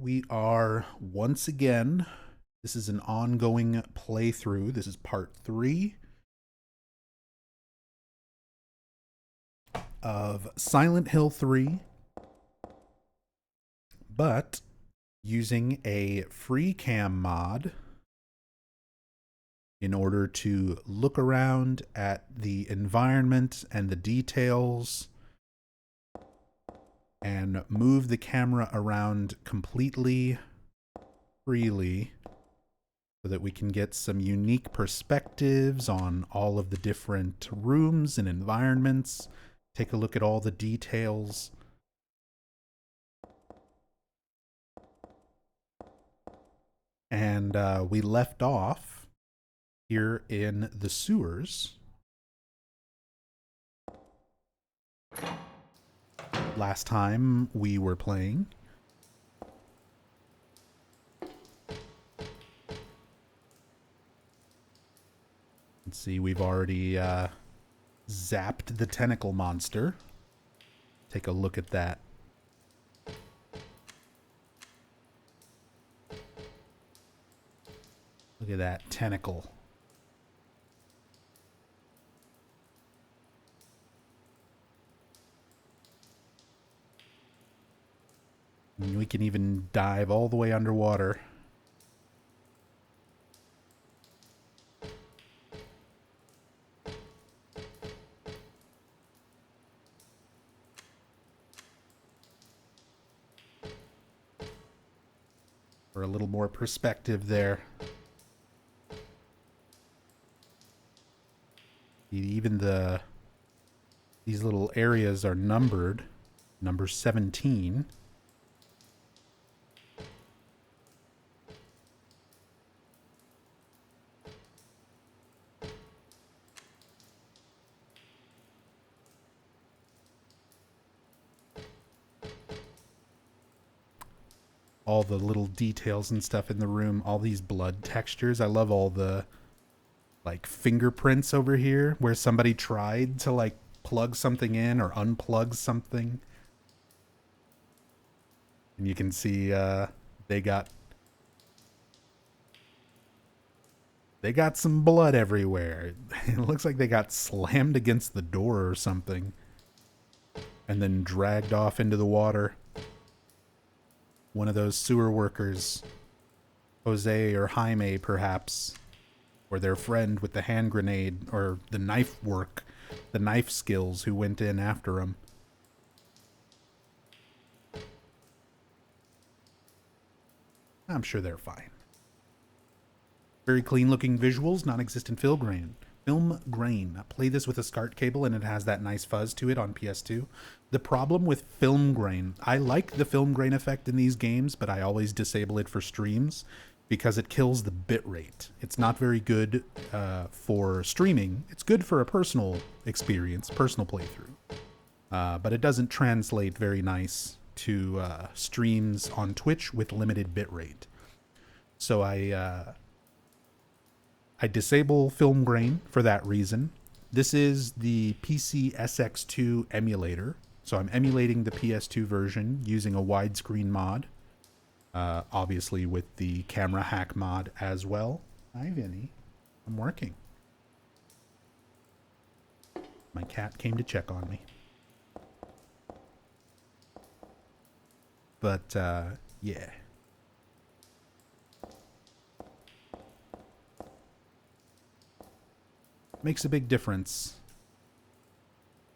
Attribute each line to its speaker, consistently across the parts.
Speaker 1: we are once again, this is an ongoing playthrough. This is part 3 of Silent Hill 3, but using a free cam mod in order to look around at the environment and the details and move the camera around completely freely so that we can get some unique perspectives on all of the different rooms and environments, take a look at all the details. And we left off here in the sewers last time we were playing. Let's see, we've already zapped the tentacle monster. Take a look at that. Look at that tentacle. And we can even dive all the way underwater. For a little more perspective there. Even these little areas are numbered. Number 17. All the little details and stuff in the room, all these blood textures. I love all the like fingerprints over here where somebody tried to like plug something in or unplug something. And you can see they got some blood everywhere. It looks like they got slammed against the door or something and then dragged off into the water. One of those sewer workers, Jose or Jaime perhaps, or their friend with the hand grenade or the knife work, the knife skills, who went in after him. I'm sure they're fine. Very clean looking visuals, non-existent film grain. I play this with a SCART cable and it has that nice fuzz to it on PS2. The problem with film grain, I like the film grain effect in these games, but I always disable it for streams because it kills the bitrate. It's not very good for streaming. It's good for a personal experience, personal playthrough. But it doesn't translate very nice to streams on Twitch with limited bitrate. So I disable film grain for that reason. This is the PC SX2 emulator. So I'm emulating the PS2 version using a widescreen mod. Obviously with the camera hack mod as well. Hi, Vinny. I'm working. My cat came to check on me. But, yeah. Makes a big difference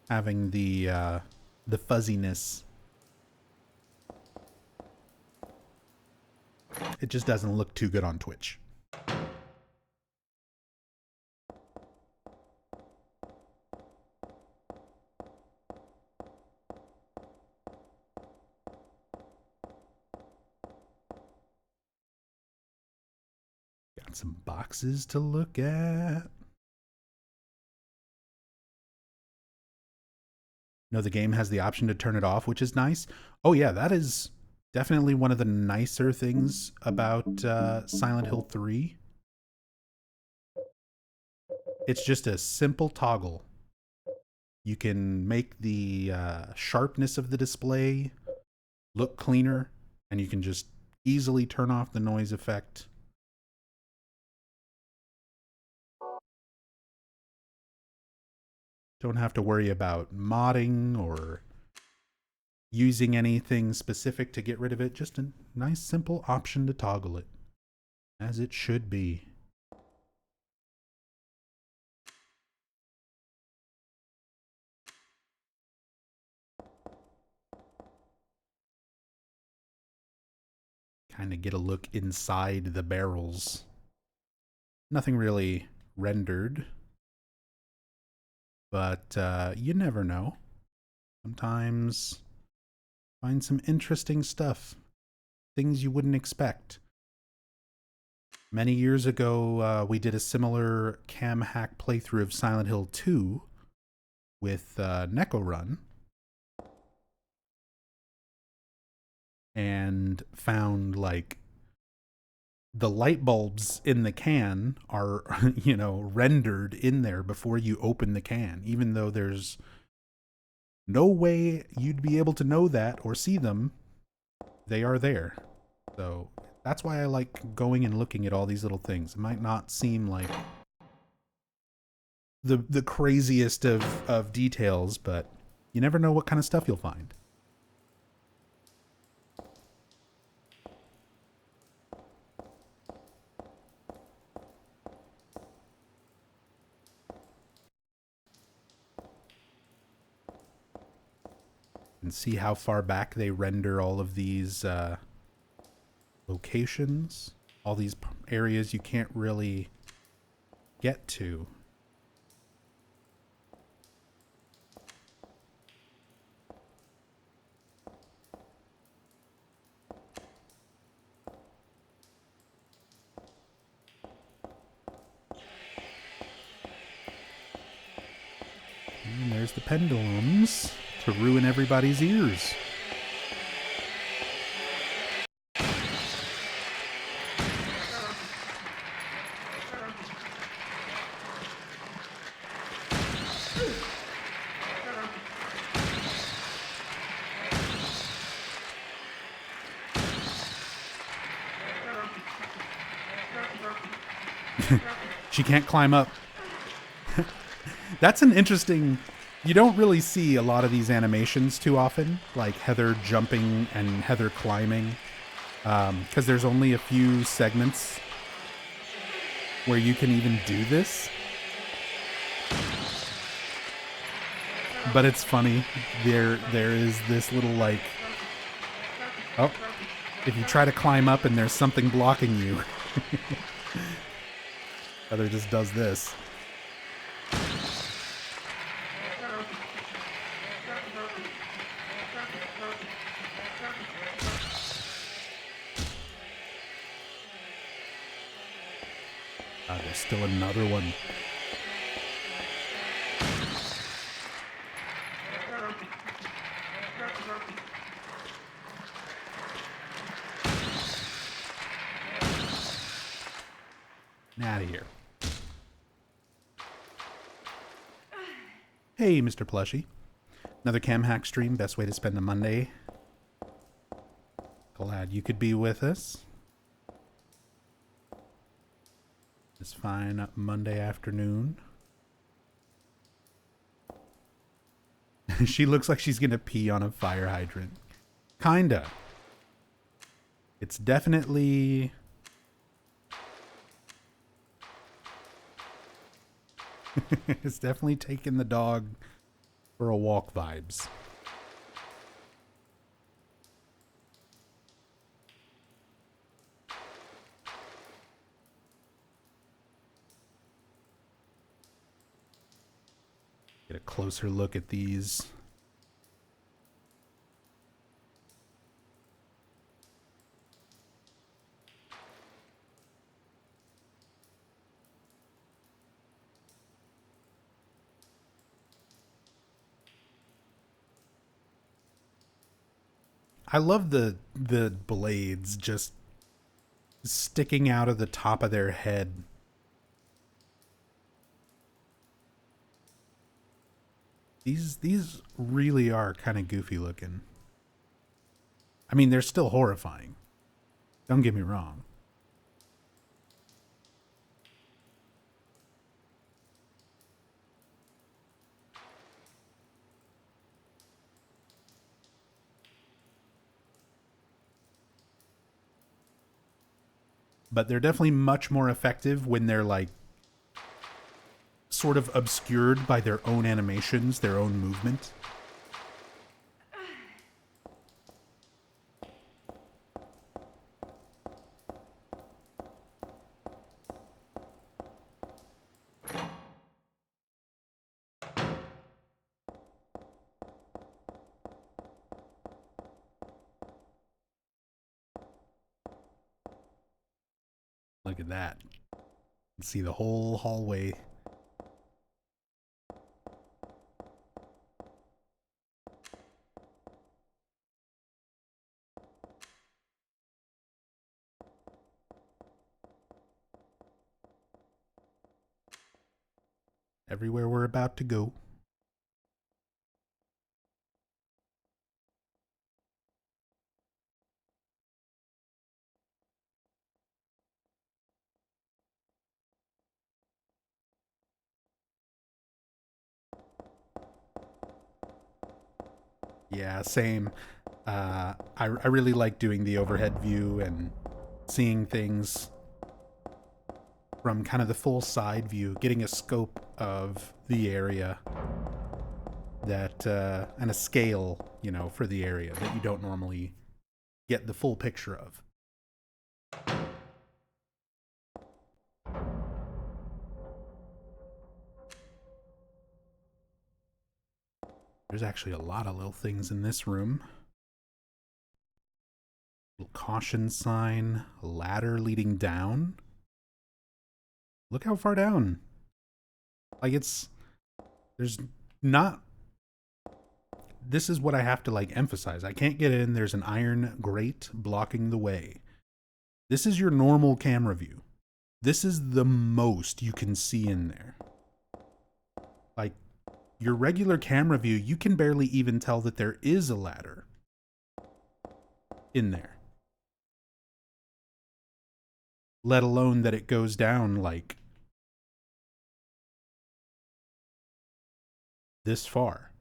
Speaker 1: having the fuzziness. It just doesn't look too good on Twitch. Got some boxes to look at. No, the game has the option to turn it off, which is nice. Oh yeah, that is definitely one of the nicer things about Silent Hill 3. It's just a simple toggle. You can make the sharpness of the display look cleaner, and you can just easily turn off the noise effect. Don't have to worry about modding or using anything specific to get rid of it. Just a nice simple option to toggle it, as it should be. Kind of get a look inside the barrels. Nothing really rendered, but you never know. Sometimes find some interesting stuff, things you wouldn't expect. Many years ago, we did a similar cam hack playthrough of Silent Hill 2 with Neko Run, and found like the light bulbs in the can are, you know, rendered in there before you open the can, even though there's no way you'd be able to know that or see them. They are there. So that's why I like going and looking at all these little things. It might not seem like the craziest of details, but you never know what kind of stuff you'll find. And see how far back they render all of these locations, all these areas you can't really get to. And there's the pendulums to ruin everybody's ears. She can't climb up. That's an interesting... You don't really see a lot of these animations too often, like Heather jumping and Heather climbing, because there's only a few segments where you can even do this. But it's funny. There is this little like... Oh, if you try to climb up and there's something blocking you. Heather just does this. There's still another one. Out of here. Hey, Mr. Plushie. Another cam hack stream. Best way to spend a Monday. Glad you could be with us. This fine Monday afternoon. She looks like she's gonna pee on a fire hydrant. Kinda. It's definitely... It's definitely taking the dog for a walk vibes. Get a closer look at these. I love the blades just sticking out of the top of their head. These really are kind of goofy looking. I mean, they're still horrifying. Don't get me wrong. But they're definitely much more effective when they're like sort of obscured by their own animations, their own movement. Look at that. You can see the whole hallway. Everywhere we're about to go. Yeah, same. I really like doing the overhead view and seeing things from kind of the full side view, getting a scope of the area that and a scale, you know, for the area that you don't normally get the full picture of. There's actually a lot of little things in this room. Little caution sign, a ladder leading down. Look how far down. Like there's not, this is what I have to like emphasize. I can't get in. There's an iron grate blocking the way. This is your normal camera view. This is the most you can see in there. Like your regular camera view, you can barely even tell that there is a ladder in there. Let alone that it goes down like this far.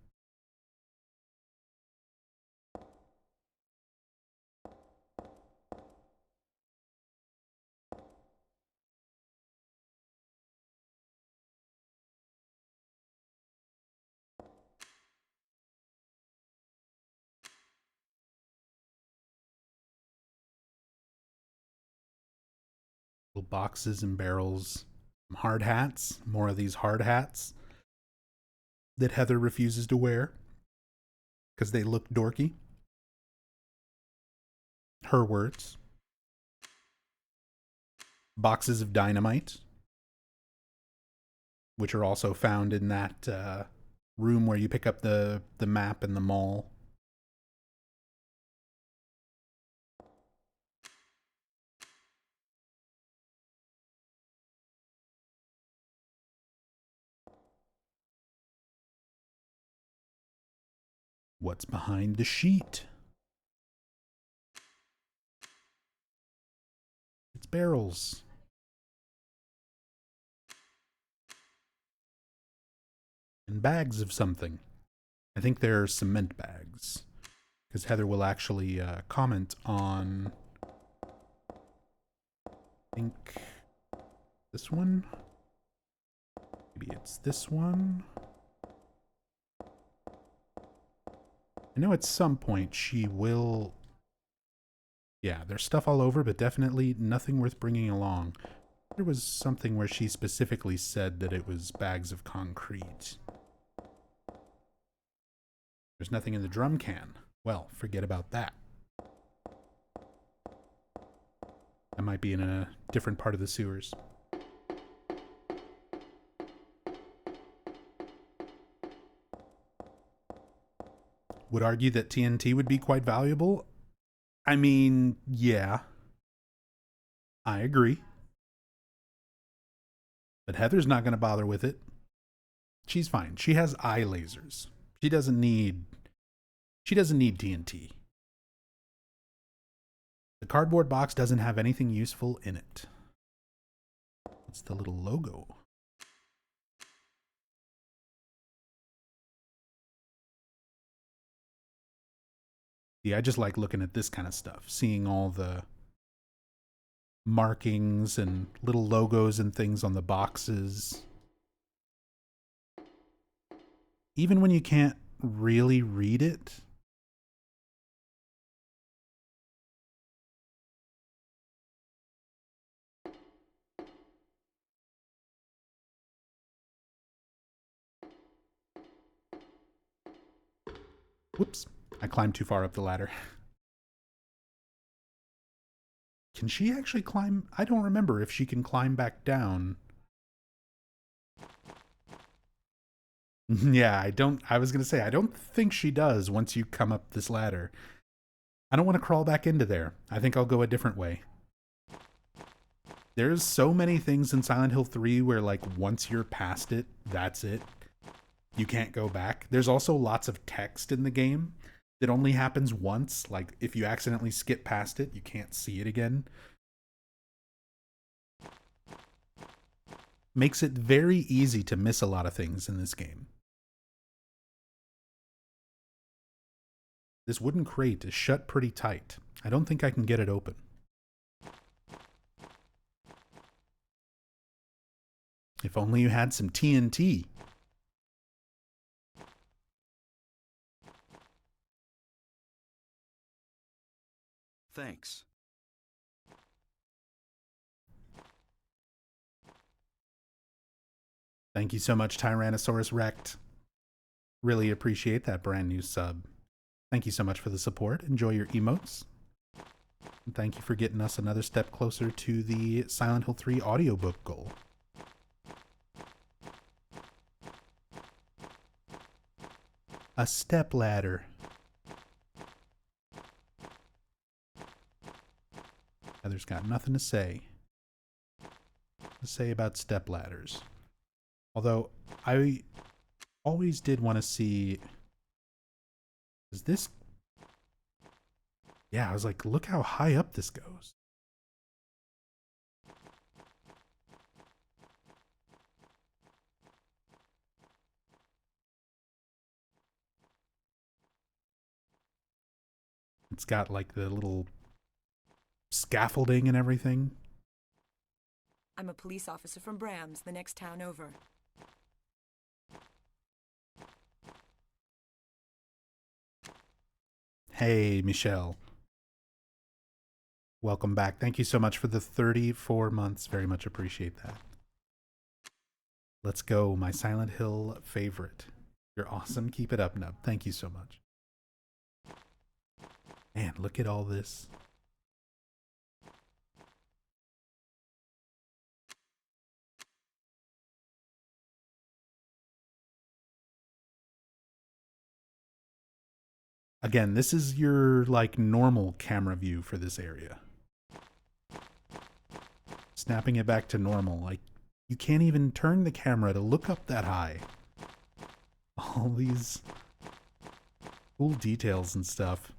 Speaker 1: Little boxes and barrels. Some hard hats. More of these hard hats that Heather refuses to wear because they look dorky. Her words. Boxes of dynamite, which are also found in that room where you pick up the map in the mall. What's behind the sheet? It's barrels. And bags of something. I think they're cement bags. Because Heather will actually comment on, I think, this one? Maybe it's this one? I know at some point she will... Yeah, there's stuff all over, but definitely nothing worth bringing along. There was something where she specifically said that it was bags of concrete. There's nothing in the drum can. Well, forget about that. I might be in a different part of the sewers. Would argue that TNT would be quite valuable. I mean, yeah. I agree. But Heather's not going to bother with it. She's fine. She has eye lasers. She doesn't need TNT. The cardboard box doesn't have anything useful in it. It's the little logo. Yeah, I just like looking at this kind of stuff, seeing all the markings and little logos and things on the boxes. Even when you can't really read it. Whoops, I climbed too far up the ladder. Can she actually climb? I don't remember if she can climb back down. Yeah, I was going to say, I don't think she does once you come up this ladder. I don't want to crawl back into there. I think I'll go a different way. There's so many things in Silent Hill 3 where, like, once you're past it, that's it. You can't go back. There's also lots of text in the game that only happens once. Like, if you accidentally skip past it, you can't see it again. Makes it very easy to miss a lot of things in this game. This wooden crate is shut pretty tight. I don't think I can get it open. If only you had some TNT.
Speaker 2: Thanks.
Speaker 1: Thank you so much, Tyrannosaurus Rex. Really appreciate that brand new sub. Thank you so much for the support. Enjoy your emotes. And thank you for getting us another step closer to the Silent Hill 3 audiobook goal. A step ladder. Heather's got nothing to say about step ladders. Although I always did want to see, is this, yeah, I was like, look how high up this goes. It's got like the little scaffolding and everything.
Speaker 3: I'm a police officer from Brams, the next town over.
Speaker 1: Hey, Michelle. Welcome back. Thank you so much for the 34 months. Very much appreciate that. Let's go, my Silent Hill favorite. You're awesome. Keep it up, Nub. Thank you so much. Man, look at all this. Again, this is your like normal camera view for this area. Snapping it back to normal, like you can't even turn the camera to look up that high. All these cool details and stuff.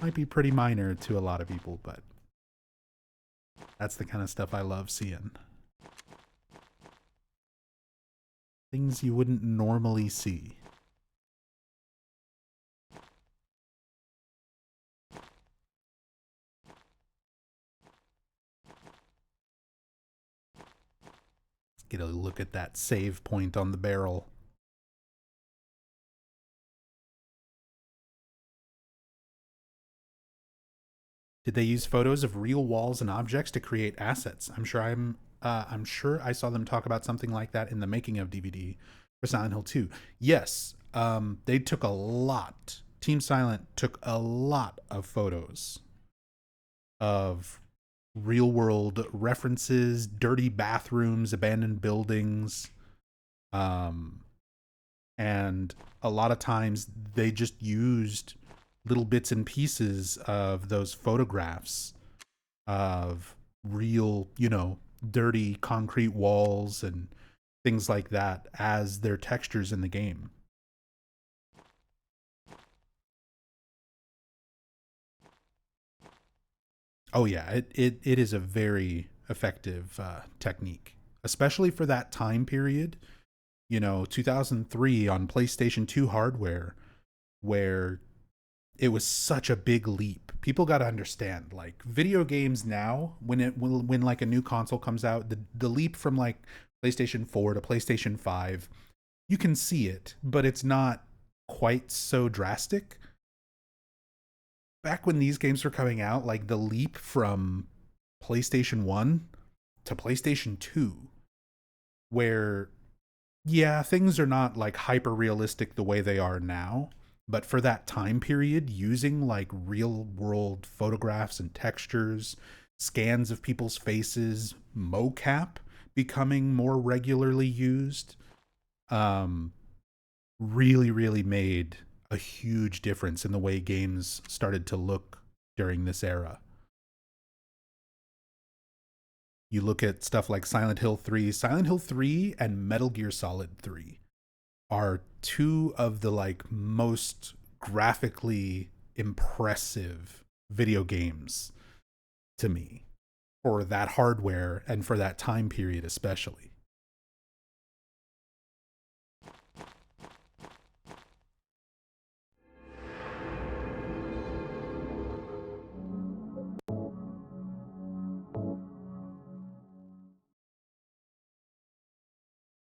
Speaker 1: Might be pretty minor to a lot of people, but that's the kind of stuff I love seeing. Things you wouldn't normally see. Let's get a look at that save point on the barrel. Did they use photos of real walls and objects to create assets? I'm sure I saw them talk about something like that in the making of DVD for Silent Hill 2. Yes, they took a lot. Team Silent took a lot of photos of real world references, dirty bathrooms, abandoned buildings, and a lot of times they just used little bits and pieces of those photographs of real, dirty concrete walls and things like that as their textures in the game. Oh yeah, it is a very effective technique, especially for that time period. 2003 on PlayStation 2 hardware, where it was such a big leap. People got to understand, like, video games now, when like a new console comes out, the leap from like PlayStation 4 to PlayStation 5, you can see it, but it's not quite so drastic. Back when these games were coming out, like the leap from PlayStation 1 to PlayStation 2, where, yeah, things are not like hyper realistic the way they are now, but for that time period, using like real world photographs and textures, scans of people's faces, mocap becoming more regularly used, um, really, really made a huge difference in the way games started to look during this era. You look at stuff like Silent Hill 3. Silent Hill 3 and Metal Gear Solid 3 are two of the like most graphically impressive video games to me for that hardware and for that time period especially.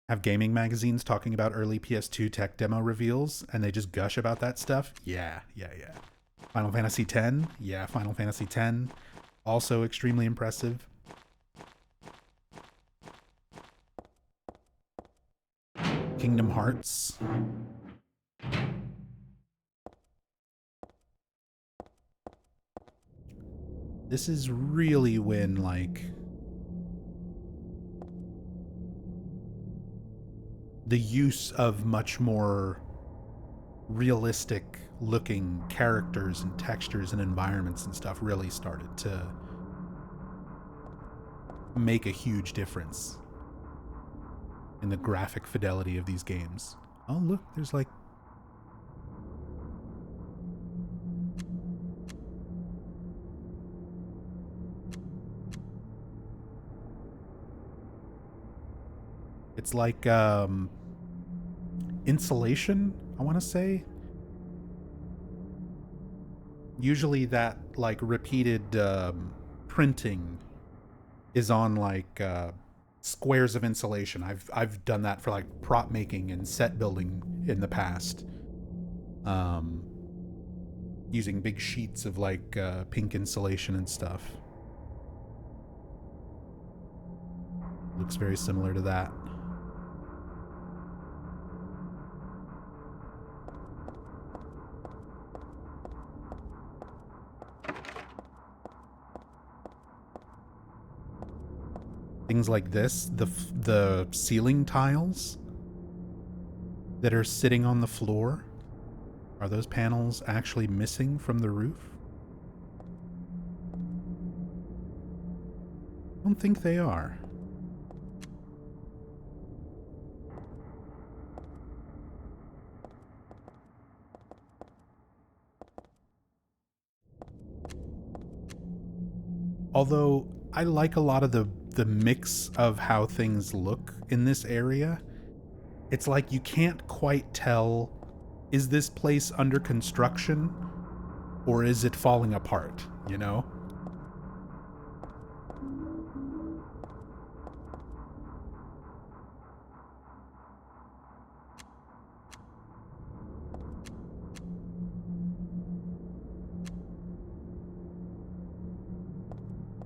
Speaker 1: Have gaming magazines talking about early PS2 tech demo reveals and they just gush about that stuff? Yeah. Final Fantasy X? Yeah, Final Fantasy X. Also extremely impressive. Kingdom Hearts. This is really when, like, the use of much more realistic looking characters and textures and environments and stuff really started to make a huge difference in the graphic fidelity of these games. Oh, look, there's like it's like insulation, I want to say. Usually that like repeated printing is on like squares of insulation. I've done that for like prop making and set building in the past. Using big sheets of like pink insulation and stuff. Looks very similar to that. Things like this, the ceiling tiles that are sitting on the floor, are those panels actually missing from the roof? I don't think they are. Although I like a lot of the mix of how things look in this area. It's like you can't quite tell, is this place under construction or is it falling apart, you know?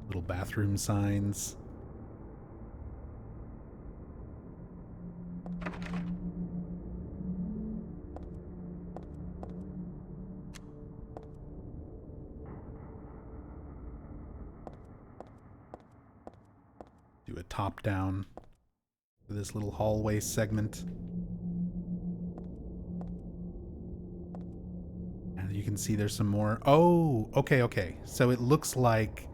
Speaker 1: Little bathroom signs. Do a top down for this little hallway segment. And you can see there's some more. Oh, okay. So it looks like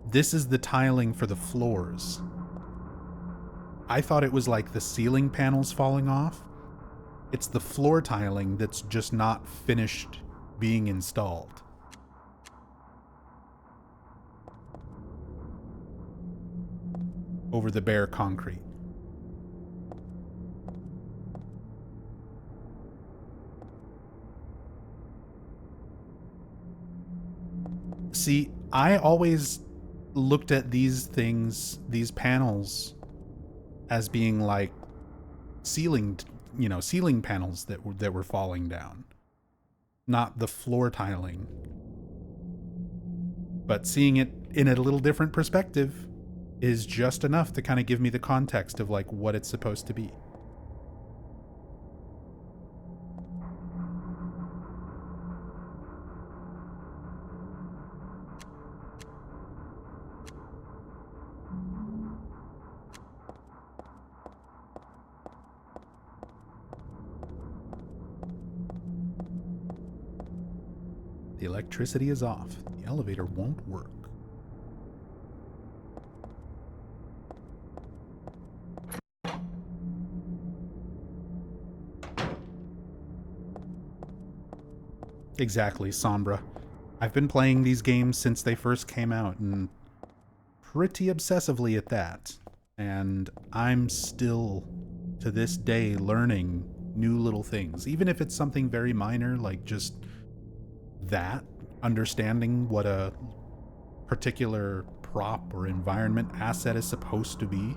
Speaker 1: this is the tiling for the floors. I thought it was like the ceiling panels falling off. It's the floor tiling that's just not finished being installed. over the bare concrete. See, I always looked at these things, these panels, as being like ceiling panels that were falling down, not the floor tiling. But seeing it in a little different perspective is just enough to kind of give me the context of like what it's supposed to be. The electricity is off. The elevator won't work. Exactly, Sombra. I've been playing these games since they first came out, and pretty obsessively at that. And I'm still, to this day, learning new little things. Even if it's something very minor, like just that, understanding what a particular prop or environment asset is supposed to be.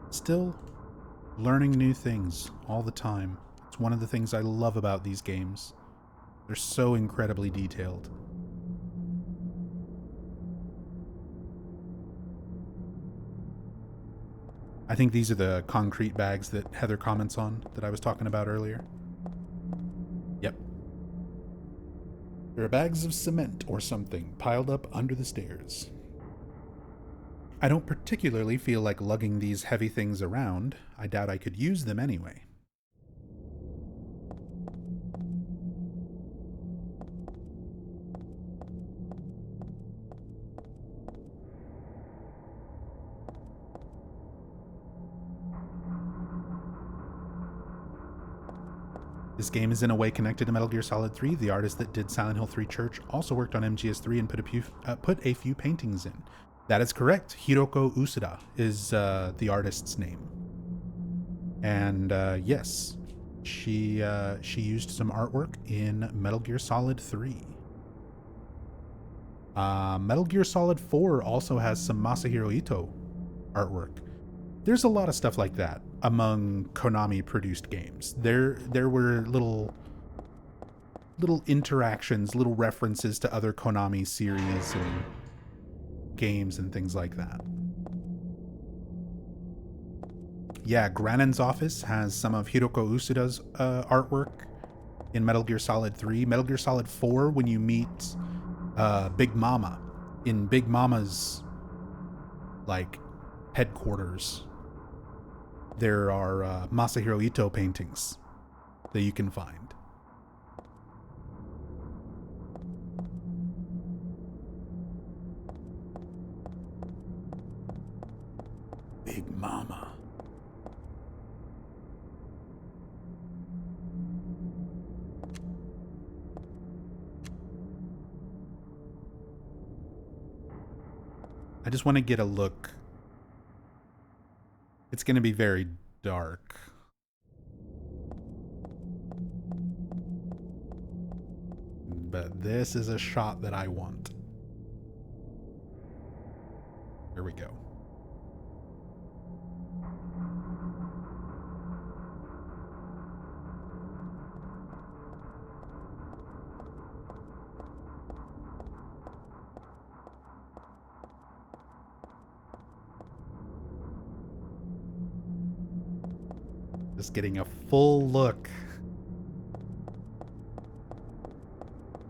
Speaker 1: Still learning new things all the time. It's one of the things I love about these games. They're so incredibly detailed. I think these are the concrete bags that Heather comments on that I was talking about earlier. Yep. There are bags of cement or something piled up under the stairs. I don't particularly feel like lugging these heavy things around. I doubt I could use them anyway. This game is in a way connected to Metal Gear Solid 3. The artist that did Silent Hill 3 Church also worked on MGS3 and put a few paintings in. That is correct. Hiroko Usuda is the artist's name. And yes, she used some artwork in Metal Gear Solid 3. Metal Gear Solid 4 also has some Masahiro Ito artwork. There's a lot of stuff like that among Konami produced games. There were little interactions, little references to other Konami series and games and things like that. Yeah, Granon's office has some of Hiroko Usuda's artwork in Metal Gear Solid 3. Metal Gear Solid 4, when you meet Big Mama in Big Mama's like headquarters, there are Masahiro Ito paintings that you can find. Big Mama. I just want to get a look. It's going to be very dark. But this is a shot that I want. Here we go. Just getting a full look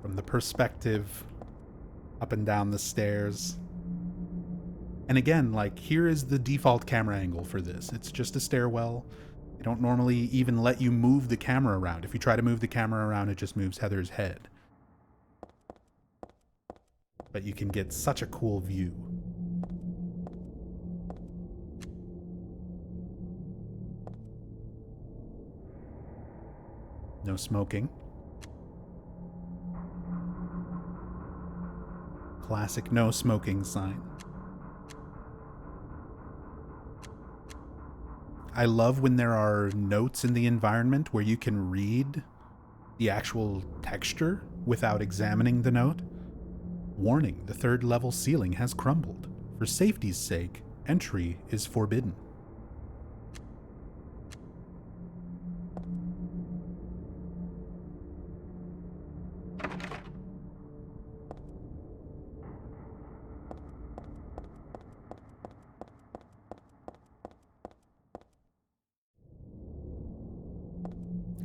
Speaker 1: from the perspective up and down the stairs. And again, like, here is the default camera angle for this. It's just a stairwell. They don't normally even let you move the camera around. If you try to move the camera around, it just moves Heather's head. But you can get such a cool view. No smoking. Classic no smoking sign. I love when there are notes in the environment where you can read the actual texture without examining the note. Warning, the third level ceiling has crumbled. For safety's sake, entry is forbidden.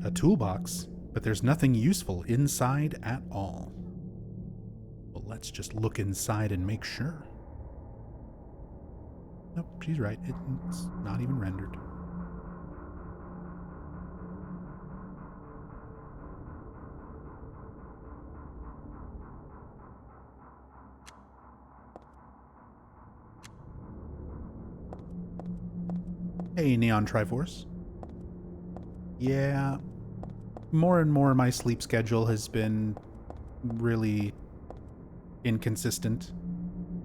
Speaker 1: A toolbox, but there's nothing useful inside at all. Well, let's just look inside and make sure. Nope, she's right. It's not even rendered. Hey, Neon Triforce. Yeah, more and more my sleep schedule has been really inconsistent.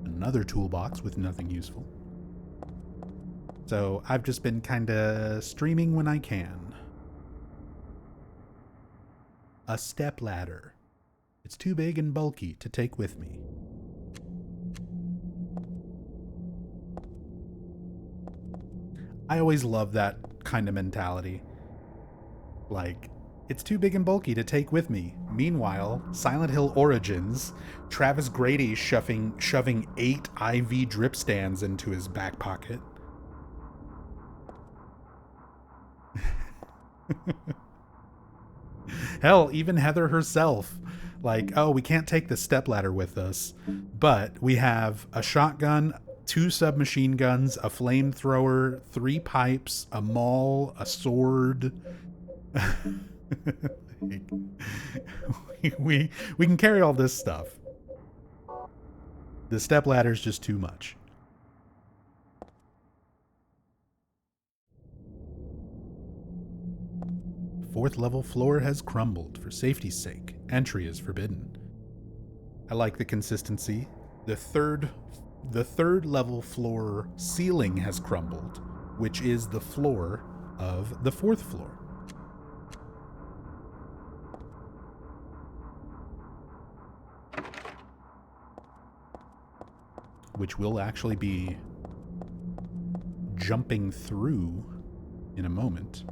Speaker 1: Another toolbox with nothing useful. So I've just been kinda streaming when I can. A step ladder. It's too big and bulky to take with me. I always love that kind of mentality. Like, it's too big and bulky to take with me. Meanwhile, Silent Hill Origins, Travis Grady shoving 8 IV drip stands into his back pocket. Hell, even Heather herself. Like, oh, we can't take the stepladder with us, but we have a shotgun, 2 submachine guns, a flamethrower, 3 pipes, a maul, a sword. we can carry all this stuff. The stepladder's just too much. Fourth level floor has crumbled. For safety's sake, entry is forbidden. I like the consistency. The third level floor ceiling has crumbled, which is the floor of the 4th floor. Which we'll actually be jumping through in a moment.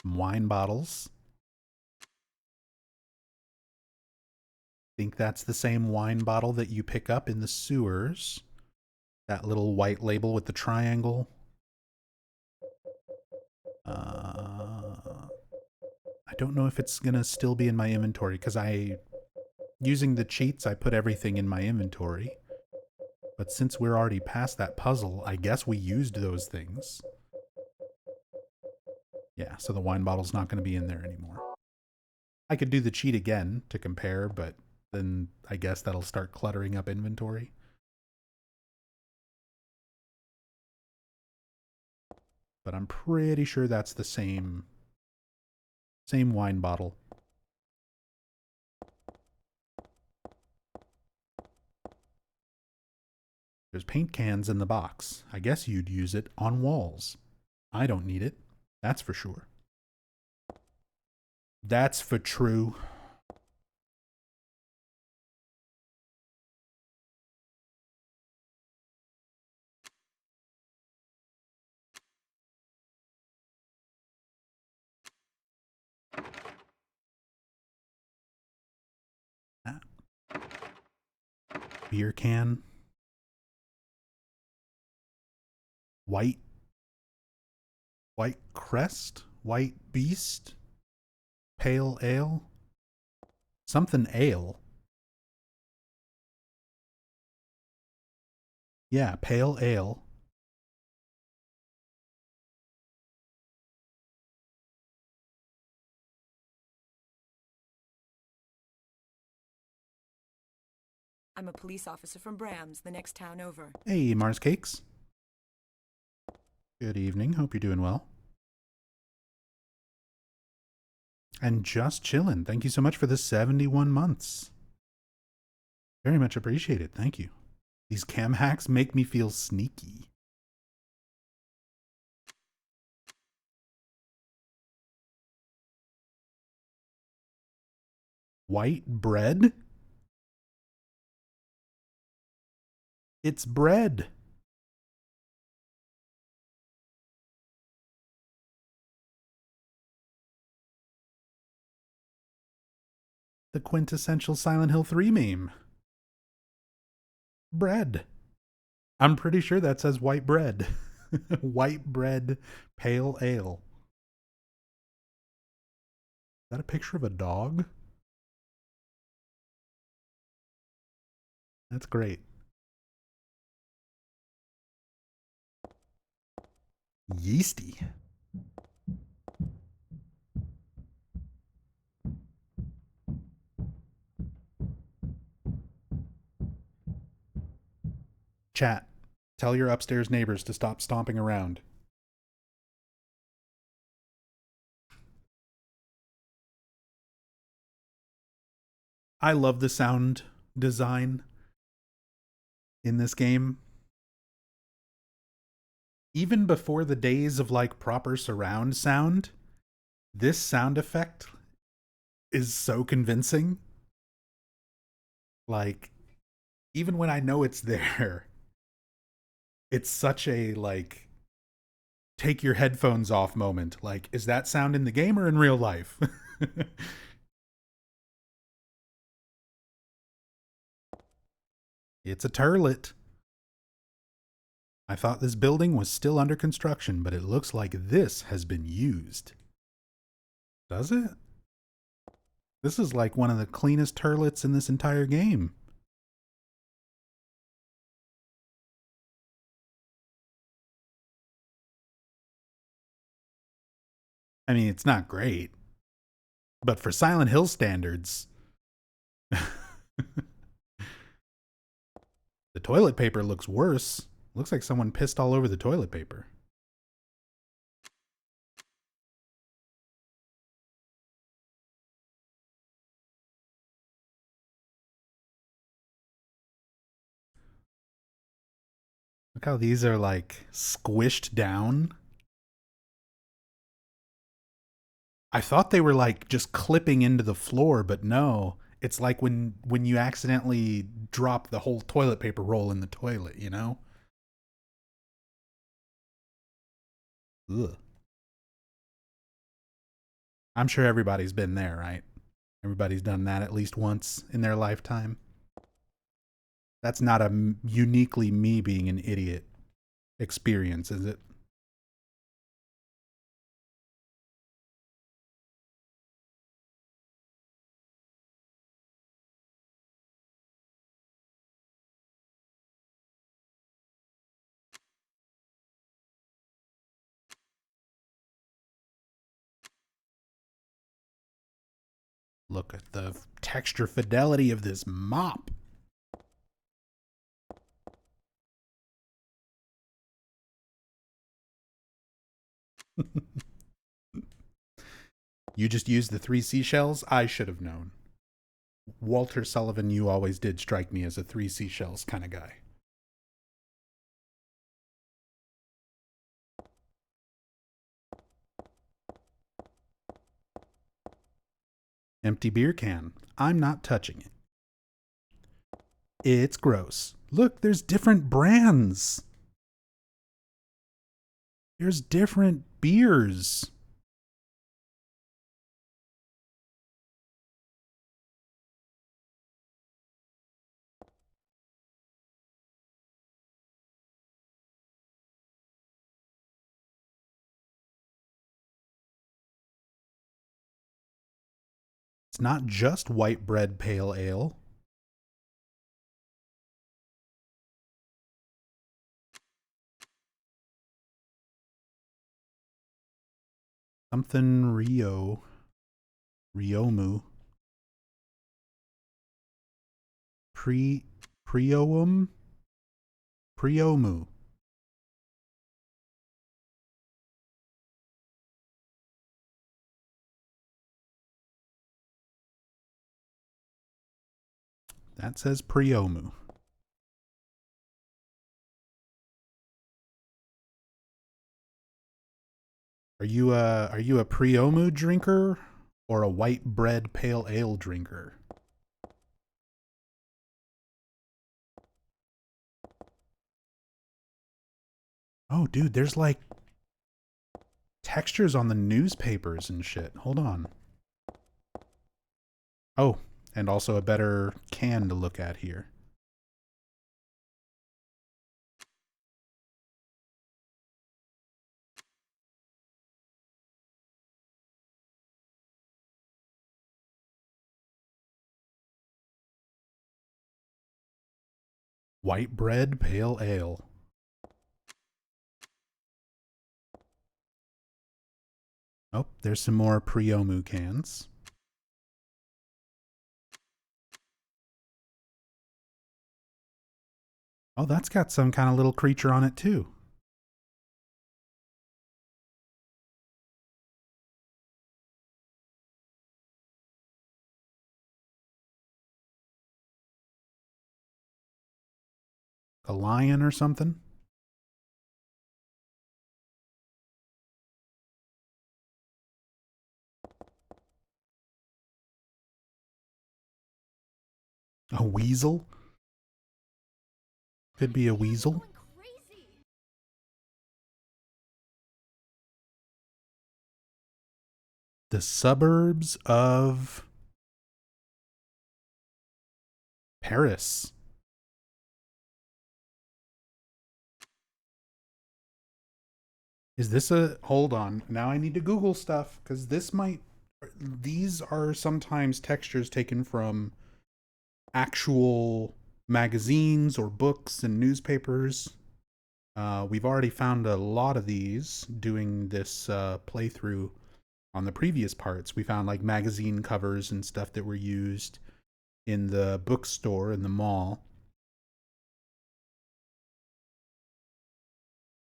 Speaker 1: Wine bottles. Think that's the same wine bottle that you pick up in the sewers. That little white label with the triangle. I don't know if it's gonna still be in my inventory because using the cheats, I put everything in my inventory. But since we're already past that puzzle, I guess we used those things. Yeah, so the wine bottle's not going to be in there anymore. I could do the cheat again to compare, but then I guess that'll start cluttering up inventory. But I'm pretty sure that's the same wine bottle. There's paint cans in the box. I guess you'd use it on walls. I don't need it. That's for sure. That's for true. Beer can. White crest? White beast? Pale ale? Something ale. Yeah, pale ale.
Speaker 3: I'm a police officer from Brams, the next town over.
Speaker 1: Hey, Mars Cakes. Good evening. Hope you're doing well. And just chilling. Thank you so much for the 71 months. Very much appreciated. Thank you. These cam hacks make me feel sneaky. White bread? It's bread. The quintessential Silent Hill 3 meme. Bread. I'm pretty sure that says white bread. White bread, pale ale. Is that a picture of a dog? That's great. Yeasty. Chat. Tell your upstairs neighbors to stop stomping around. I love the sound design in this game. Even before the days of like proper surround sound, this sound effect is so convincing. Like, even when I know it's there, it's such a like take your headphones off moment. Like, is that sound in the game or in real life? It's a turlet. I thought this building was still under construction, but it looks like this has been used. Does it? This is like one of the cleanest turlets in this entire game. I mean, it's not great, but for Silent Hill standards, the toilet paper looks worse. Looks like someone pissed all over the toilet paper. Look how these are like squished down. I thought they were like just clipping into the floor, but no. It's like when you accidentally drop the whole toilet paper roll in the toilet, you know? Ugh. I'm sure everybody's been there, right? Everybody's done that at least once in their lifetime. That's not a uniquely me being an idiot experience, is it? Look at the texture fidelity of this mop. You just used the 3 seashells? I should have known. Walter Sullivan, you always did strike me as a 3 seashells kind of guy. Empty beer can. I'm not touching it. It's gross. Look, there's different brands. There's different beers. It's not just white bread pale ale. Something Ryomu. Priomu. That says Priomu. Are you a Priomu drinker or a white bread pale ale drinker? Oh, dude, there's like textures on the newspapers and shit. Hold on. Oh, and also a better can to look at here. White bread pale ale. Oh, there's some more Priomu cans. Oh, that's got some kind of little creature on it too. A lion or something? A weasel? Could be a weasel. The suburbs of Paris. Is this a... Hold on. Now I need to Google stuff because this might... These are sometimes textures taken from actual magazines or books and newspapers. We've already found a lot of these doing this playthrough on the previous parts. We found like magazine covers and stuff that were used in the bookstore in the mall.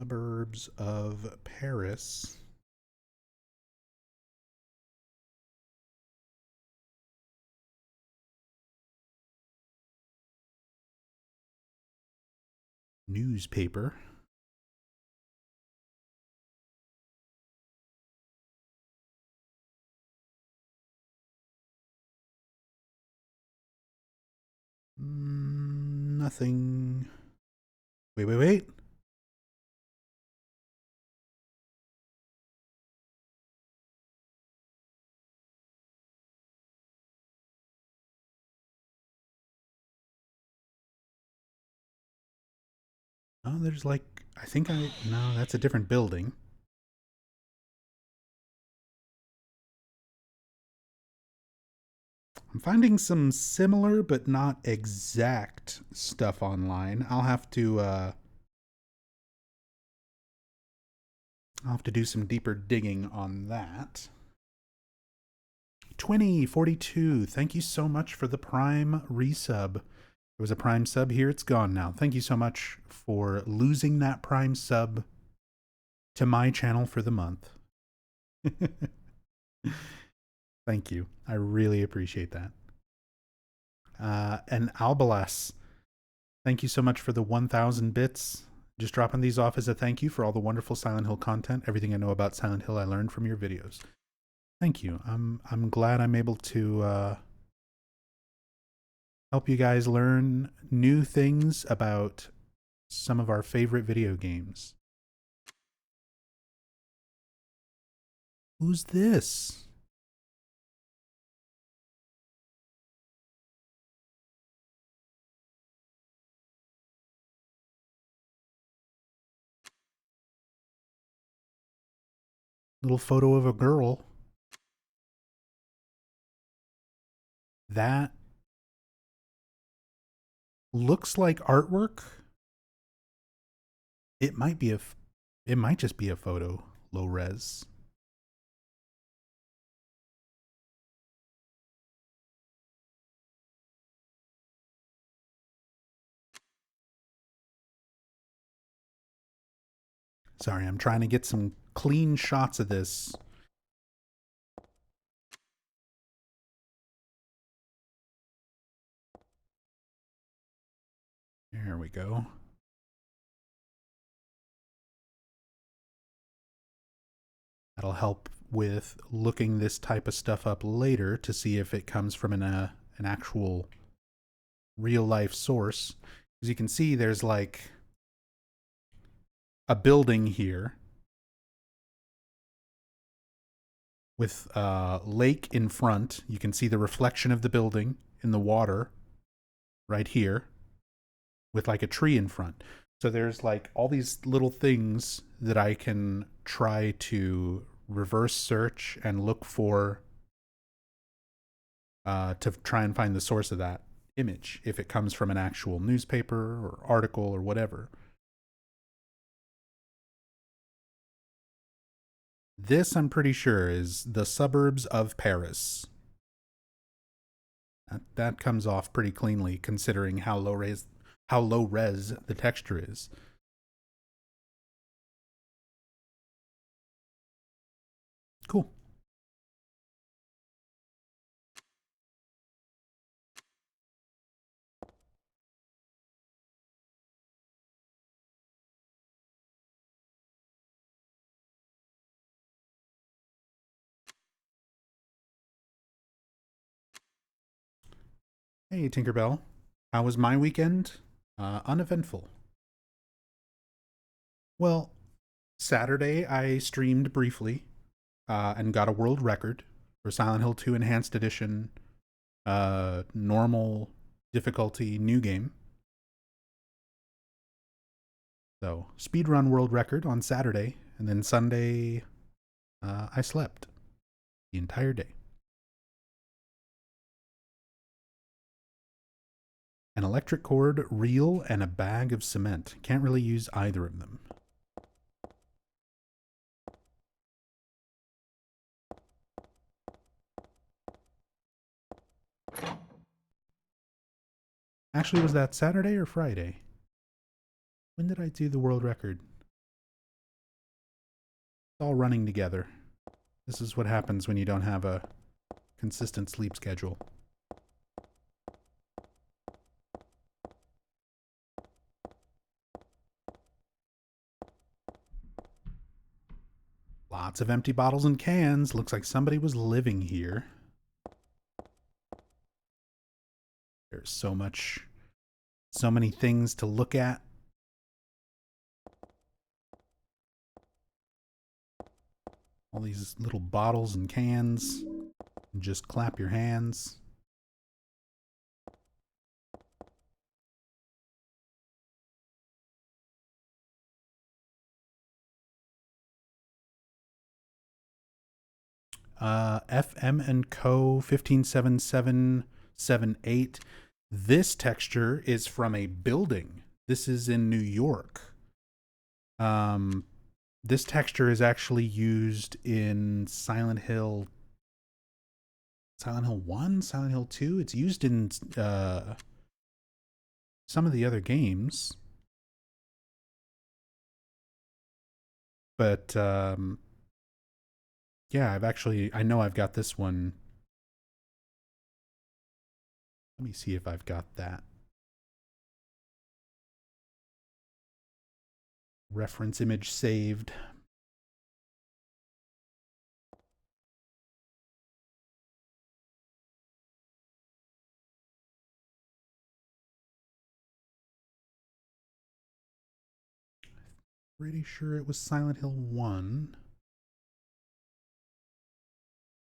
Speaker 1: Suburbs of Paris. Newspaper. Nothing. Wait. Oh, there's like, no, that's a different building. I'm finding some similar but not exact stuff online. I'll have to do some deeper digging on that. 2042, thank you so much for the Prime resub. It was a Prime sub here, it's gone now. Thank you so much for losing that Prime sub to my channel for the month. Thank you. I really appreciate that. And Albalas, thank you so much for the 1,000 bits. Just dropping these off as a thank you for all the wonderful Silent Hill content. Everything I know about Silent Hill I learned from your videos. Thank you. I'm glad I'm able to help you guys learn new things about some of our favorite video games. Who's this? Little photo of a girl. That looks like artwork. It might just be a photo, low res. Sorry, I'm trying to get some clean shots of this. There we go. That'll help with looking this type of stuff up later to see if it comes from an actual real life source. As you can see, there's like a building here with a lake in front. You can see the reflection of the building in the water right here with like a tree in front. So there's like all these little things that I can try to reverse search and look for to try and find the source of that image, if it comes from an actual newspaper or article or whatever. This, I'm pretty sure, is the suburbs of Paris. That comes off pretty cleanly considering how low res the texture is. Cool. Hey, Tinkerbell. How was my weekend? Uneventful. Well, Saturday I streamed briefly and got a world record for Silent Hill 2 Enhanced Edition, normal difficulty new game. So, speedrun world record on Saturday, and then Sunday I slept the entire day. An electric cord, reel, and a bag of cement. Can't really use either of them. Actually, was that Saturday or Friday? When did I do the world record? It's all running together. This is what happens when you don't have a consistent sleep schedule. Lots of empty bottles and cans. Looks like somebody was living here. There's so many things to look at. All these little bottles and cans. And just clap your hands. FM & Co. 157778. This texture is from a building. This is in New York. This texture is actually used in Silent Hill 1, Silent Hill 2. It's used in some of the other games. But yeah, I know I've got this one. Let me see if I've got that reference image saved. Pretty sure it was Silent Hill 1.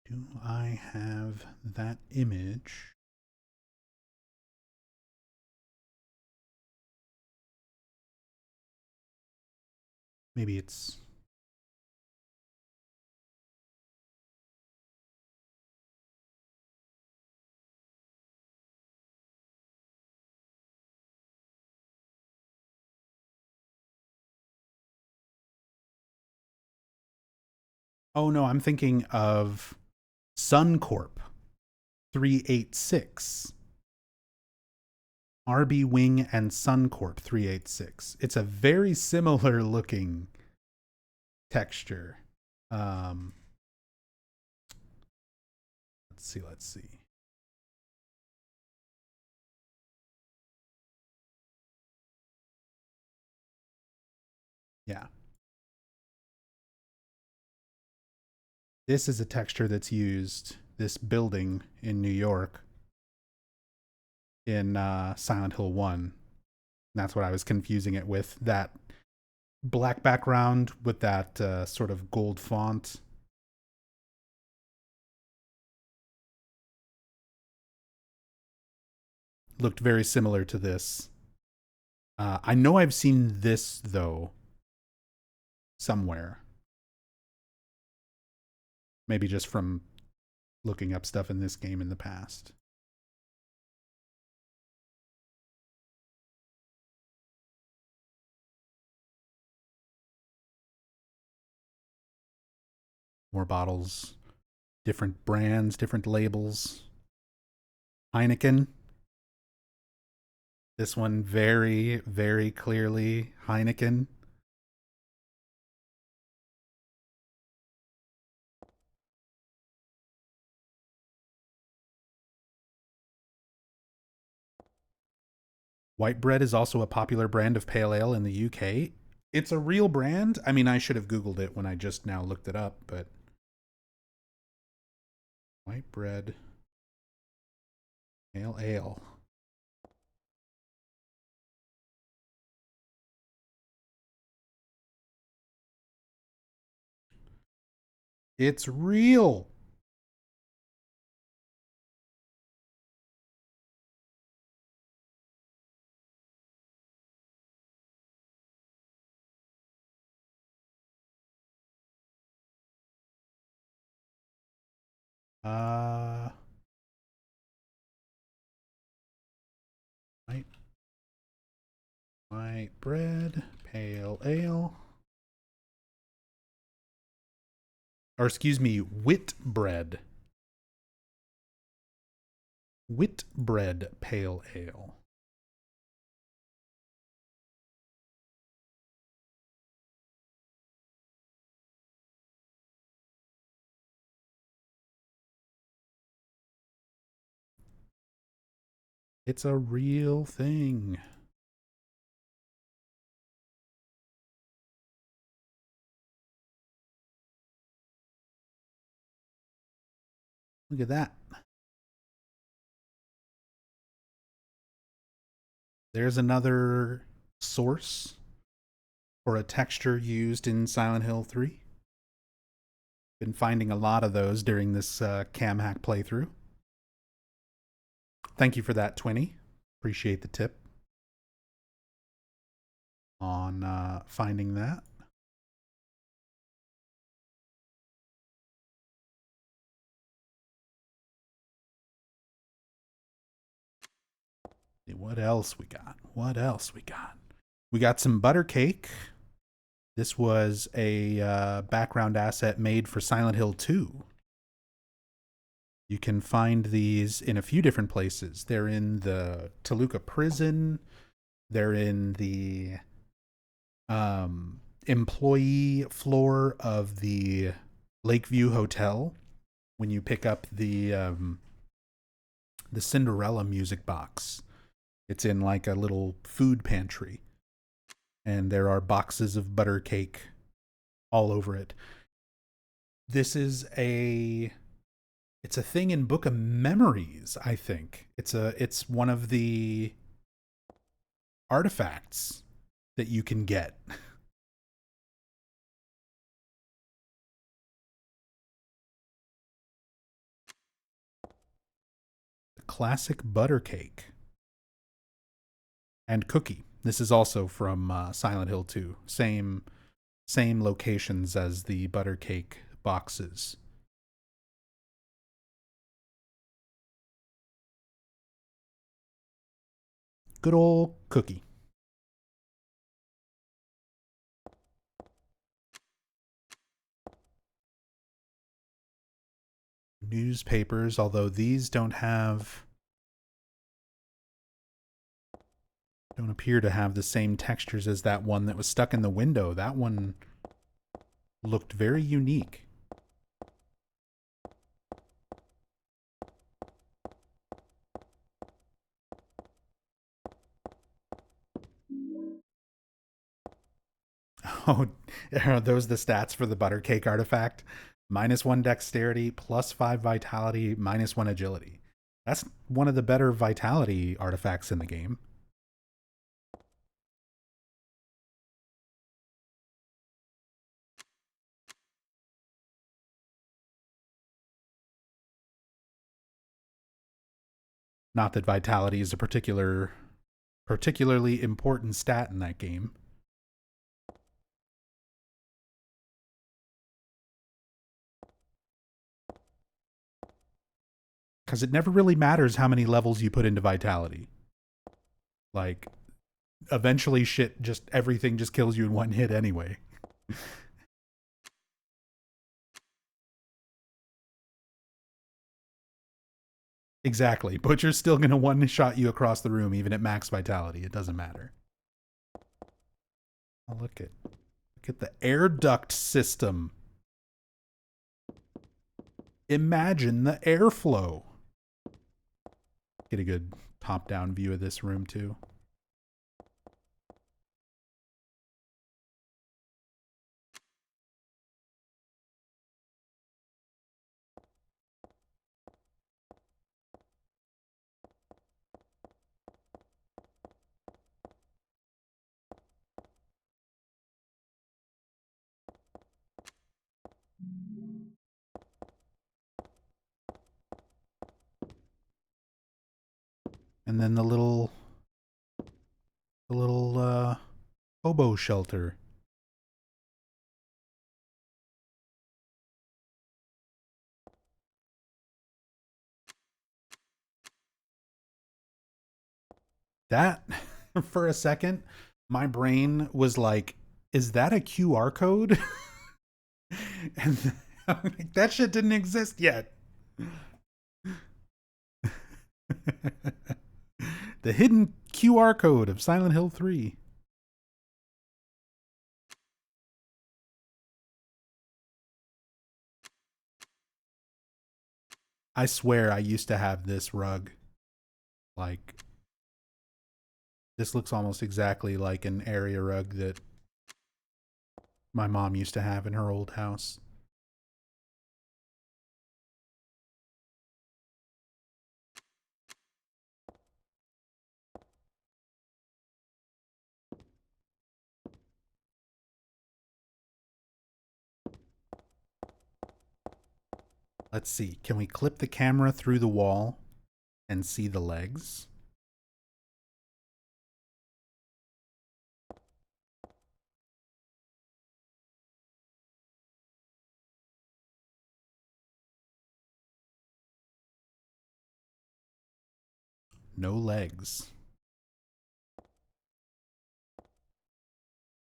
Speaker 1: Do I have that image? Maybe it's... Oh no, I'm thinking of Suncorp 386. RB Wing and Suncorp 386. It's a very similar looking texture. Let's see. Yeah. This is a texture that's used, this building in New York in Silent Hill 1. And that's what I was confusing it with. That black background with that sort of gold font. Looked very similar to this. I know I've seen this, though, somewhere. Maybe just from looking up stuff in this game in the past. More bottles, different brands, different labels. Heineken. This one very, very clearly Heineken. White bread is also a popular brand of pale ale in the UK. It's a real brand. I mean, I should have Googled it when I just now looked it up, but white bread pale ale. It's real. White bread, pale ale. Or excuse me, wheat bread. Wheat bread pale ale. It's a real thing. Look at that. There's another source for a texture used in Silent Hill 3. Been finding a lot of those during this cam hack playthrough. Thank you for that, Twinny. Appreciate the tip on finding that. What else we got? What else we got? We got some butter cake. This was a background asset made for Silent Hill 2. You can find these in a few different places. They're in the Toluca prison. They're in the employee floor of the Lakeview Hotel when you pick up the Cinderella music box. It's in like a little food pantry. And there are boxes of butter cake all over it. This is it's a thing in Book of Memories, I think. It's one of the artifacts that you can get. The classic butter cake and cookie. This is also from Silent Hill 2. Same locations as the butter cake boxes. Good old cookie. Newspapers, although these don't appear to have the same textures as that one that was stuck in the window. That one looked very unique. Oh, are those the stats for the butter cake artifact? -1 dexterity, +5 vitality, -1 agility. That's one of the better vitality artifacts in the game. Not that vitality is a particularly important stat in that game. Because it never really matters how many levels you put into vitality. Like, eventually everything just kills you in one hit anyway. Exactly. Butcher's still going to one-shot you across the room even at max vitality. It doesn't matter. Oh, look at the air duct system. Imagine the airflow. Get a good top-down view of this room too. And then the little hobo shelter. That, for a second, my brain was like, is that a QR code? And that shit didn't exist yet. The hidden QR code of Silent Hill 3. I swear I used to have this rug. Like, this looks almost exactly like an area rug that my mom used to have in her old house. Let's see. Can we clip the camera through the wall and see the legs? No legs.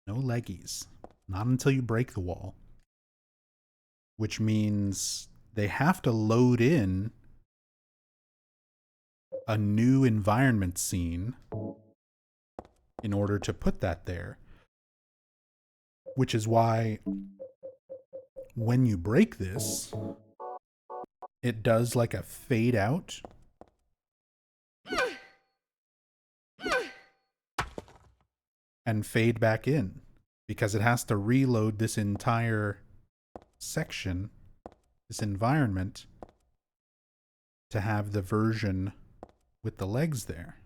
Speaker 1: No leggies. Not until you break the wall. Which means they have to load in a new environment scene in order to put that there. Which is why when you break this, it does like a fade out. And fade back in. Because it has to reload this entire section, this environment, to have the version with the legs there.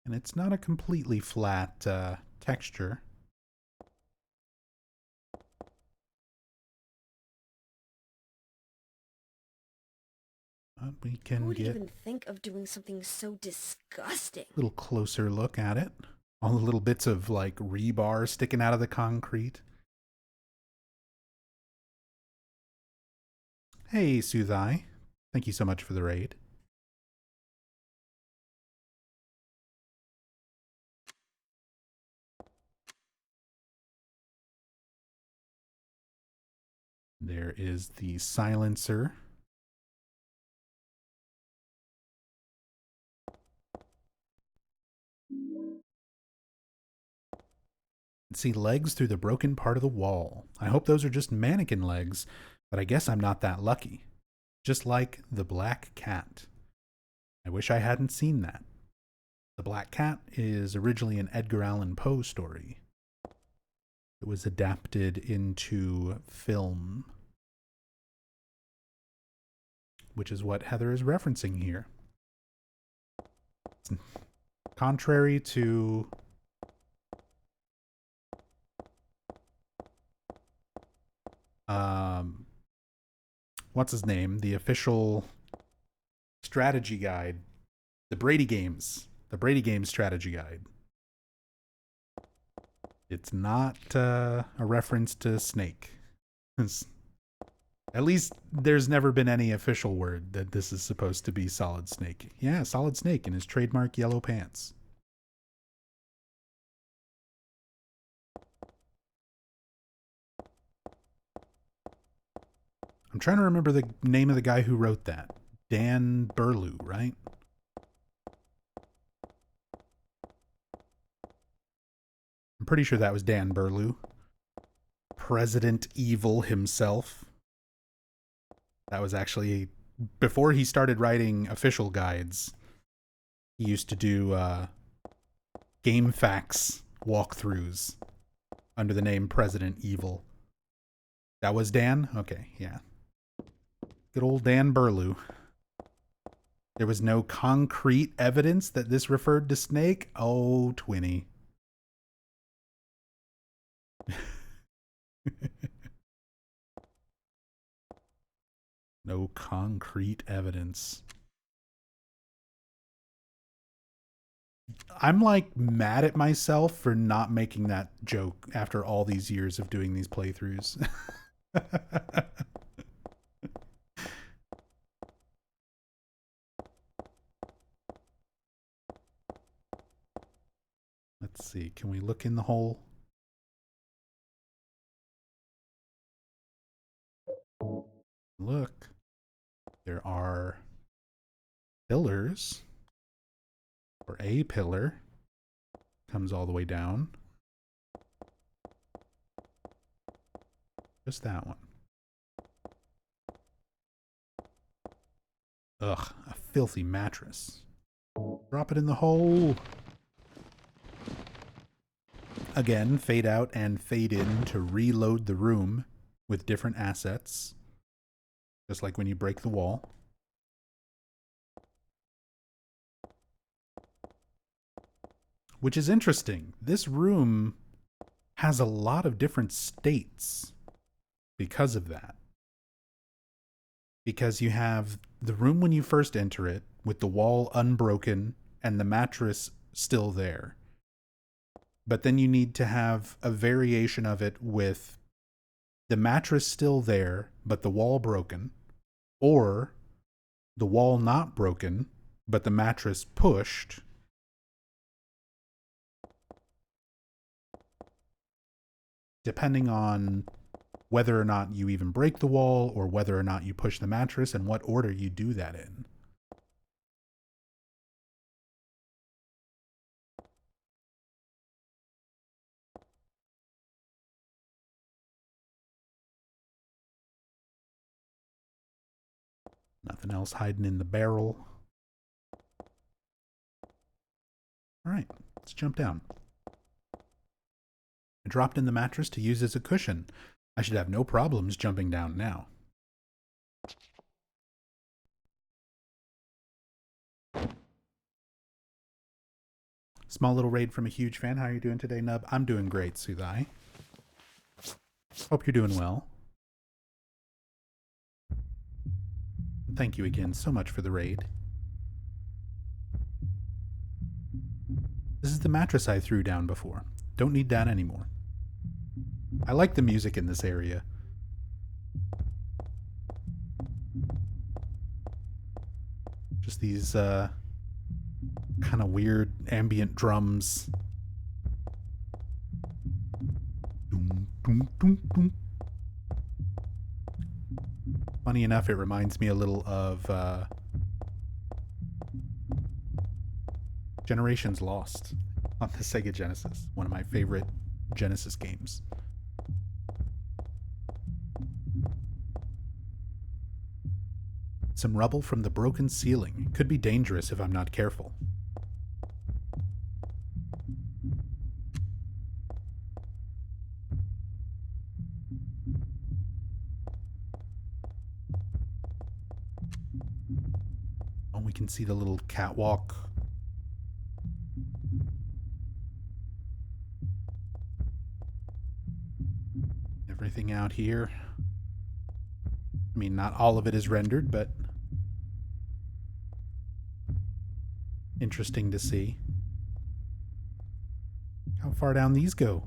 Speaker 1: And it's not a completely flat texture. But we can
Speaker 4: Who would
Speaker 1: get
Speaker 4: even think of doing something so disgusting?
Speaker 1: a little closer look at it. All the little bits of like rebar sticking out of the concrete. Hey, Suthai. Thank you so much for the raid. There is the silencer. See legs through the broken part of the wall. I hope those are just mannequin legs, but I guess I'm not that lucky. Just like The Black Cat. I wish I hadn't seen that. The Black Cat is originally an Edgar Allan Poe story. It was adapted into film, which is what Heather is referencing here. Contrary to what's his name? The official strategy guide. The Brady Games strategy guide. It's not a reference to Snake. At least there's never been any official word that this is supposed to be Solid Snake. Yeah, Solid Snake in his trademark yellow pants. I'm trying to remember the name of the guy who wrote that. Dan Burlew, right? I'm pretty sure that was Dan Burlew. President Evil himself. That was actually, before he started writing official guides, he used to do game facts walkthroughs under the name President Evil. That was Dan? Okay, yeah. Good old Dan Burlew. There was no concrete evidence that this referred to Snake? Oh, Twinny. No concrete evidence. I'm like mad at myself for not making that joke after all these years of doing these playthroughs. Let's see, can we look in the hole? Look, there are pillars, or a pillar comes all the way down. Just that one. Ugh, a filthy mattress. Drop it in the hole. Again, fade out and fade in to reload the room with different assets. Just like when you break the wall. Which is interesting. This room has a lot of different states because of that. Because you have the room when you first enter it with the wall unbroken and the mattress still there. But then you need to have a variation of it with the mattress still there, but the wall broken, or the wall not broken, but the mattress pushed. Depending on whether or not you even break the wall or whether or not you push the mattress and what order you do that in. Nothing else hiding in the barrel. All right, let's jump down. I dropped in the mattress to use as a cushion. I should have no problems jumping down now. Small little raid from a huge fan. How are you doing today, Nub? I'm doing great, Sudai. Hope you're doing well. Thank you again so much for the raid. This is the mattress I threw down before. Don't need that anymore. I like the music in this area. Just these kind of weird ambient drums. Doom, doom, doom, doom. Funny enough, it reminds me a little of Generations Lost on the Sega Genesis. One of my favorite Genesis games. Some rubble from the broken ceiling. Could be dangerous if I'm not careful. Oh, we can see the little catwalk. Everything out here. I mean, not all of it is rendered, but interesting to see. How far down these go?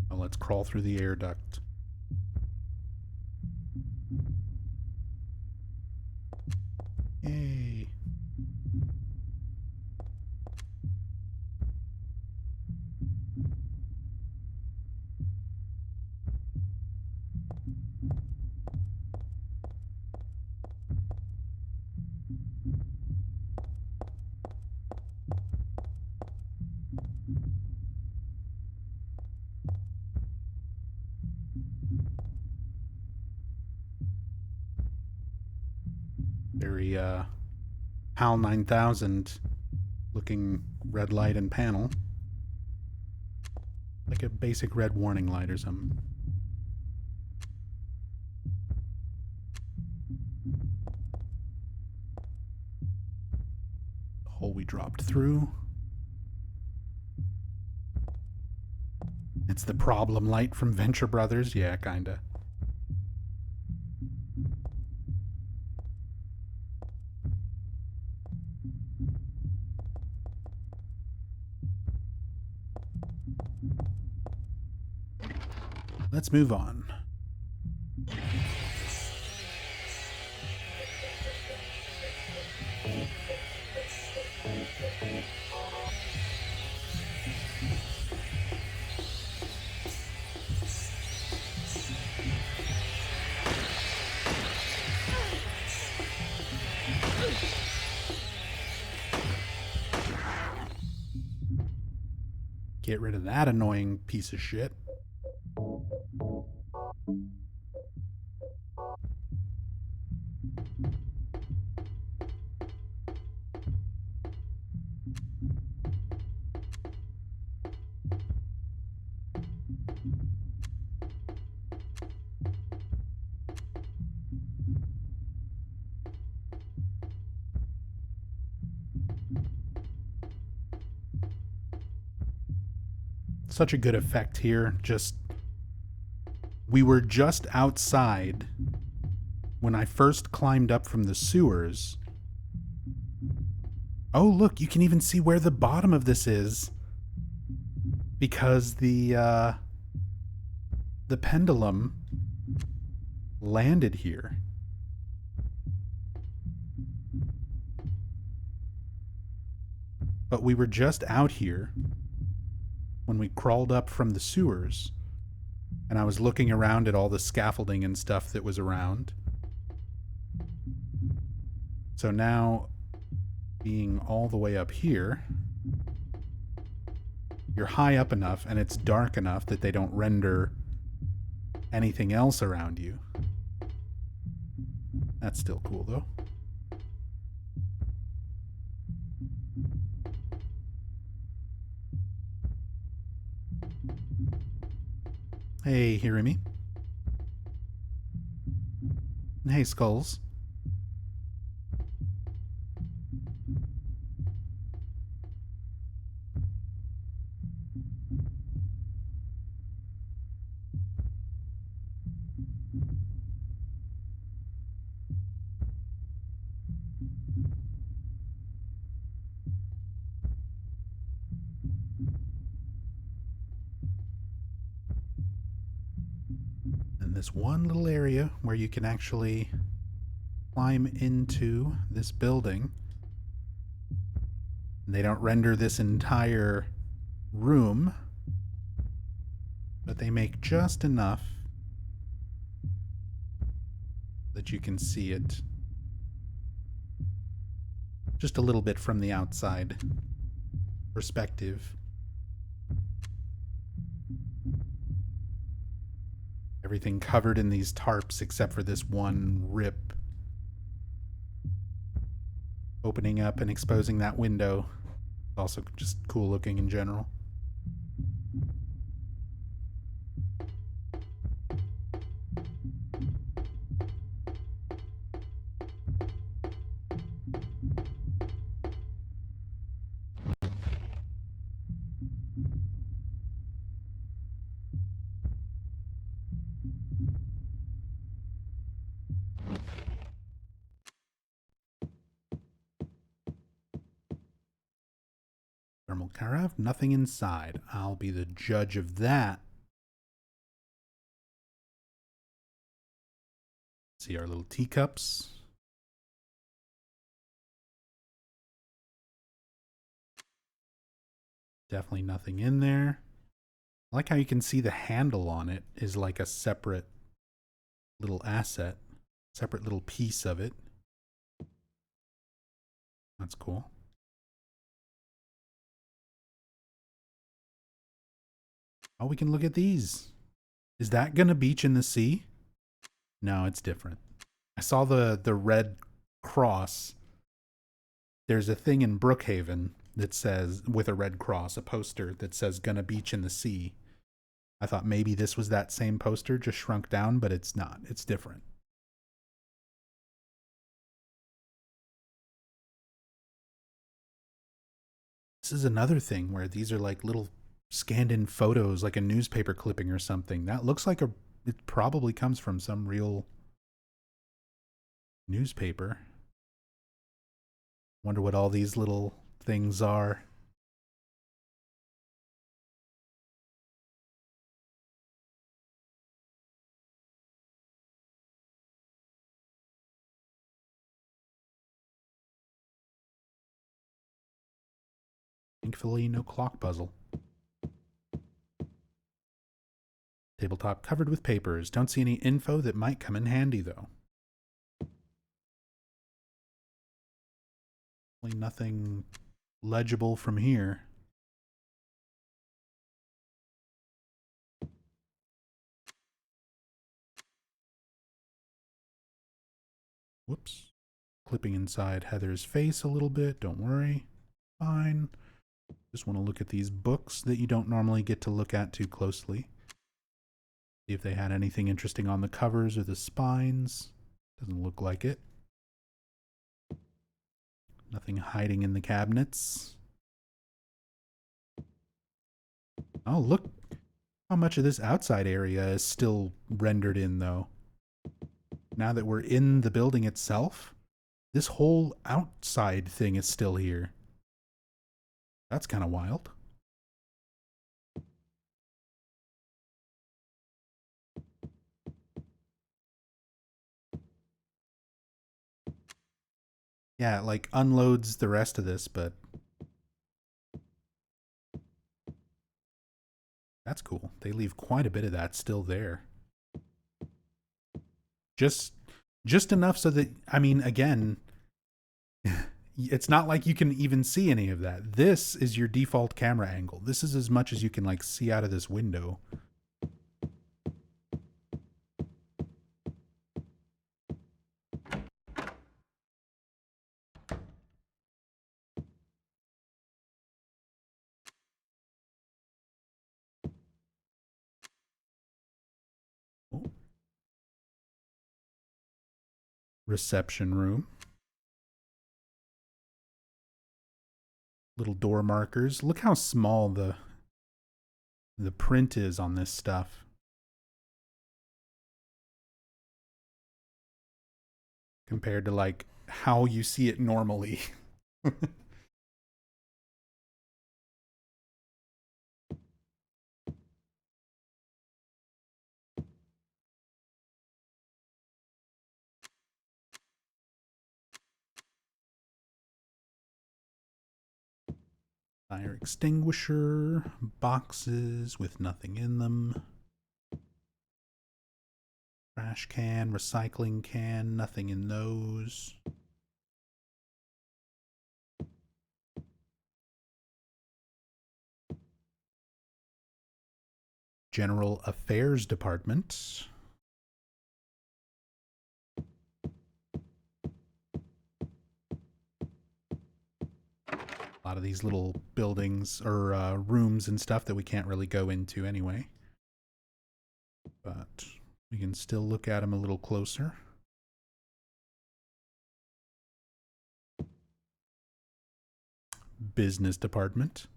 Speaker 1: Well, let's crawl through the air duct. Yay. Very HAL 9000 looking red light and panel. Like a basic red warning light or something. The hole we dropped through. It's the problem light from Venture Brothers. Yeah, kinda. Let's move on. Get rid of that annoying piece of shit. Such a good effect here. We were just outside when I first climbed up from the sewers. Oh, look, you can even see where the bottom of this is. Because the pendulum landed here. But we were just out here when we crawled up from the sewers, and I was looking around at all the scaffolding and stuff that was around. So now, being all the way up here, you're high up enough and it's dark enough that they don't render anything else around you. That's still cool, though. Hey, Hirimi. Hey, Skulls. And this one little area where you can actually climb into this building. And they don't render this entire room, but they make just enough that you can see it just a little bit from the outside perspective. Everything covered in these tarps except for this one rip opening up and exposing that window. Also just cool looking in general. Thermal carafe, nothing inside. I'll be the judge of that. See our little teacups. Definitely nothing in there. I like how you can see the handle on it is like a separate little asset, separate little piece of it. That's cool. Oh, we can look at these. Is that gonna beach in the sea? No, it's different. I saw the red cross. There's a thing in Brookhaven that says, with a red cross, a poster that says gonna beach in the sea. I thought maybe this was that same poster, just shrunk down, but it's not. It's different. This is another thing where these are like little scanned in photos, like a newspaper clipping or something. That looks like it probably comes from some real newspaper. Wonder what all these little things are. Thankfully, no clock puzzle. Tabletop covered with papers. Don't see any info that might come in handy, though. Nothing legible from here. Whoops. Clipping inside Heather's face a little bit. Don't worry. Fine. Just want to look at these books that you don't normally get to look at too closely. See if they had anything interesting on the covers or the spines. Doesn't look like it. Nothing hiding in the cabinets. Oh, look how much of this outside area is still rendered in, though. Now that we're in the building itself, this whole outside thing is still here. That's kind of wild. Yeah, it like unloads the rest of this, but that's cool. They leave quite a bit of that still there. Just enough so that, I mean, again, it's not like you can even see any of that. This is your default camera angle. This is as much as you can like see out of this window. Oh. Reception room. Little door markers. Look how small the print is on this stuff. Compared to like how you see it normally. Fire extinguisher, boxes with nothing in them. Trash can, recycling can, nothing in those. General Affairs Department. A lot of these little buildings or rooms and stuff that we can't really go into anyway. But we can still look at them a little closer. Business Department.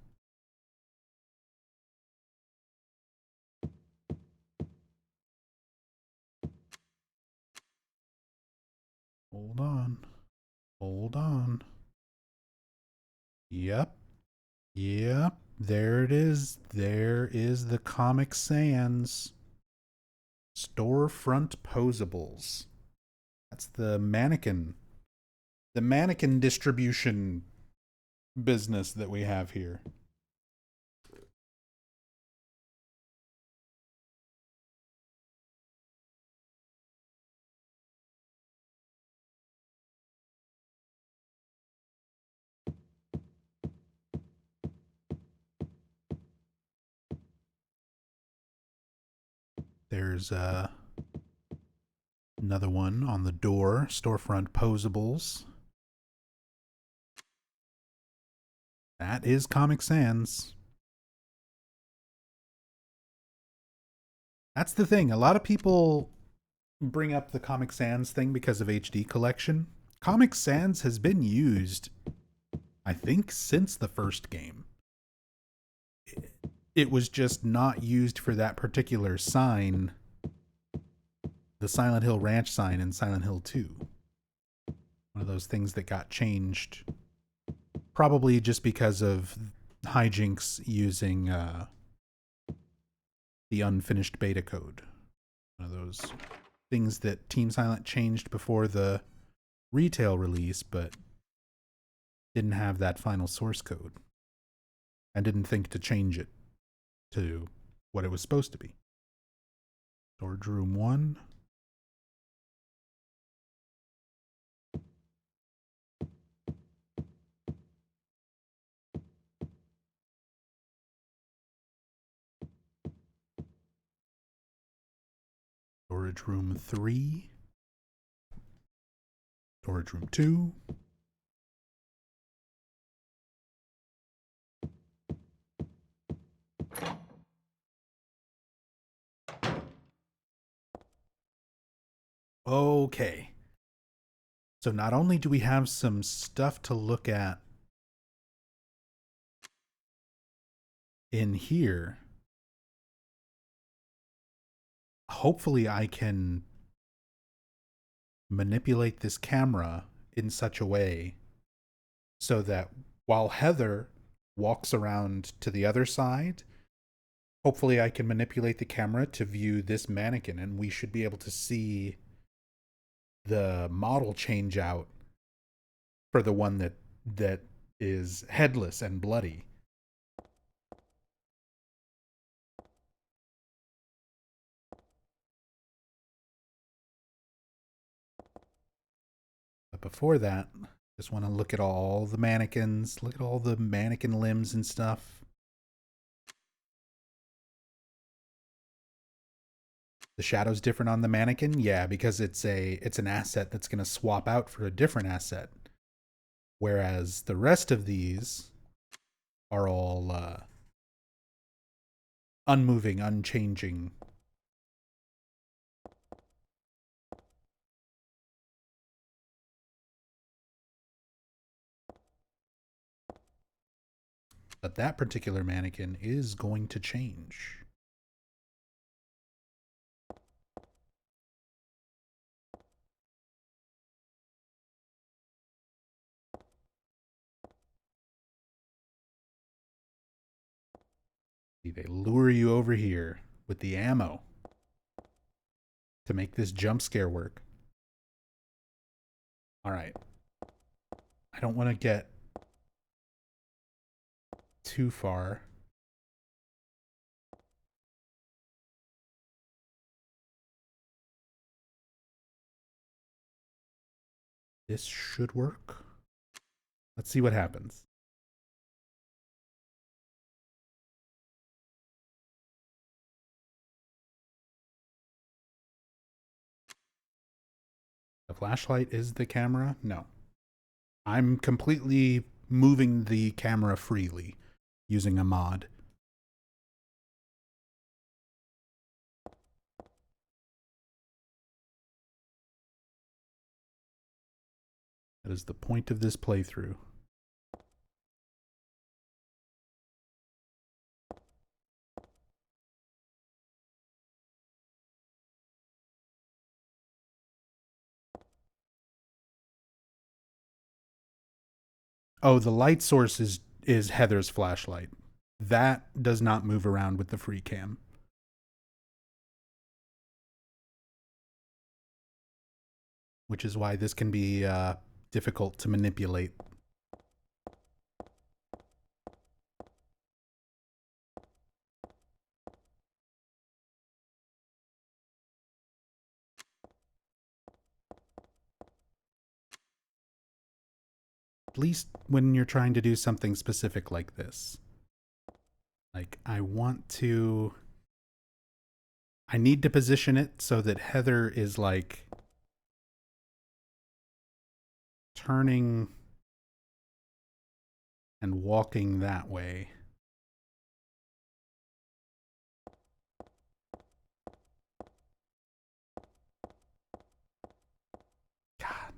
Speaker 1: Hold on. Hold on. Yep. Yep. There it is. There is the Comic Sans. Storefront poseables. That's the mannequin. The mannequin distribution business that we have here. There's another one on the door, storefront posables. That is Comic Sans. That's the thing. A lot of people bring up the Comic Sans thing because of HD collection. Comic Sans has been used, I think, since the first game. It was just not used for that particular sign, the Silent Hill Ranch sign in Silent Hill 2. One of those things that got changed, probably just because of hijinks using the unfinished beta code. One of those things that Team Silent changed before the retail release, but didn't have that final source code and didn't think to change it to what it was supposed to be. Storage room 1. Storage room 3. Storage room 2. Okay. So not only do we have some stuff to look at in here, hopefully I can manipulate this camera in such a way so that while Heather walks around to the other side, hopefully I can manipulate the camera to view this mannequin, and we should be able to see the model change out for the one that is headless and bloody. But before that, just want to look at all the mannequins, look at all the mannequin limbs and stuff. The shadow's different on the mannequin? Yeah, because it's an asset that's going to swap out for a different asset. Whereas the rest of these are all unmoving, unchanging. But that particular mannequin is going to change. See, they lure you over here with the ammo to make this jump scare work. All right. I don't want to get too far. This should work. Let's see what happens. The flashlight is the camera? No. I'm completely moving the camera freely using a mod. That is the point of this playthrough. Oh, the light source is Heather's flashlight. That does not move around with the free cam. Which is why this can be difficult to manipulate. At least when you're trying to do something specific like this. Like, I need to position it so that Heather is like turning and walking that way. God.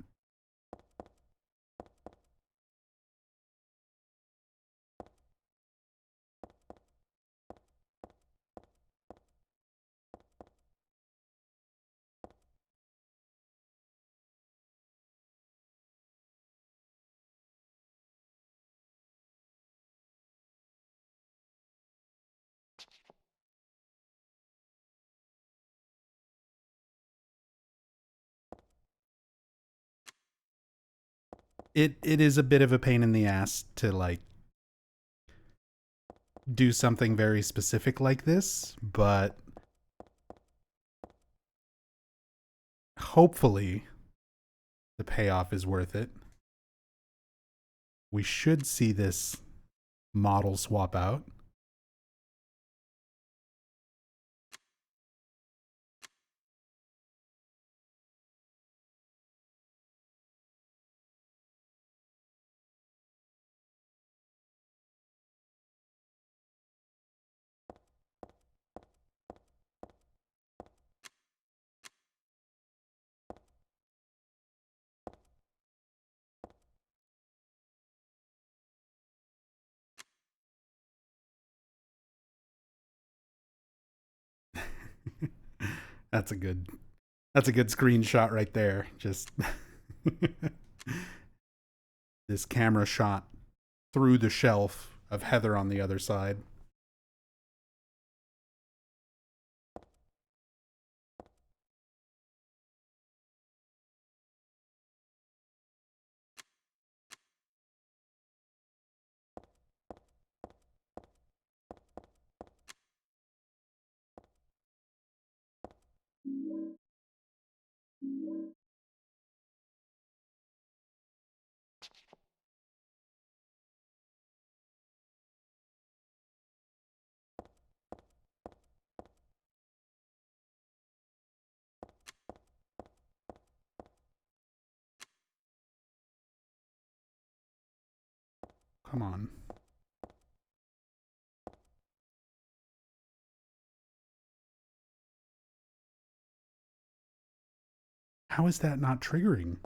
Speaker 1: It is a bit of a pain in the ass to like do something very specific like this, but hopefully the payoff is worth it. We should see this model swap out. That's a good screenshot right there. Just this camera shot through the shelf of Heather on the other side. Come on. How is that not triggering?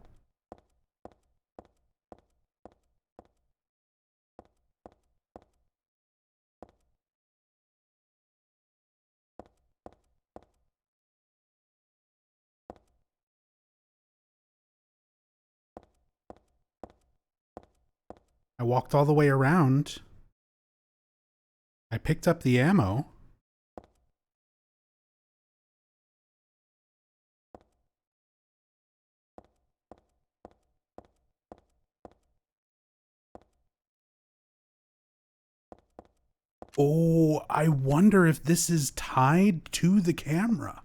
Speaker 1: I walked all the way around. I picked up the ammo. Oh, I wonder if this is tied to the camera.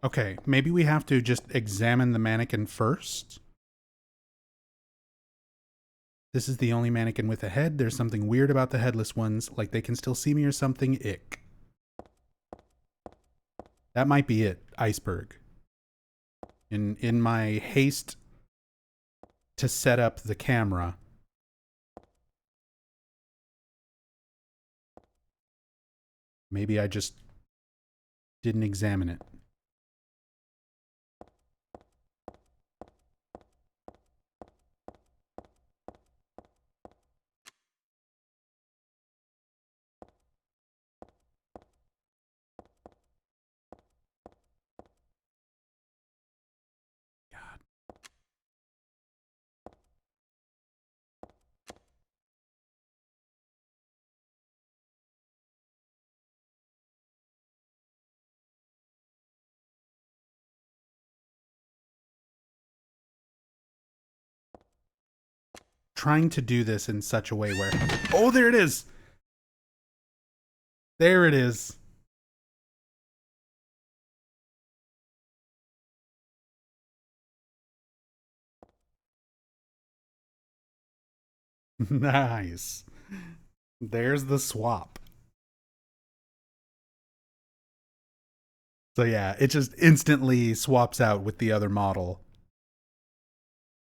Speaker 1: Okay, maybe we have to just examine the mannequin first. This is the only mannequin with a head. There's something weird about the headless ones, like they can still see me or something. Ick. That might be it. Iceberg. In my haste to set up the camera, maybe I just didn't examine it. God. Trying to do this in such a way where... Oh, there it is! There it is. Nice. There's the swap. So yeah, it just instantly swaps out with the other model.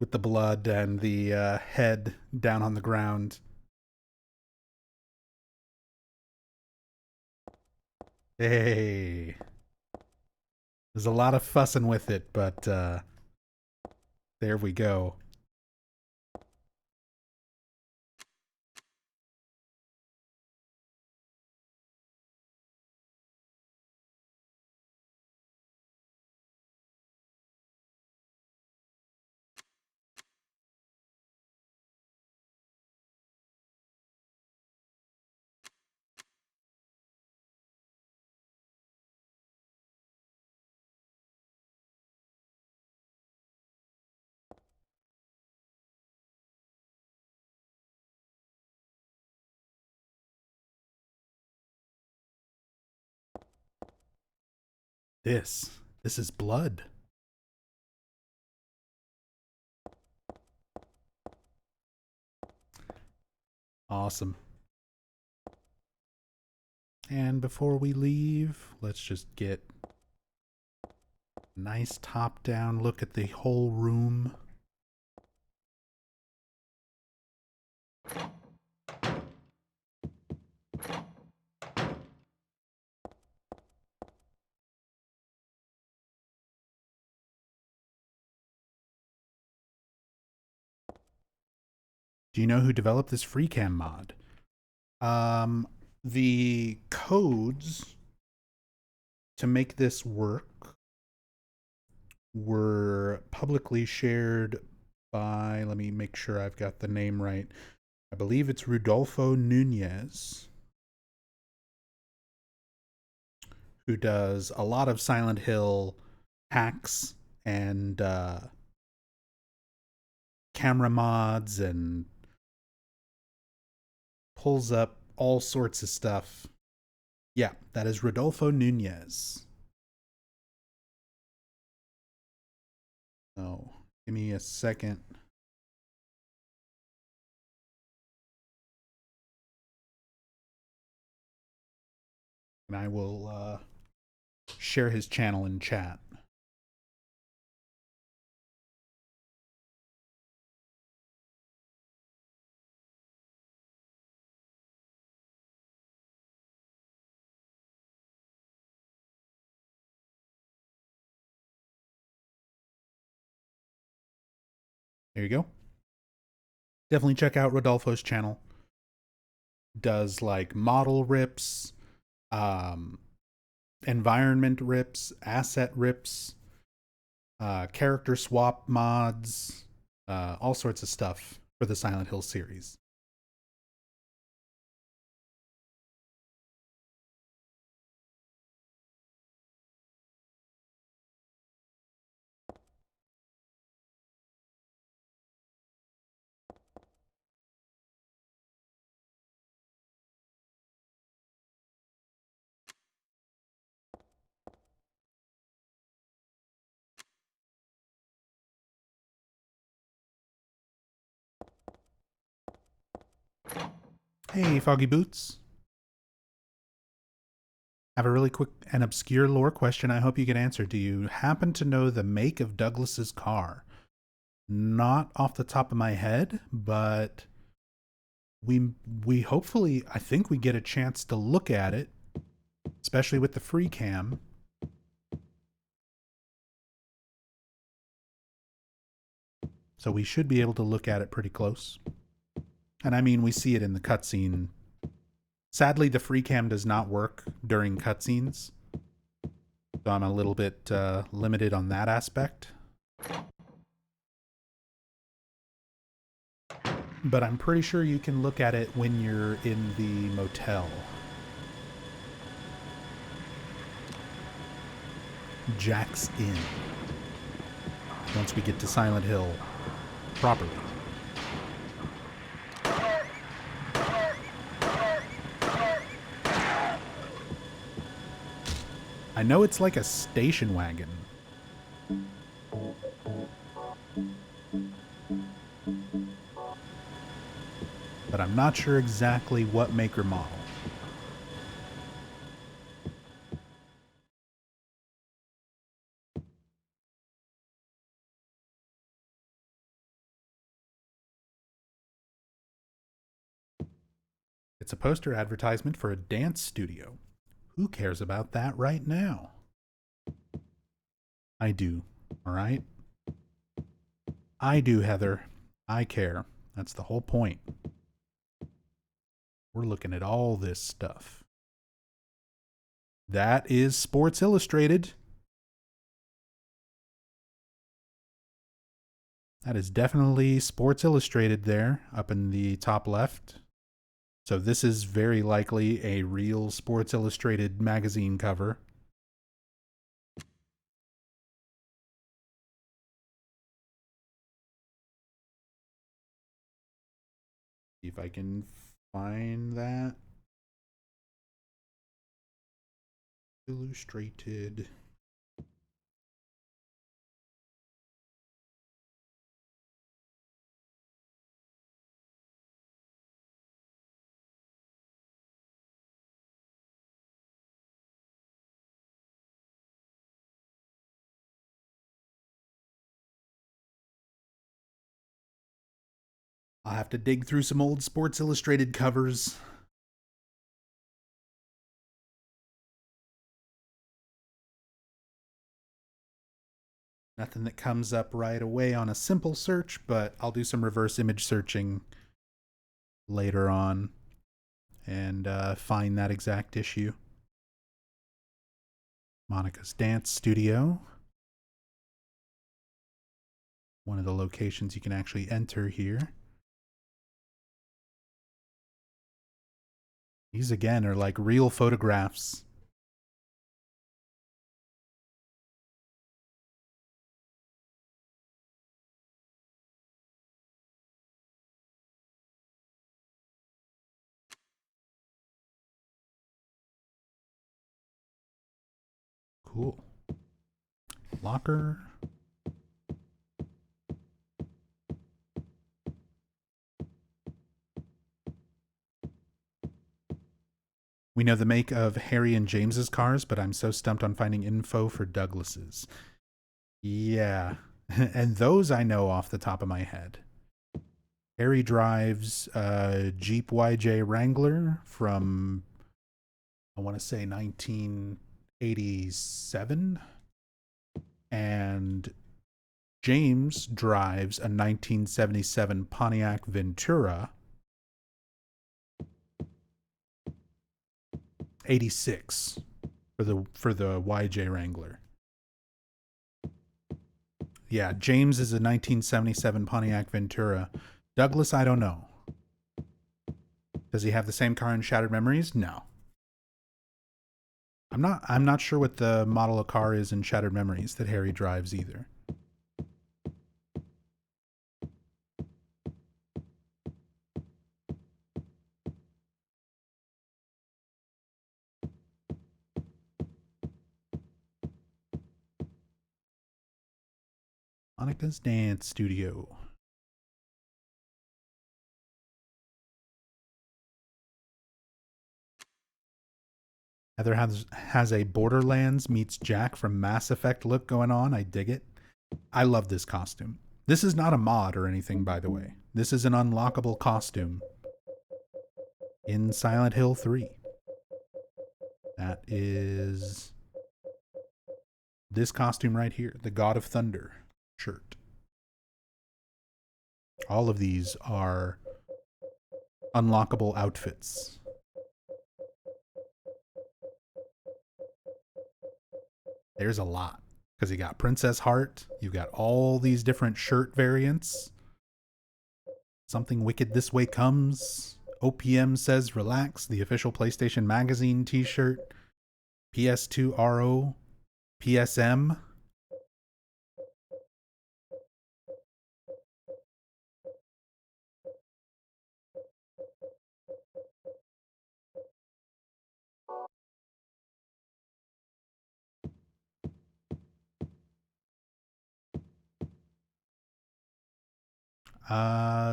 Speaker 1: With the blood and the head down on the ground. Hey. There's a lot of fussing with it, but there we go. This is blood. Awesome. And before we leave, let's just get a nice top-down look at the whole room. Do you know who developed this FreeCam mod? The codes to make this work were publicly shared by, let me make sure I've got the name right. I believe it's Rodolfo Nunez, who does a lot of Silent Hill hacks and camera mods and pulls up all sorts of stuff. Yeah, that is Rodolfo Nunez. Oh, give me a second. And I will share his channel in chat. There you go. Definitely check out Rodolfo's channel. Does like model rips, environment rips, asset rips, character swap mods, all sorts of stuff for the Silent Hill series. Hey, Foggy Boots. I have a really quick and obscure lore question I hope you can answer. Do you happen to know the make of Douglas's car? Not off the top of my head, but we hopefully, I think we get a chance to look at it, especially with the free cam. So we should be able to look at it pretty close. And I mean, we see it in the cutscene. Sadly, the free cam does not work during cutscenes, so I'm a little bit limited on that aspect. But I'm pretty sure you can look at it when you're in the motel. Jack's Inn. Once we get to Silent Hill properly. I know it's like a station wagon. But I'm not sure exactly what make or model. It's a poster advertisement for a dance studio. Who cares about that right now? I do, alright? I do, Heather. I care. That's the whole point. We're looking at all this stuff. That is Sports Illustrated. That is definitely Sports Illustrated there, up in the top left. So this is very likely a real Sports Illustrated magazine cover. See if I can find that. Illustrated. I'll have to dig through some old Sports Illustrated covers. Nothing that comes up right away on a simple search, but I'll do some reverse image searching later on and find that exact issue. Monica's Dance Studio. One of the locations you can actually enter here. These again are like real photographs. Cool. Locker. We know the make of Harry and James's cars, but I'm so stumped on finding info for Douglas's. Yeah. And those I know off the top of my head. Harry drives a Jeep YJ Wrangler from, I want to say 1987. And James drives a 1977 Pontiac Ventura. 86 for the YJ Wrangler. Yeah, James is a 1977 Pontiac Ventura. Douglas, I don't know. Does he have the same car in Shattered Memories? No. I'm not sure what the model of car is in Shattered Memories that Harry drives either. Monica's Dance Studio. Heather has a Borderlands meets Jack from Mass Effect look going on. I dig it. I love this costume. This is not a mod or anything, by the way. This is an unlockable costume in Silent Hill 3. That is this costume right here, the God of Thunder shirt. All of these are unlockable outfits. There's a lot. Because you got Princess Heart, you've got all these different shirt variants. Something Wicked This Way Comes. OPM Says Relax, the official PlayStation Magazine t-shirt. PS2 RO. PSM.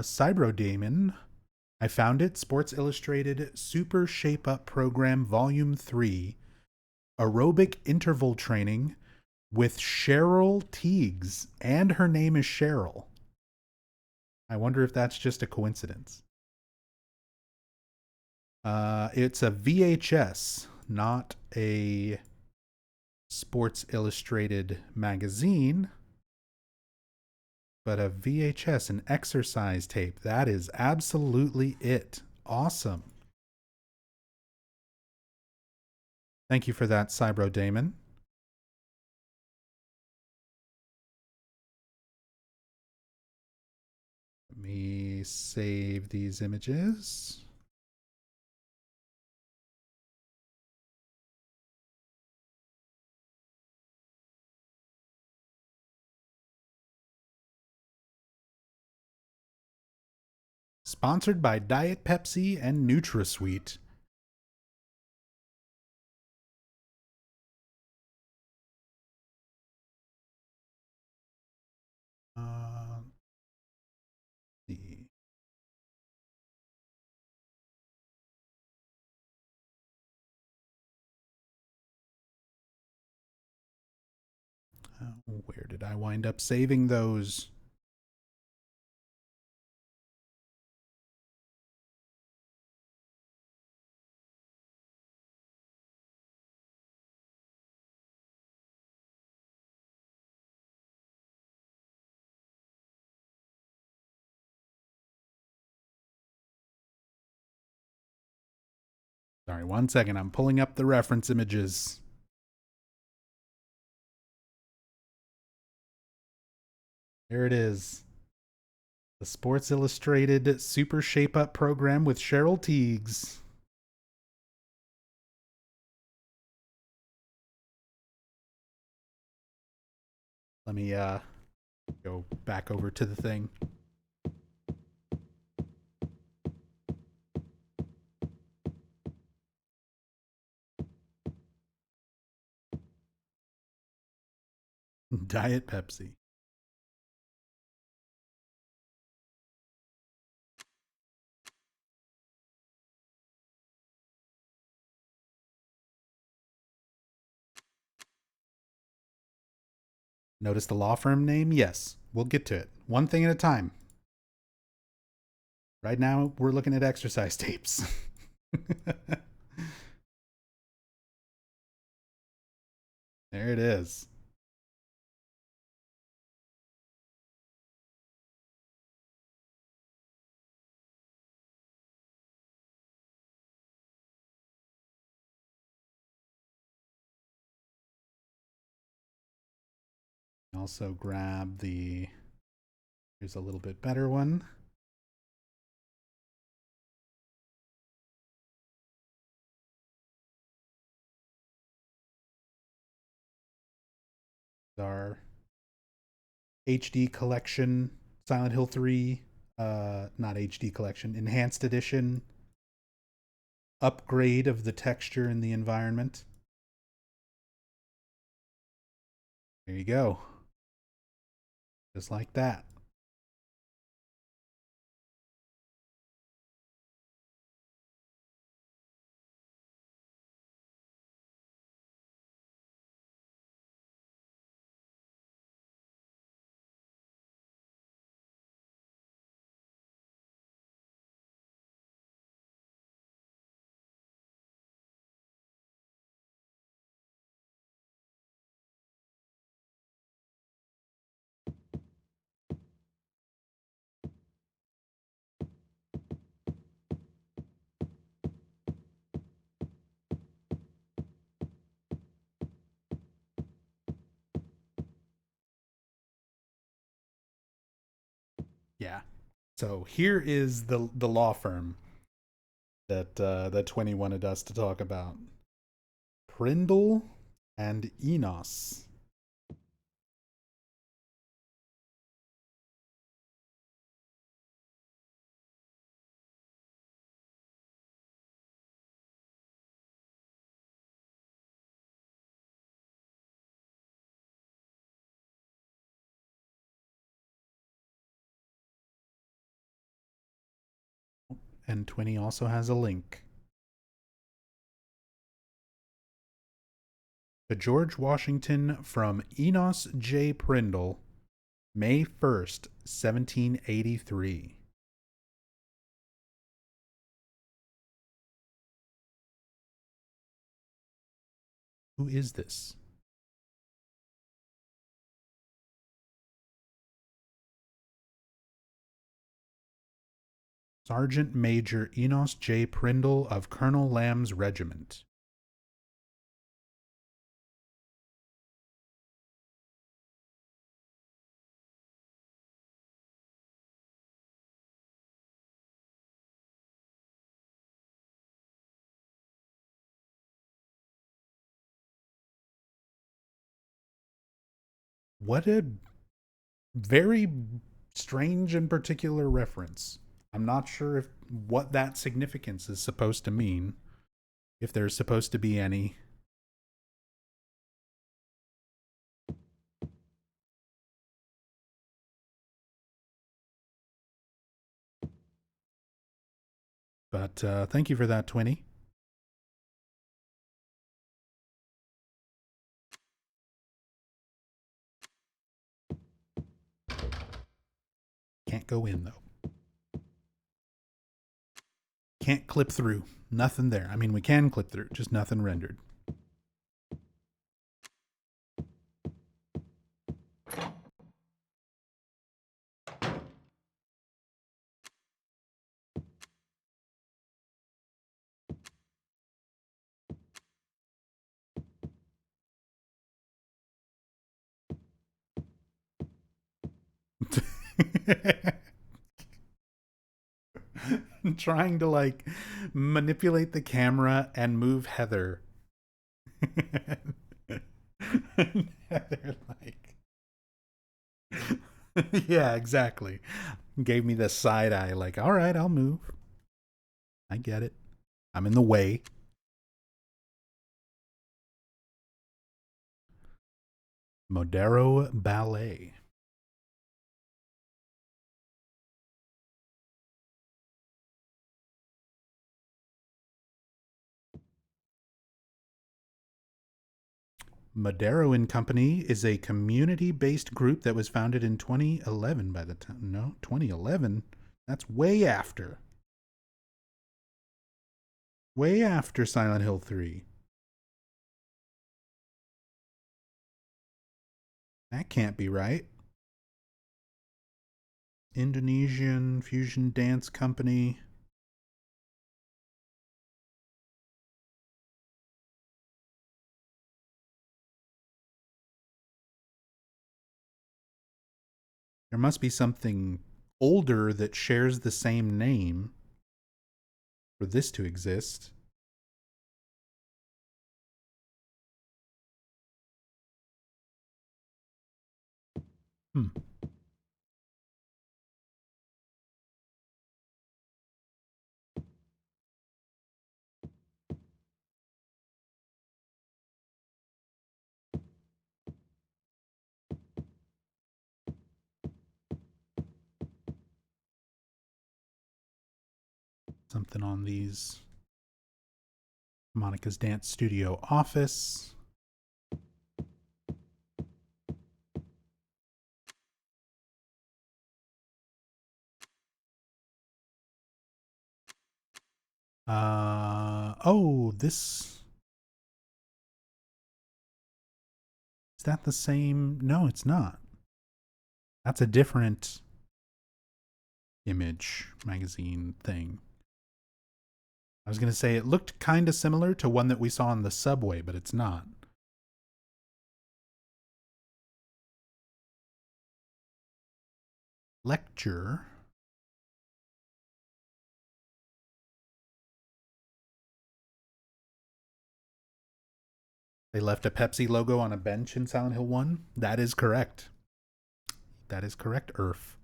Speaker 1: Cybrodamon. I found it. Sports Illustrated Super Shape Up Program Volume 3. Aerobic interval training with Cheryl Teagues. And her name is Cheryl. I wonder if that's just a coincidence. It's a VHS, not a Sports Illustrated magazine, but a VHS, an exercise tape. That is absolutely it. Awesome. Thank you for that, Cybrodamon. Let me save these images. Sponsored by Diet Pepsi and NutraSweet. See. Where did I wind up saving those? Sorry, 1 second. I'm pulling up the reference images. There it is. The Sports Illustrated Super Shape Up program with Cheryl Teagues. Let me go back over to the thing. Diet Pepsi. Notice the law firm name? Yes, we'll get to it. One thing at a time. Right now, we're looking at exercise tapes. There it is. Also grab the, here's a little bit better one. Our HD collection, Silent Hill 3, not HD collection, enhanced edition, upgrade of the texture in the environment. There you go. Just like that. Yeah. So here is the law firm that 20 wanted us to talk about. Prindle and Enos. And 20 also has a link. The George Washington from Enos J. Prindle, May 1st, 1783. Who is this? Sergeant Major Enos J. Prindle of Colonel Lamb's regiment. What a very strange and particular reference. I'm not sure if what that significance is supposed to mean, if there's supposed to be any. But thank you for that, Twinny. Can't go in, though. Can't clip through. Nothing there. I mean, we can clip through, just nothing rendered. Trying to like manipulate the camera and move Heather. Heather like yeah, exactly. Gave me the side eye like, all right, I'll move. I get it. I'm in the way. Modero Ballet. Madero and Company is a community-based group that was founded in 2011 by the time. No, 2011? That's way after. Way after Silent Hill 3. That can't be right. Indonesian fusion dance company. There must be something older that shares the same name for this to exist. Hmm. Something on these. Monica's Dance Studio office. Oh, this. Is that the same? No, it's not. That's a different image magazine thing. I was going to say it looked kind of similar to one that we saw on the subway, but it's not. Lecture. They left a Pepsi logo on a bench in Silent Hill 1. That is correct. That is correct, Earth.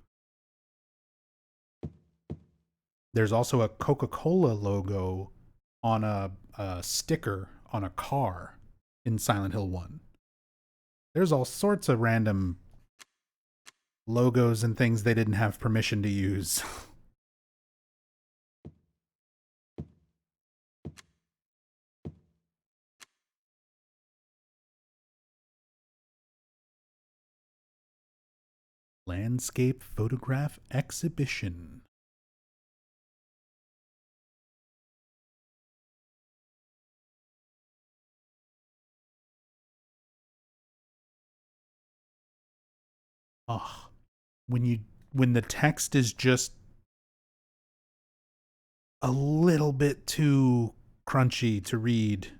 Speaker 1: There's also a Coca-Cola logo on a sticker on a car in Silent Hill 1. There's all sorts of random logos and things they didn't have permission to use. Landscape photograph exhibition. Oh, when the text is just a little bit too crunchy to read.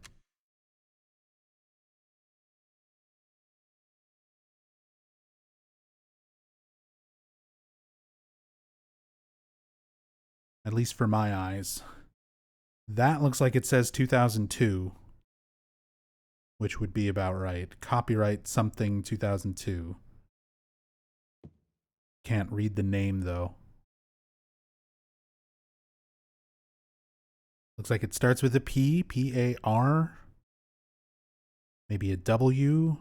Speaker 1: At least for my eyes. That looks like it says 2002, which would be about right. Copyright something 2002. Can't read the name though. Looks like it starts with a P, P-A-R. Maybe a W.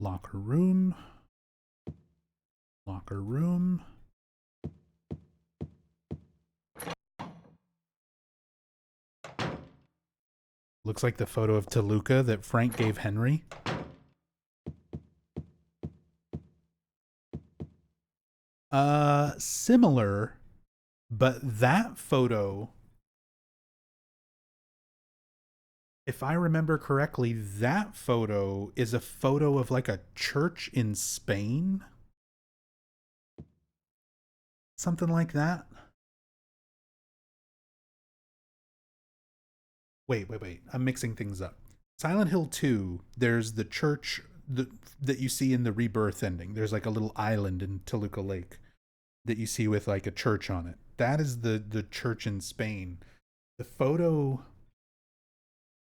Speaker 1: Locker room. Locker room. Looks like the photo of Toluca that Frank gave Henry. Similar, but that photo, if I remember correctly, that photo is a photo of like a church in Spain. Something like that. Wait. I'm mixing things up. Silent Hill 2, there's the church that you see in the Rebirth ending. There's like a little island in Toluca Lake that you see with like a church on it. That is the church in Spain. The photo,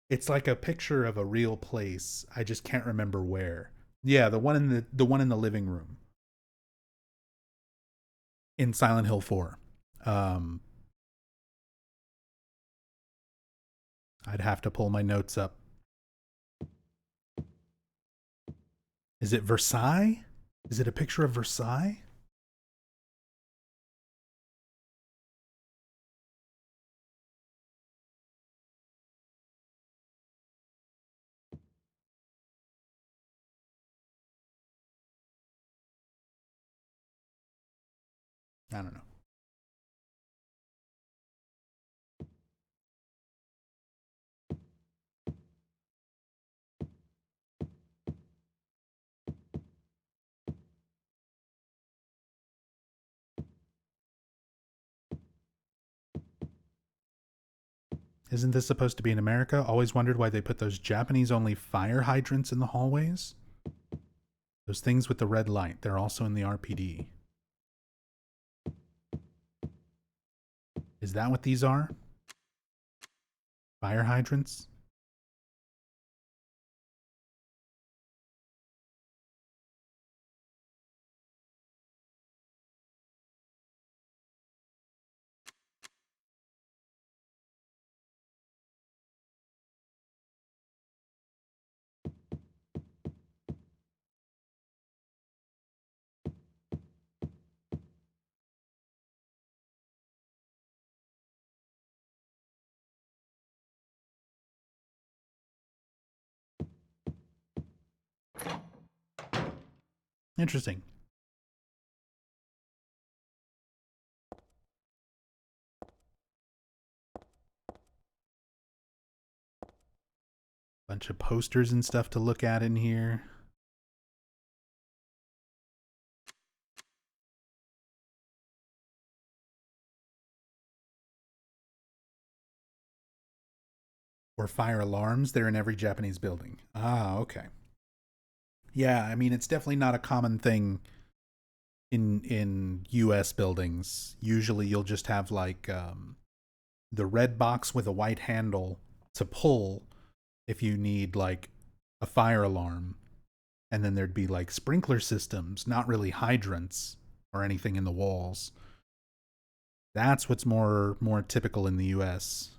Speaker 1: it's like a picture of a real place. I just can't remember where. Yeah, the one in the living room in Silent Hill 4. Um I'd have to pull my notes up. Is it Versailles? Is it a picture of Versailles? I don't know. Isn't this supposed to be in America? Always wondered why they put those Japanese-only fire hydrants in the hallways. Those things with the red light, they're also in the RPD. Is that what these are? Fire hydrants? Interesting. Bunch of posters and stuff to look at in here. or fire alarms. They're in every Japanese building. Ah, okay. Yeah, I mean, it's definitely not a common thing in US buildings. Usually you'll just have like the red box with a white handle to pull if you need like a fire alarm, and then there'd be like sprinkler systems, not really hydrants or anything in the walls. That's what's more typical in the US.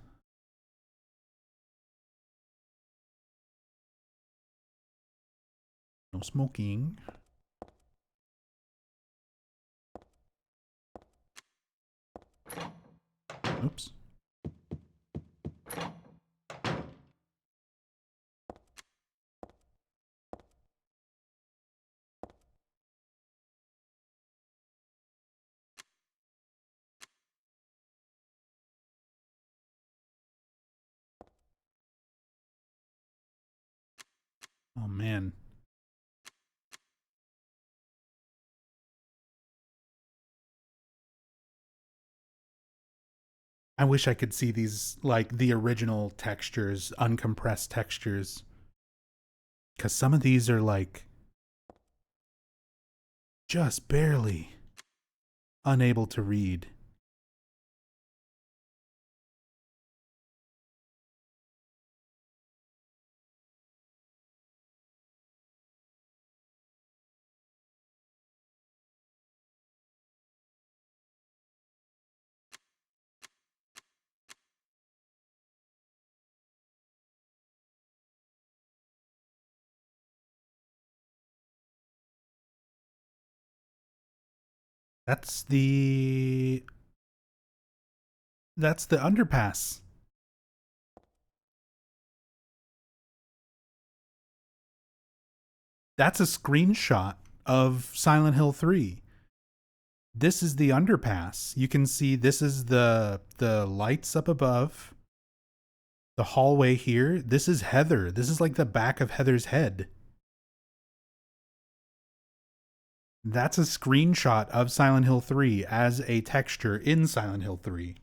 Speaker 1: No smoking. Oops. Oh man. I wish I could see these, like the original textures, uncompressed textures. Because some of these are like just barely unable to read. That's the underpass. That's a screenshot of Silent Hill 3. This is the underpass. You can see this is the lights up above. The hallway here. This is Heather. This is like the back of Heather's head. That's a screenshot of Silent Hill 3 as a texture in Silent Hill 3.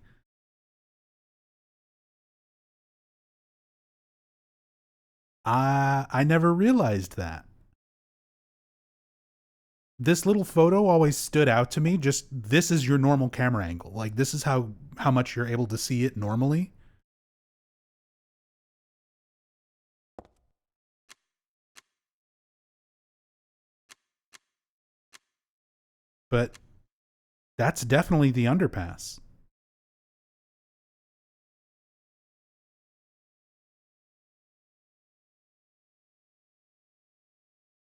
Speaker 1: I never realized that. This little photo always stood out to me. Just this is your normal camera angle. Like this is how much you're able to see it normally. But that's definitely the underpass.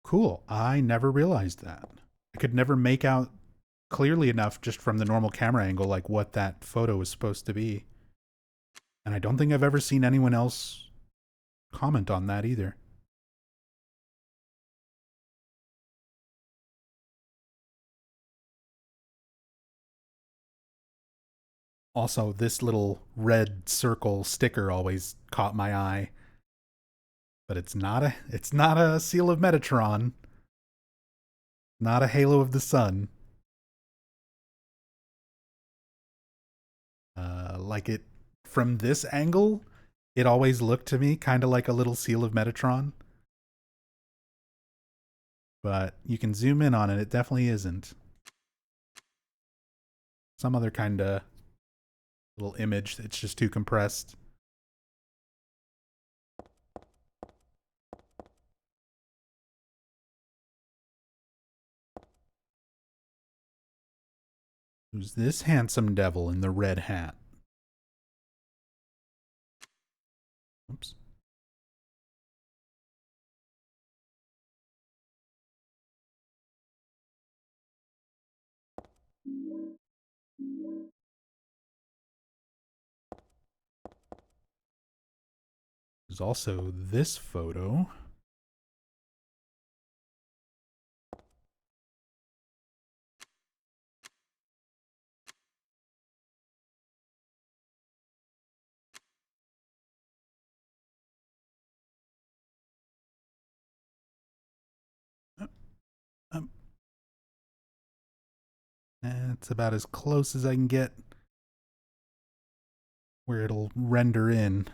Speaker 1: Cool. I never realized that. I could never make out clearly enough just from the normal camera angle like what that photo was supposed to be. And I don't think I've ever seen anyone else comment on that either. Also, this little red circle sticker always caught my eye. But it's not a seal of Metatron. Not a halo of the sun. Like it from this angle, it always looked to me kind of like a little seal of Metatron. But you can zoom in on it, it definitely isn't. Some other kind of little image, it's just too compressed. Who's this handsome devil in the red hat? Oops. There's also this photo. Um, That's about as close as I can get where it'll render in.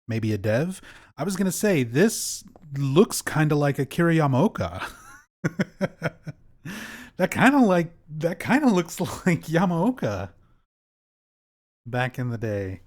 Speaker 1: Maybe a dev? I was gonna say, this looks kind of like a Kiryamoka. That kind of looks like Yamaoka back in the day.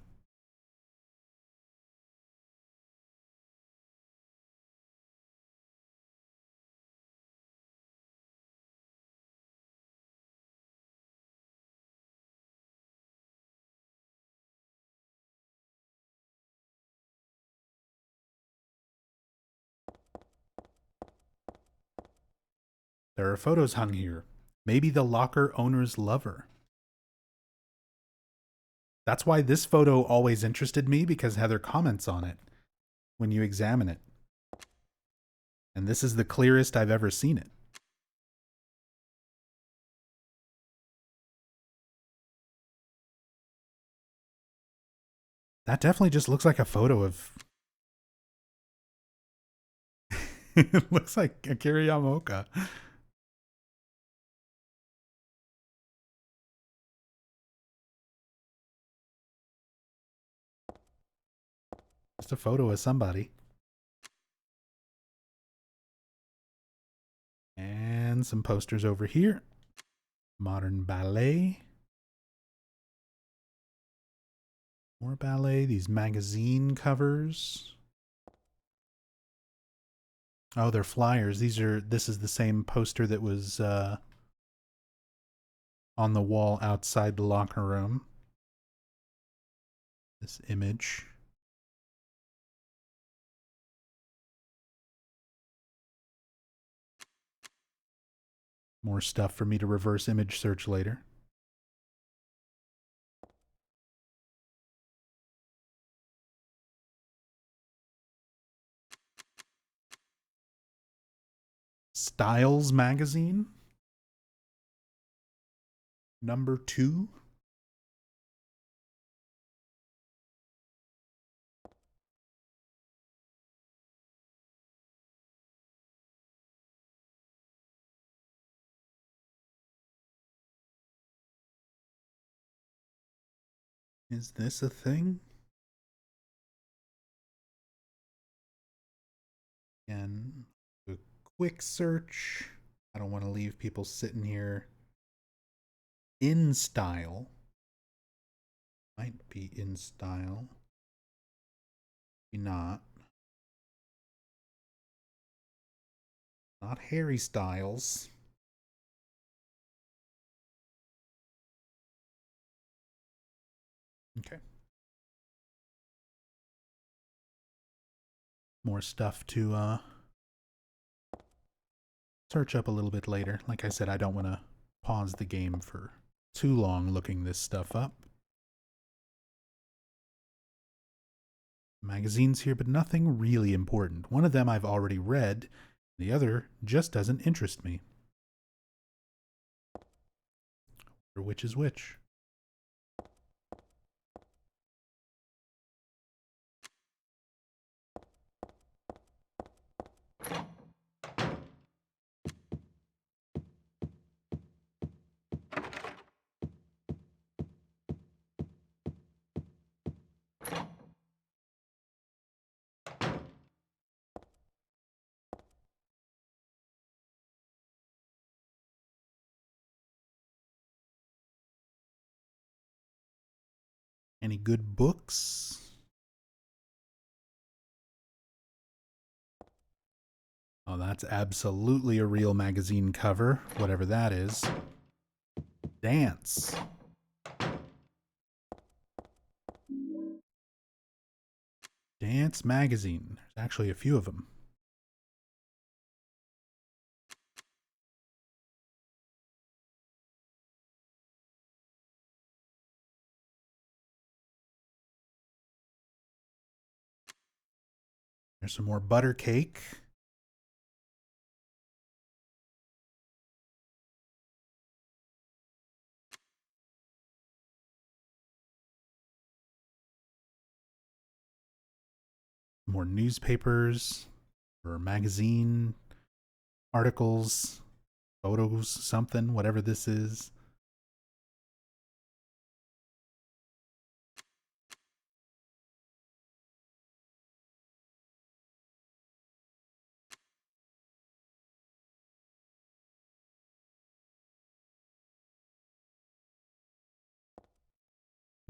Speaker 1: There are photos hung here. Maybe the locker owner's lover. That's why this photo always interested me, because Heather comments on it when you examine it. And this is the clearest I've ever seen it. That definitely just looks like a photo of... It looks like Akira Yamaoka. Just a photo of somebody. And some posters over here. Modern ballet. More ballet. These magazine covers. Oh, they're flyers. This is the same poster that was on the wall outside the locker room. This image. More stuff for me to reverse image search later. Styles magazine. Number 2. Is this a thing? And a quick search. I don't want to leave people sitting here. In style. Might be in style. Maybe not. Not Harry Styles. Okay. More stuff to search up a little bit later. Like I said, I don't want to pause the game for too long looking this stuff up. Magazines here, but nothing really important. One of them I've already read. The other just doesn't interest me. Or which is which? Any good books? Oh, that's absolutely a real magazine cover, whatever that is. Dance. Dance magazine. There's actually a few of them. There's some more butter cake. More newspapers or magazine articles, photos, something, whatever this is.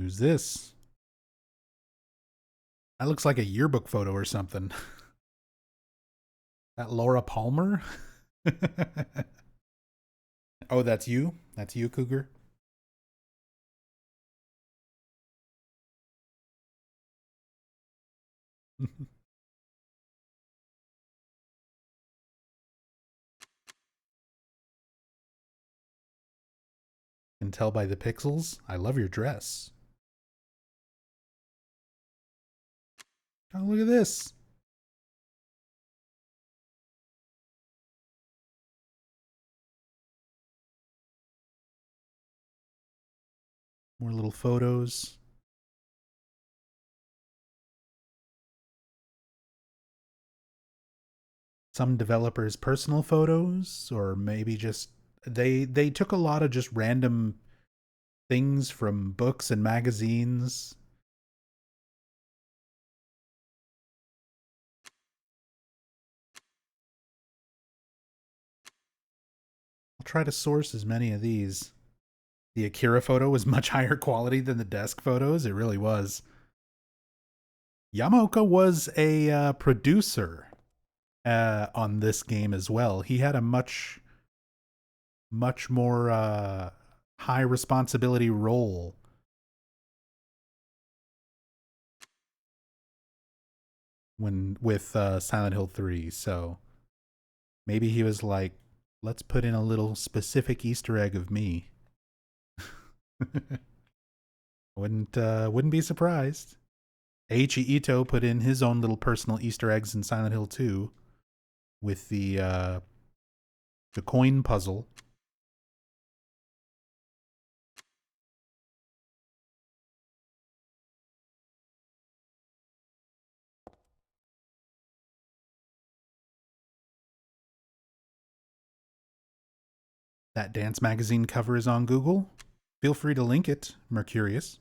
Speaker 1: Who's this? That looks like a yearbook photo or something. That Laura Palmer? Oh, that's you? That's you, Cougar? Can tell by the pixels. I love your dress. Oh, look at this. More little photos. Some developers' personal photos, or maybe just they took a lot of just random things from books and magazines. I'll try to source as many of these. The Akira photo was much higher quality than the desk photos. It really was. Yamaoka was a producer on this game as well. He had a much more high responsibility role. When with Silent Hill 3, so maybe he was like, let's put in a little specific Easter egg of me. Wouldn't be surprised. Eiichi Ito put in his own little personal Easter eggs in Silent Hill 2 with the coin puzzle. That dance magazine cover is on Google. Feel free to link it, Mercurius.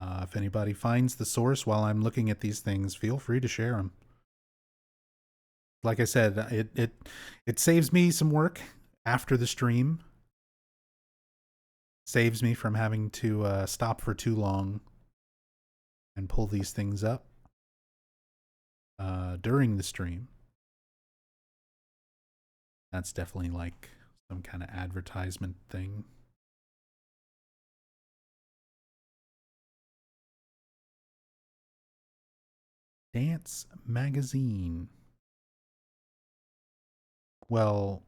Speaker 1: If anybody finds the source while I'm looking at these things, feel free to share them. Like I said, it saves me some work after the stream. Saves me from having to stop for too long and pull these things up during the stream. That's definitely like some kind of advertisement thing. Dance magazine. Well,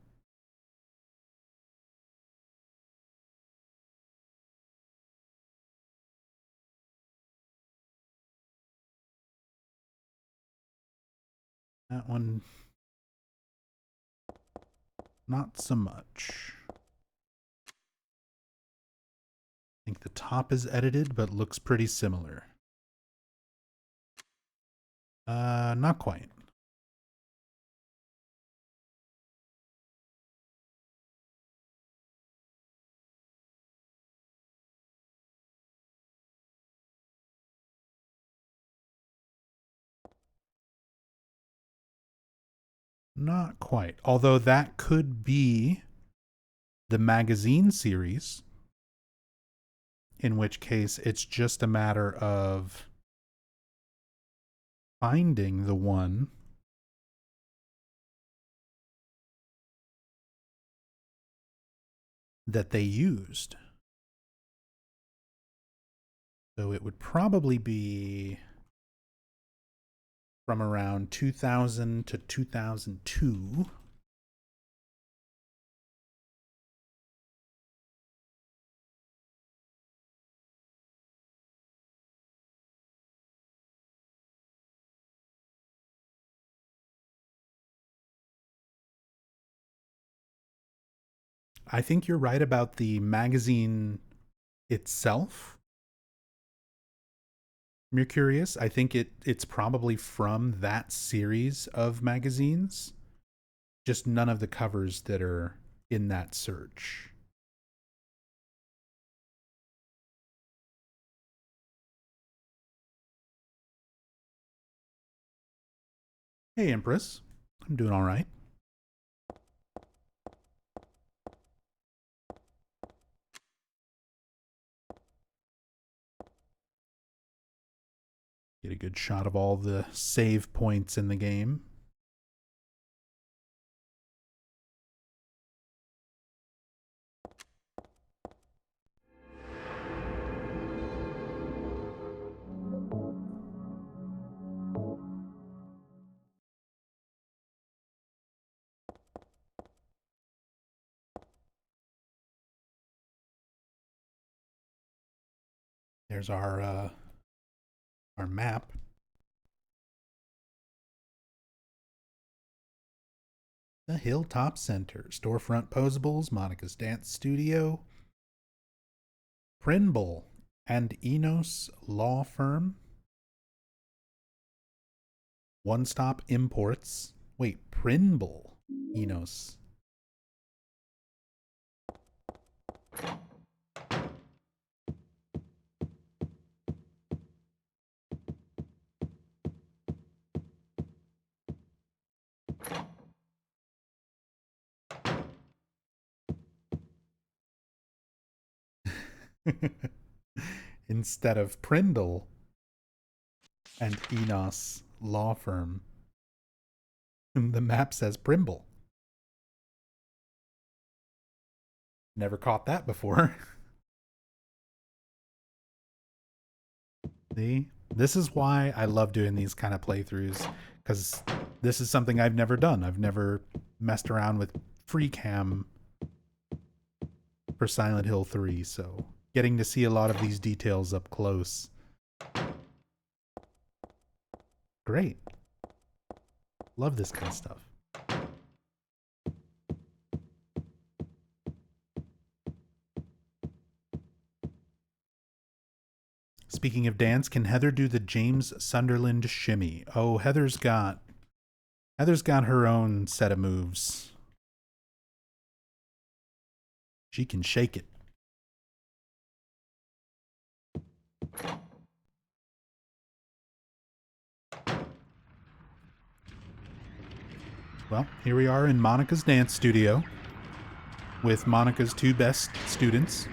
Speaker 1: that one, not so much. I think the top is edited, but looks pretty similar. Not quite. Not quite. Although that could be the magazine series, in which case it's just a matter of finding the one that they used. So it would probably be from around 2000 to 2002. I think you're right about the magazine itself. Mercurius. I think it's probably from that series of magazines. Just none of the covers that are in that search. Hey, Empress. I'm doing all right. Get a good shot of all the save points in the game. There's our map. The Hilltop Center, Storefront Posables, Monica's Dance Studio, Prinble and Enos Law Firm, One Stop Imports. Wait, Prinble, Enos. Instead of Prindle and Enos Law Firm, the map says Primble. Never caught that before. See? This is why I love doing these kind of playthroughs, because this is something I've never done. I've never messed around with free cam for Silent Hill 3, so getting to see a lot of these details up close. Great. Love this kind of stuff. Speaking of dance, can Heather do the James Sunderland shimmy? Oh, Heather's got her own set of moves. She can shake it. Well, here we are in Monica's dance studio with Monica's two best students.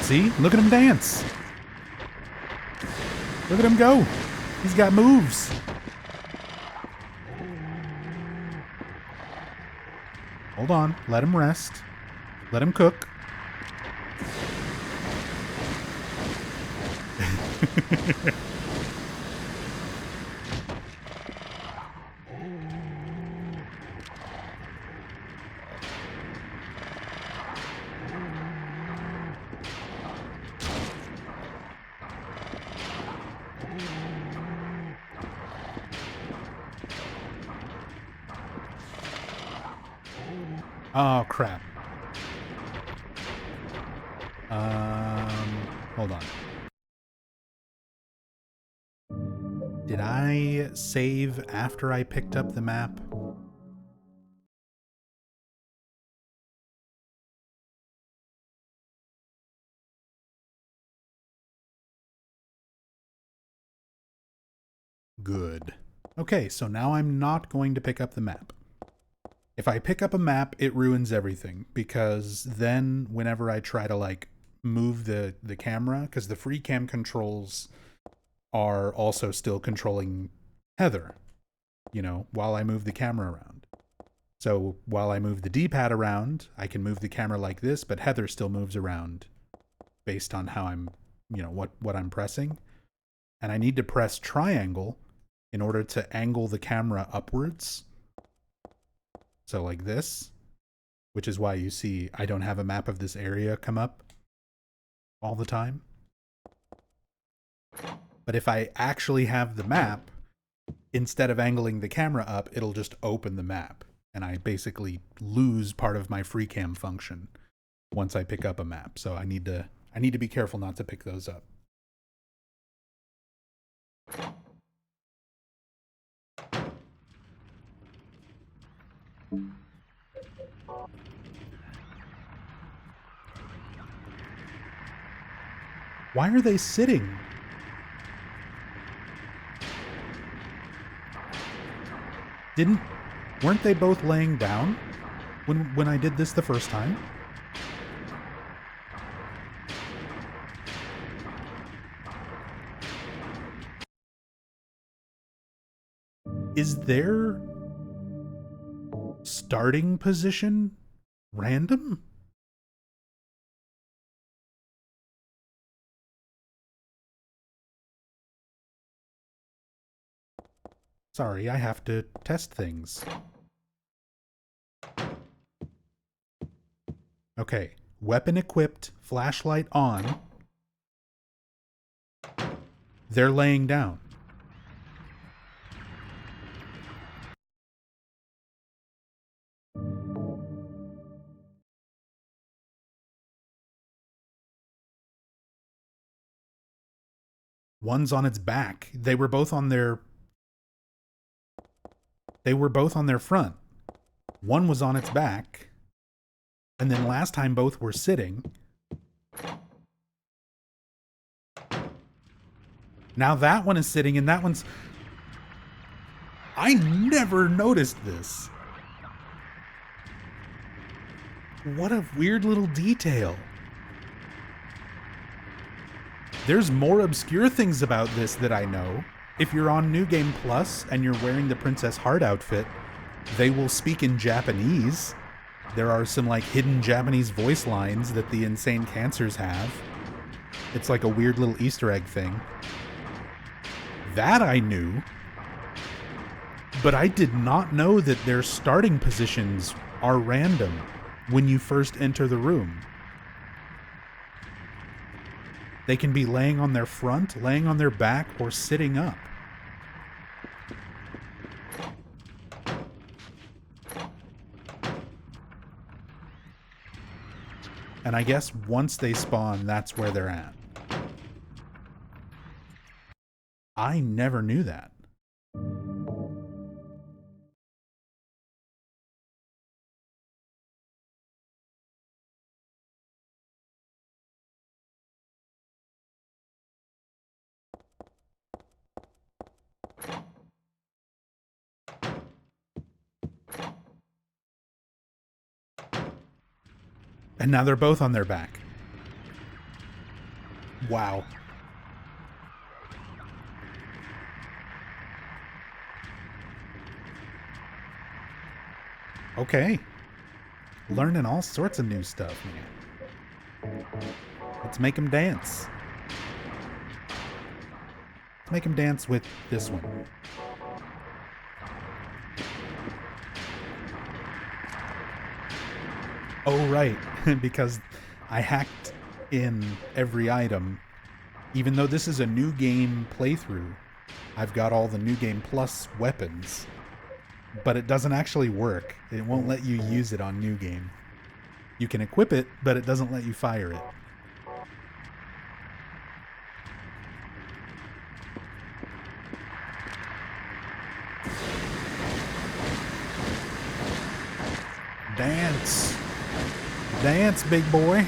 Speaker 1: See? Look at him dance. Look at him go. He's got moves. Hold on. Let him rest. Let him cook. Oh, crap. Hold on. Did I save after I picked up the map? Good. Okay, so now I'm not going to pick up the map. If I pick up a map, it ruins everything, because then whenever I try to like move the camera, because the free cam controls are also still controlling Heather, you know, while I move the camera around. So while I move the D-pad around, I can move the camera like this, but Heather still moves around based on how I'm, you know, what I'm pressing. And I need to press triangle in order to angle the camera upwards. So like this, which is why you see I don't have a map of this area come up all the time. But if I actually have the map, instead of angling the camera up, it'll just open the map. And I basically lose part of my free cam function once I pick up a map. So I need to be careful not to pick those up. Why are they sitting? Weren't they both laying down when I did this the first time? Is their starting position random? Sorry, I have to test things. Okay, weapon equipped, flashlight on. They're laying down. One's on its back. They were both on their front. One was on its back. And then last time both were sitting. Now that one is sitting and that one's... I never noticed this. What a weird little detail. There's more obscure things about this that I know. If you're on New Game Plus and you're wearing the Princess Heart outfit, they will speak in Japanese. There are some like hidden Japanese voice lines that the Insane Cancers have. It's like a weird little Easter egg thing. That I knew. But I did not know that their starting positions are random when you first enter the room. They can be laying on their front, laying on their back, or sitting up. And I guess once they spawn, that's where they're at. I never knew that. And now they're both on their back. Wow. Okay. Learning all sorts of new stuff, man. Let's make them dance. Let's make them dance with this one. Oh, right. Because I hacked in every item. Even though this is a new game playthrough, I've got all the New Game Plus weapons. But it doesn't actually work. It won't let you use it on New Game. You can equip it, but it doesn't let you fire it. Dance. Dance, big boy.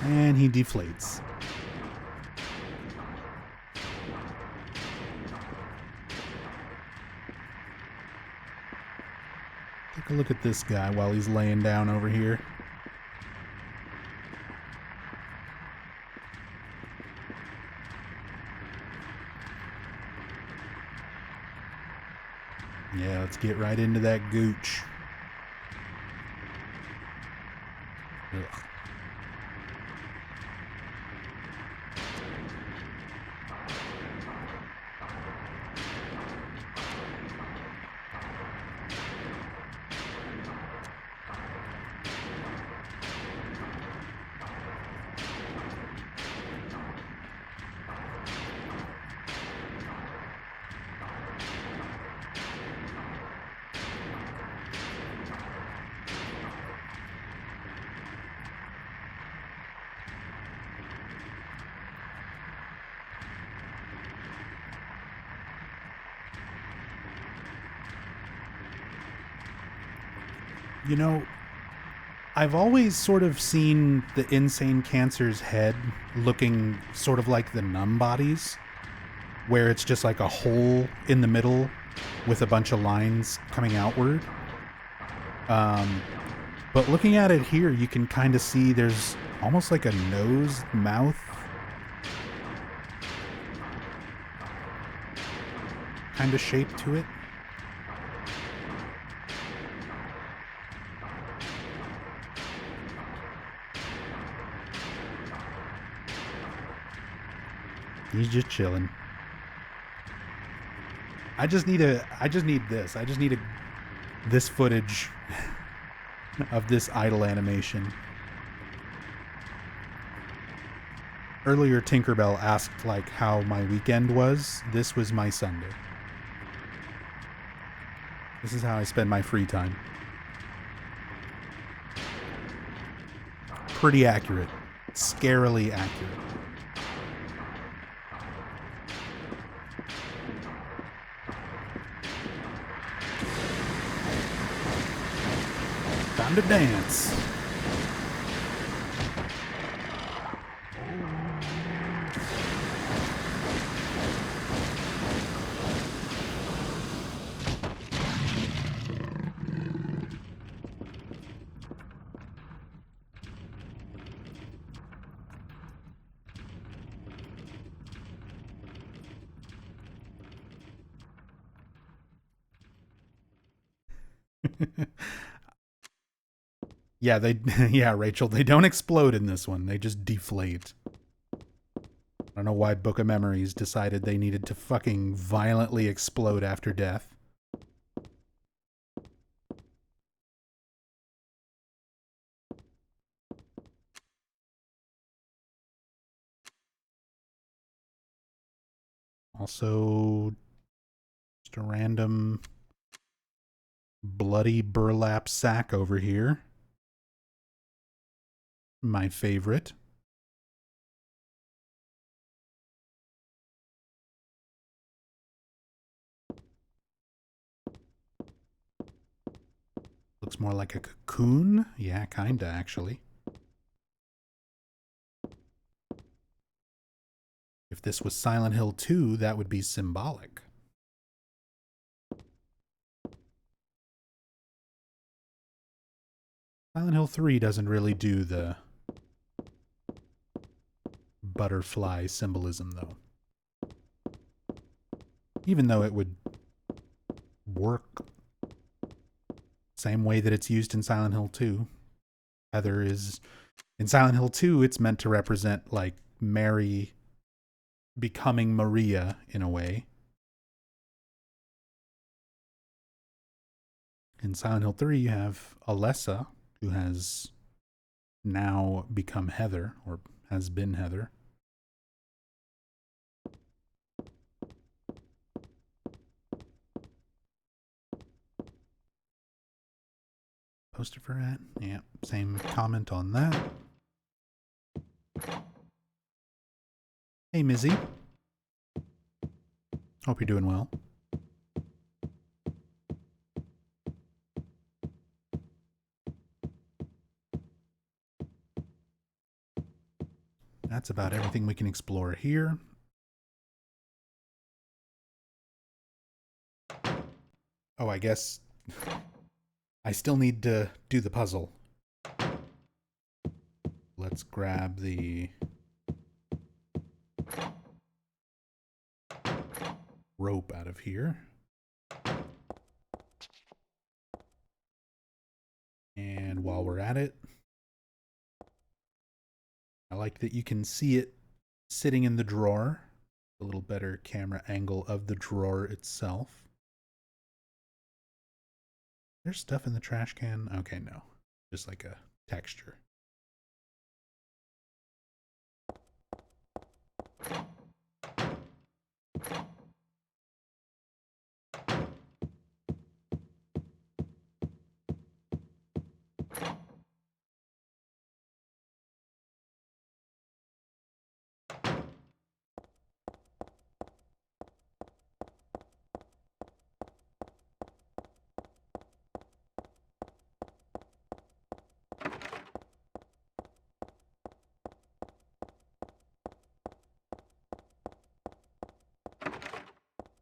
Speaker 1: And he deflates. Take a look at this guy while he's laying down over here. Yeah, let's get right into that gooch. Ugh. You know, I've always sort of seen the Insane Cancer's head looking sort of like the Numb Bodies, where it's just like a hole in the middle with a bunch of lines coming outward. But looking at it here, you can kind of see there's almost like a nose, mouth kind of shape to it. He's just chilling. I just need this. I just need this footage of this idle animation. Earlier, Tinkerbell asked like how my weekend was. This was my Sunday. This is how I spend my free time. Pretty accurate. Scarily accurate. Time to dance. Yeah, yeah, Rachel, they don't explode in this one. They just deflate. I don't know why Book of Memories decided they needed to fucking violently explode after death. Also, just a random bloody burlap sack over here. My favorite. Looks more like a cocoon. Yeah, kinda, actually. If this was Silent Hill 2, that would be symbolic. Silent Hill 3 doesn't really do the butterfly symbolism, though. Even though it would work same way that it's used in Silent Hill 2. Heather is... In Silent Hill 2, it's meant to represent, like, Mary becoming Maria, in a way. In Silent Hill 3, you have Alessa, who has now become Heather, or has been Heather. Poster for that? Yeah, same comment on that. Hey, Mizzy. Hope you're doing well. That's about everything we can explore here. Oh, I guess I still need to do the puzzle. Let's grab the rope out of here. And while we're at it, I like that you can see it sitting in the drawer. A little better camera angle of the drawer itself. There's stuff in the trash can? Okay, no. Just like a texture.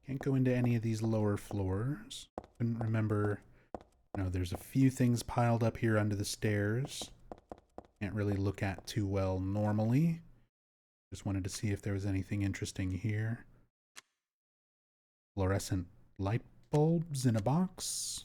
Speaker 1: Can't go into any of these lower floors. Couldn't remember. No, there's a few things piled up here under the stairs. Can't really look at too well normally. Just wanted to see if there was anything interesting here. Fluorescent light bulbs in a box.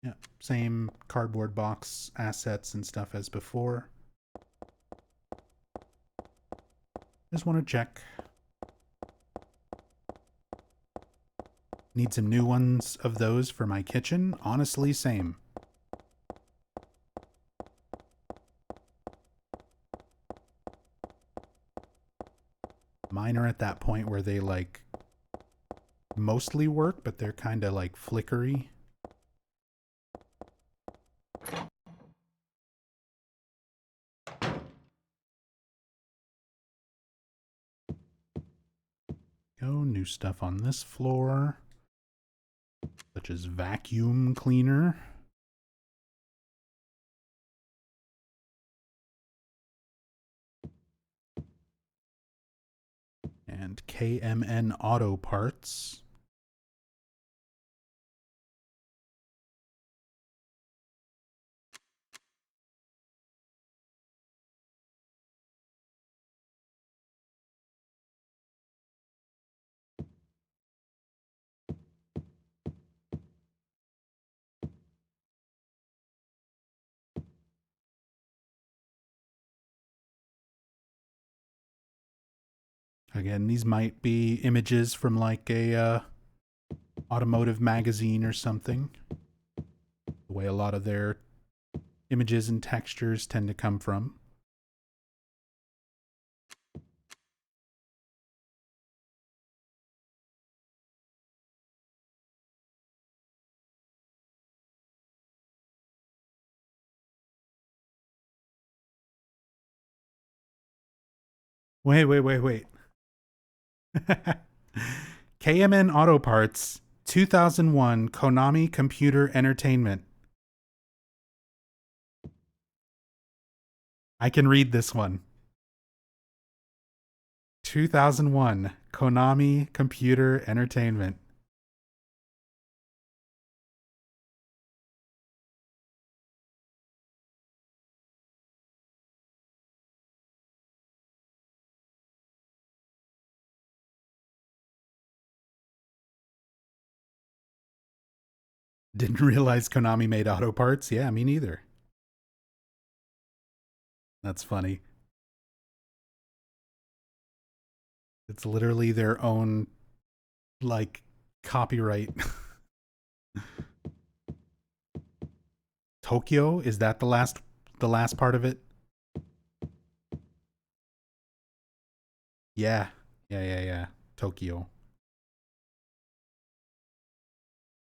Speaker 1: Yeah, same cardboard box assets and stuff as before. Just want to check. Need some new ones of those for my kitchen. Honestly, same. Mine are at that point where they like mostly work, but they're kind of like flickery. Go, new stuff on this floor, such as vacuum cleaner. And KMN Auto Parts. Again, these might be images from like a automotive magazine or something. The way a lot of their images and textures tend to come from. Wait. KMN Auto Parts, 2001 Konami Computer Entertainment. I can read this one. 2001 Konami Computer Entertainment. Didn't realize Konami made auto parts. Yeah, me neither. That's funny. It's literally their own, like, copyright. Tokyo? Is that the last part of it? Yeah. Tokyo.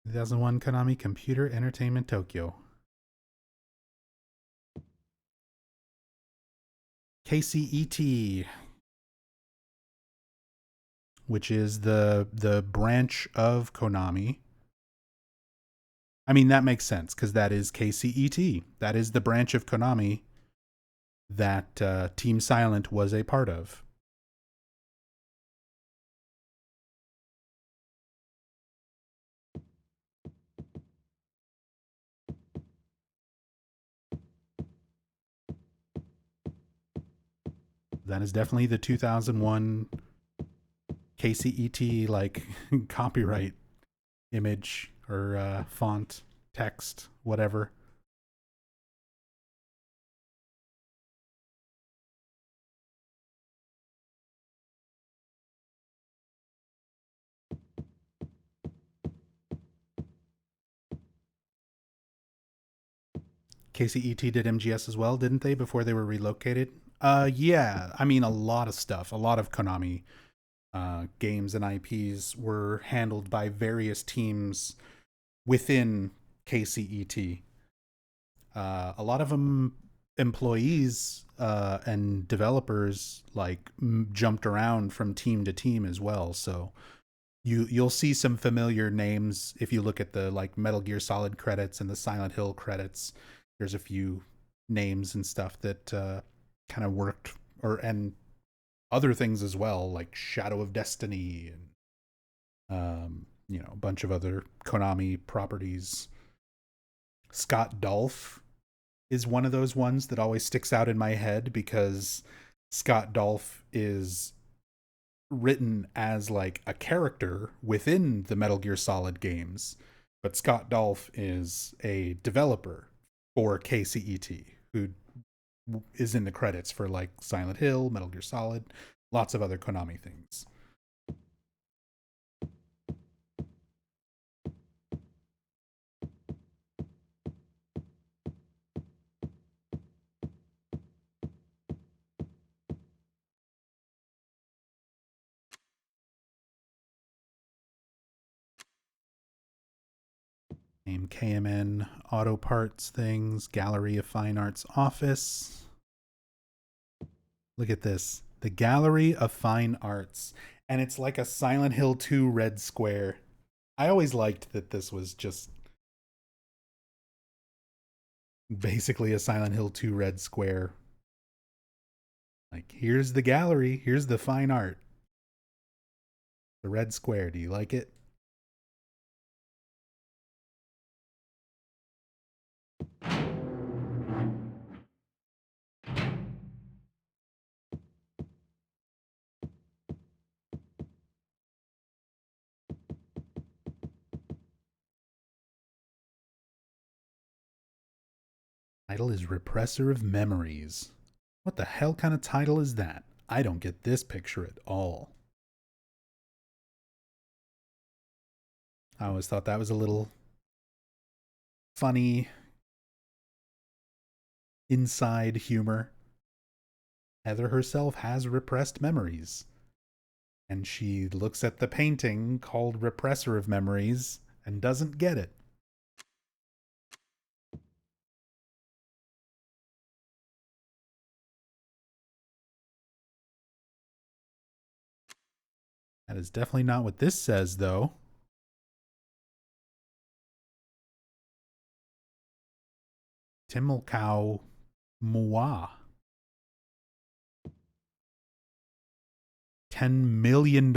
Speaker 1: 2001 Konami Computer Entertainment Tokyo. KCET, which is the branch of Konami. I mean, that makes sense because that is KCET. That is the branch of Konami that Team Silent was a part of. That is definitely the 2001 KCET like copyright image or font, text, whatever. KCET did MGS as well, didn't they, before they were relocated? Yeah. I mean, a lot of stuff, a lot of Konami games and IPs were handled by various teams within KCET. A lot of them employees and developers like jumped around from team to team as well. So You'll see some familiar names if you look at the like Metal Gear Solid credits and the Silent Hill credits. There's a few names and stuff that kind of worked, and other things as well, like Shadow of Destiny and a bunch of other Konami properties. Scott Dolph is one of those ones that always sticks out in my head because Scott Dolph is written as like a character within the Metal Gear Solid games, but Scott Dolph is a developer for KCET who is in the credits for like Silent Hill, Metal Gear Solid, lots of other Konami things. Name KMN Auto Parts things, Gallery of Fine Arts Office. Look at this. The Gallery of Fine Arts. And it's like a Silent Hill 2 red square. I always liked that this was just basically a Silent Hill 2 red square. Like, here's the gallery, here's the fine art. The red square, do you like it? Title is Repressor of Memories. What the hell kind of title is that? I don't get this picture at all. I always thought that was a little funny inside humor. Heather herself has repressed memories. And she looks at the painting called Repressor of Memories and doesn't get it. That is definitely not what this says, though. Timilcow Moa. $10 million.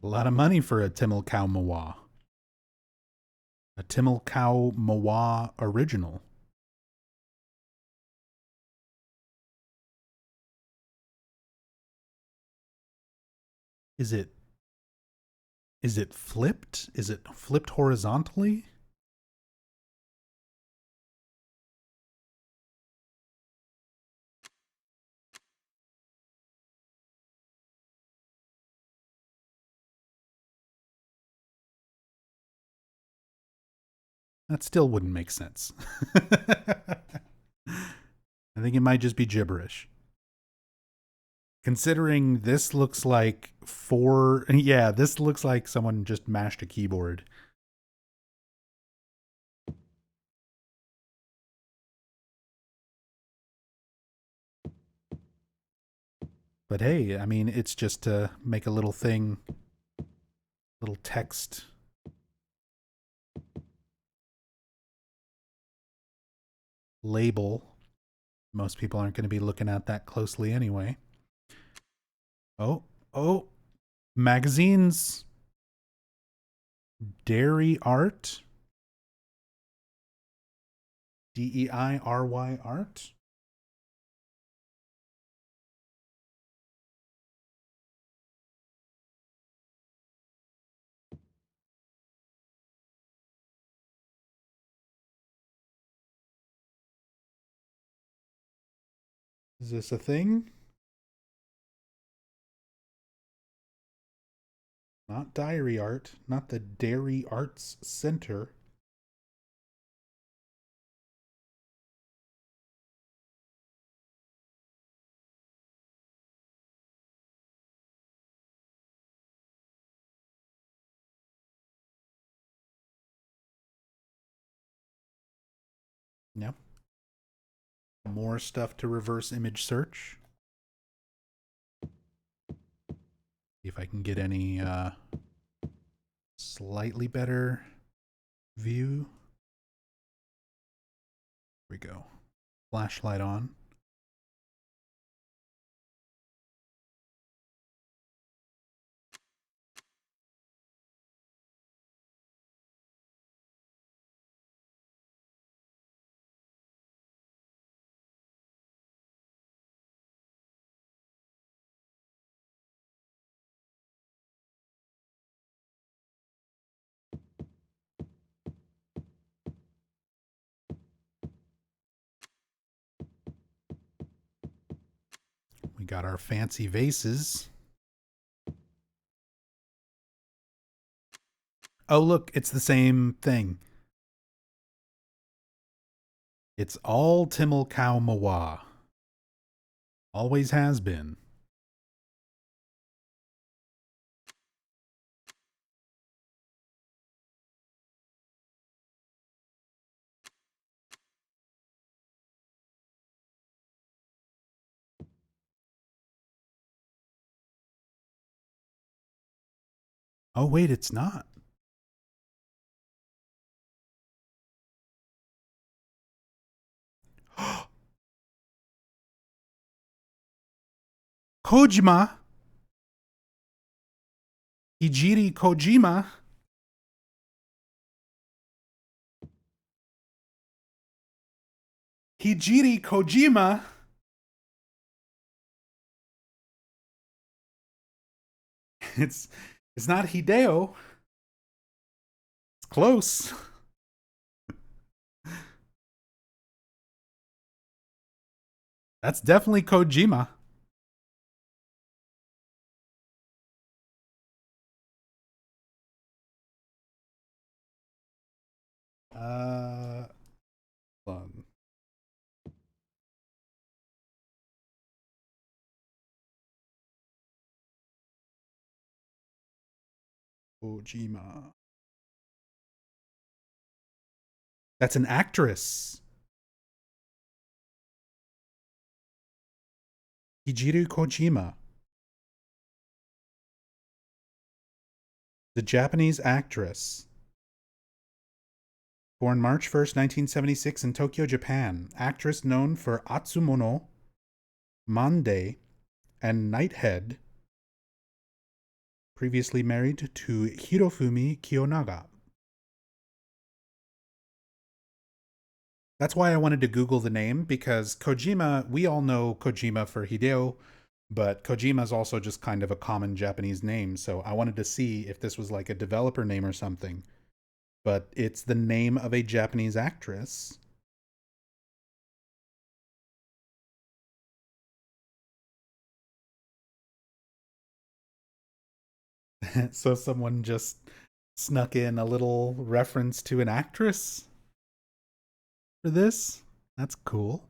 Speaker 1: A lot of money for a Timilcow Moa. A Timilcow Moa original. Is it flipped? Is it flipped horizontally? That still wouldn't make sense. I think it might just be gibberish. Considering this looks like this looks like someone just mashed a keyboard. But hey, I mean, it's just to make a little thing, little text. Label. Most people aren't going to be looking at that closely anyway. Oh, magazines. Dairy Art. DEIRY Art. Is this a thing? Not Diary Art, not the Dairy Arts Center. Yep. More stuff to reverse image search. See if I can get any slightly better view. Here we go. Flashlight on. We got our fancy vases. Oh, look, it's the same thing. It's all Timil Cow Mawa. Always has been. Oh, wait, it's not. Kojima. Hijiri Kojima. Hijiri Kojima. It's not Hideo. It's close. That's definitely Kojima. Hold on. Kojima. That's an actress. Hijiru Kojima. The Japanese actress. Born March 1st, 1976 in Tokyo, Japan. Actress known for Atsumono, Mande, and Nighthead. Previously married to Hirofumi Kiyonaga. That's why I wanted to Google the name, because Kojima, we all know Kojima for Hideo, but Kojima is also just kind of a common Japanese name, so I wanted to see if this was like a developer name or something. But it's the name of a Japanese actress. So someone just snuck in a little reference to an actress for this. That's cool.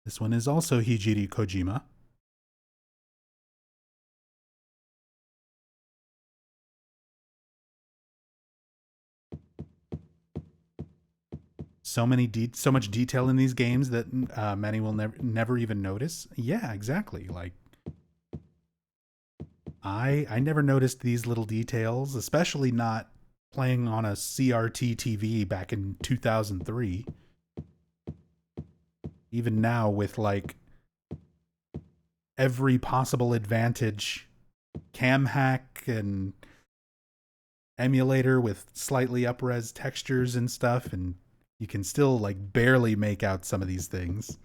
Speaker 1: This one is also Hijiri Kojima. So much detail in these games that many will never even notice. Yeah, exactly. Like I never noticed these little details, especially not playing on a CRT TV back in 2003. Even now with like every possible advantage, cam hack and emulator with slightly up-res textures and stuff, and you can still like barely make out some of these things.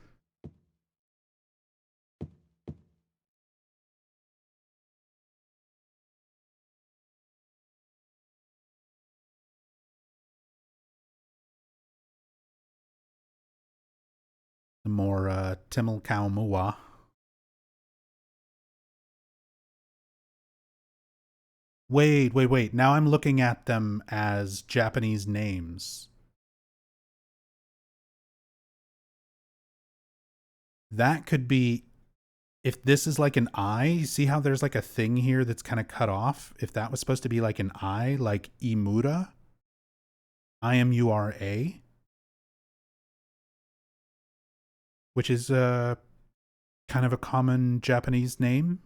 Speaker 1: The more Timil Cow Mua. Wait. Now I'm looking at them as Japanese names. That could be, if this is like an eye, see how there's like a thing here that's kind of cut off? If that was supposed to be like an eye, like Imura, Imura, which is kind of a common Japanese name.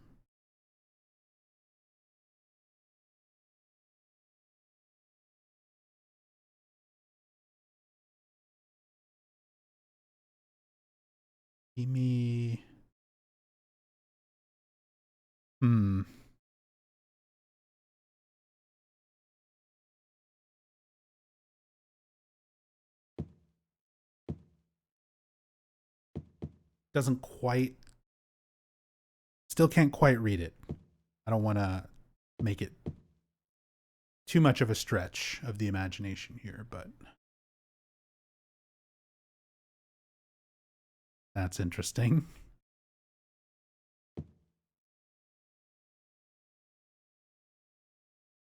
Speaker 1: Imi. Doesn't quite, still can't quite read it. I don't want to make it too much of a stretch of the imagination here, but that's interesting.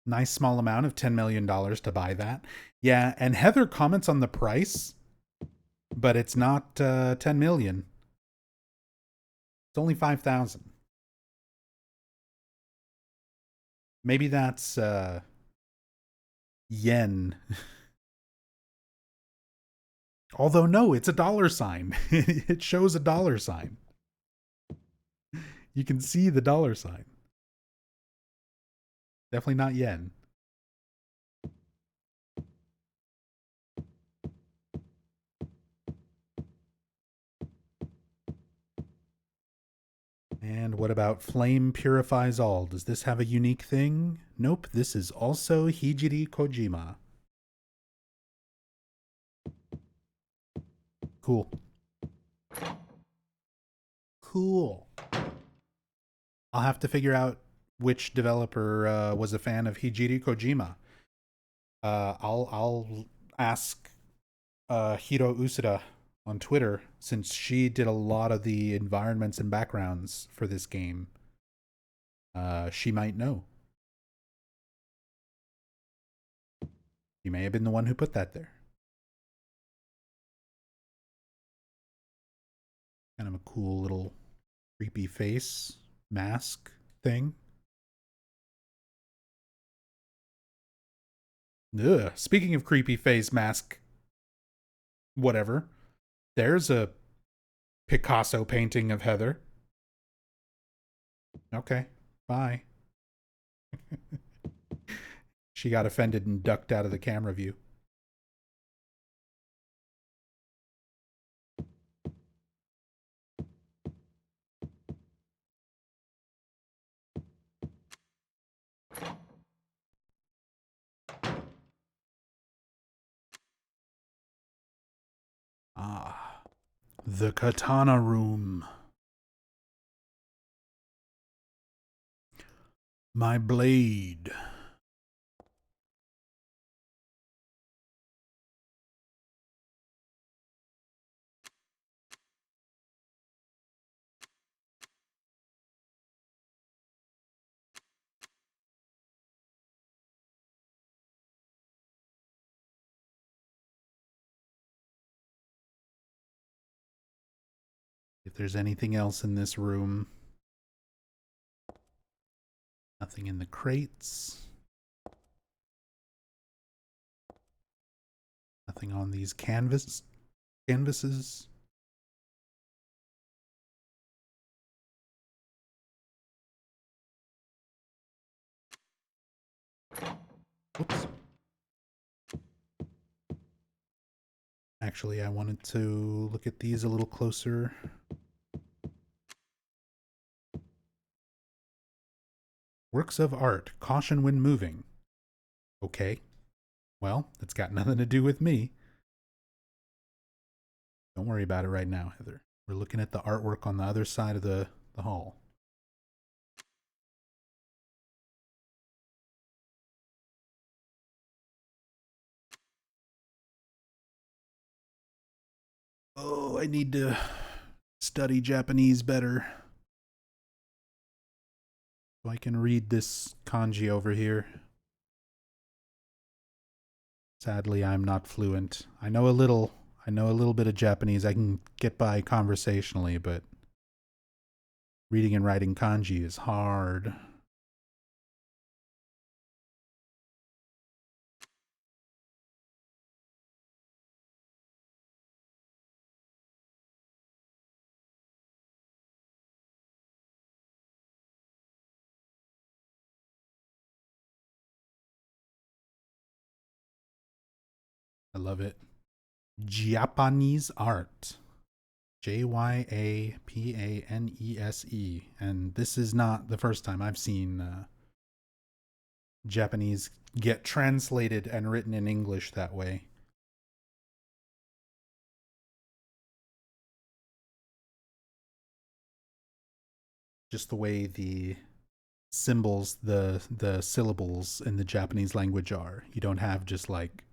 Speaker 1: Nice small amount of $10 million to buy that. Yeah, and Heather comments on the price, but it's not 10 million. It's only 5,000. Maybe that's yen. Although no, it's a dollar sign. It shows a dollar sign. You can see the dollar sign. Definitely not yen. And what about Flame Purifies All? Does this have a unique thing? Nope, this is also Hijiri Kojima. Cool. Cool. I'll have to figure out which developer was a fan of Hijiri Kojima. I'll ask Hiro Usuda on Twitter, since she did a lot of the environments and backgrounds for this game. She might know. She may have been the one who put that there. Kind of a cool little creepy face mask thing. Ugh. Speaking of creepy face mask, whatever. There's a Picasso painting of Heather. Okay, bye. She got offended and ducked out of the camera view. Ah, the Katana room. My blade. If there's anything else in this room. Nothing in the crates. Nothing on these canvases. Oops. Actually, I wanted to look at these a little closer. Works of art. Caution when moving. Okay. Well, it's got nothing to do with me. Don't worry about it right now, Heather. We're looking at the artwork on the other side of the hall. Oh, I need to study Japanese better, so I can read this kanji over here. Sadly, I'm not fluent. I know a little bit of Japanese. I can get by conversationally, but Reading and writing kanji is hard. I love it. Japanese art. Japanese. And this is not the first time I've seen Japanese get translated and written in English that way. Just the way the symbols, the syllables in the Japanese language are. You don't have just like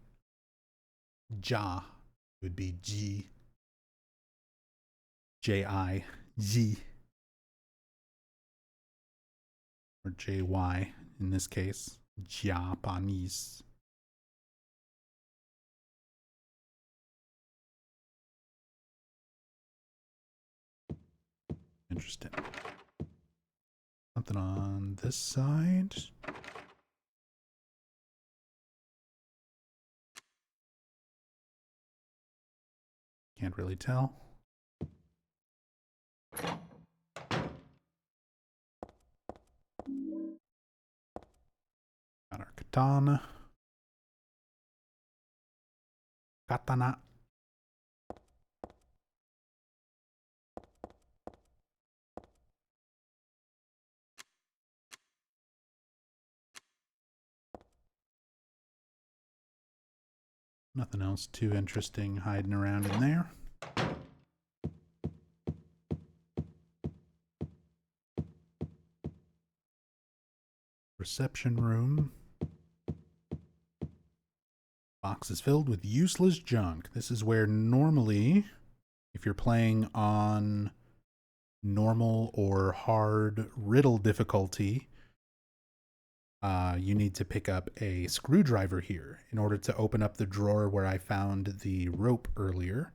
Speaker 1: ja, it would be G, J-I, Z, or J-Y in this case, Japanese. Interesting. Something on this side. Can't really tell. Got our katana. Katana. Nothing else too interesting hiding around in there. Reception room. Box is filled with useless junk. This is where normally, if you're playing on normal or hard riddle difficulty, you need to pick up a screwdriver here in order to open up the drawer where I found the rope earlier.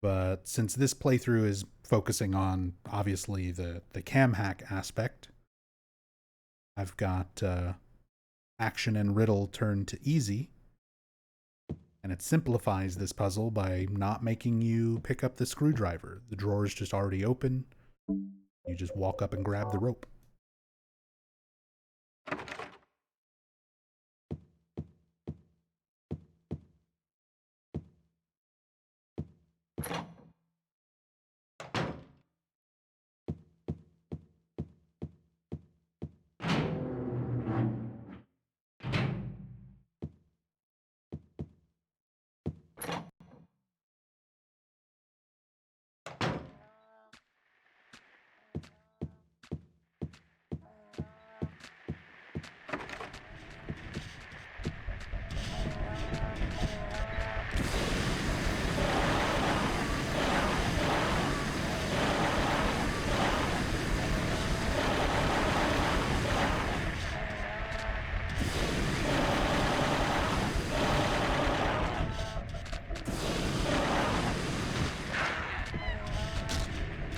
Speaker 1: But since this playthrough is focusing on, obviously, the cam hack aspect, I've got action and riddle turned to easy. And it simplifies this puzzle by not making you pick up the screwdriver. The drawer is just already open. You just walk up and grab the rope.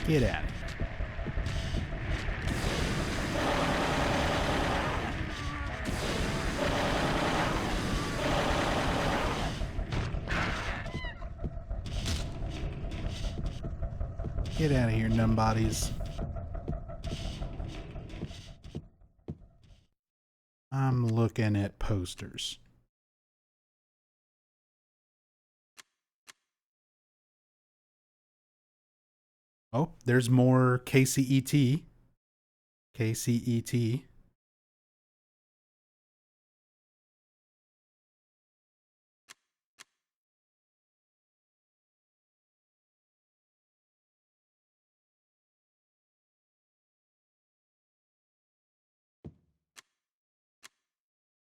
Speaker 1: Get at it. Get out of here, numbodies. I'm looking at posters. Oh, there's more KCET. KCET.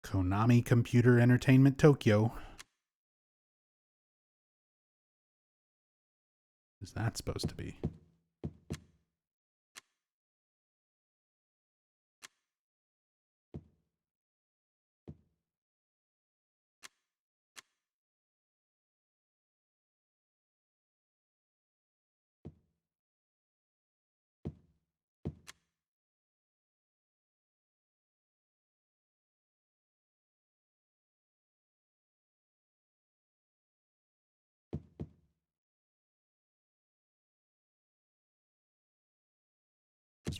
Speaker 1: Konami Computer Entertainment Tokyo. What is that supposed to be?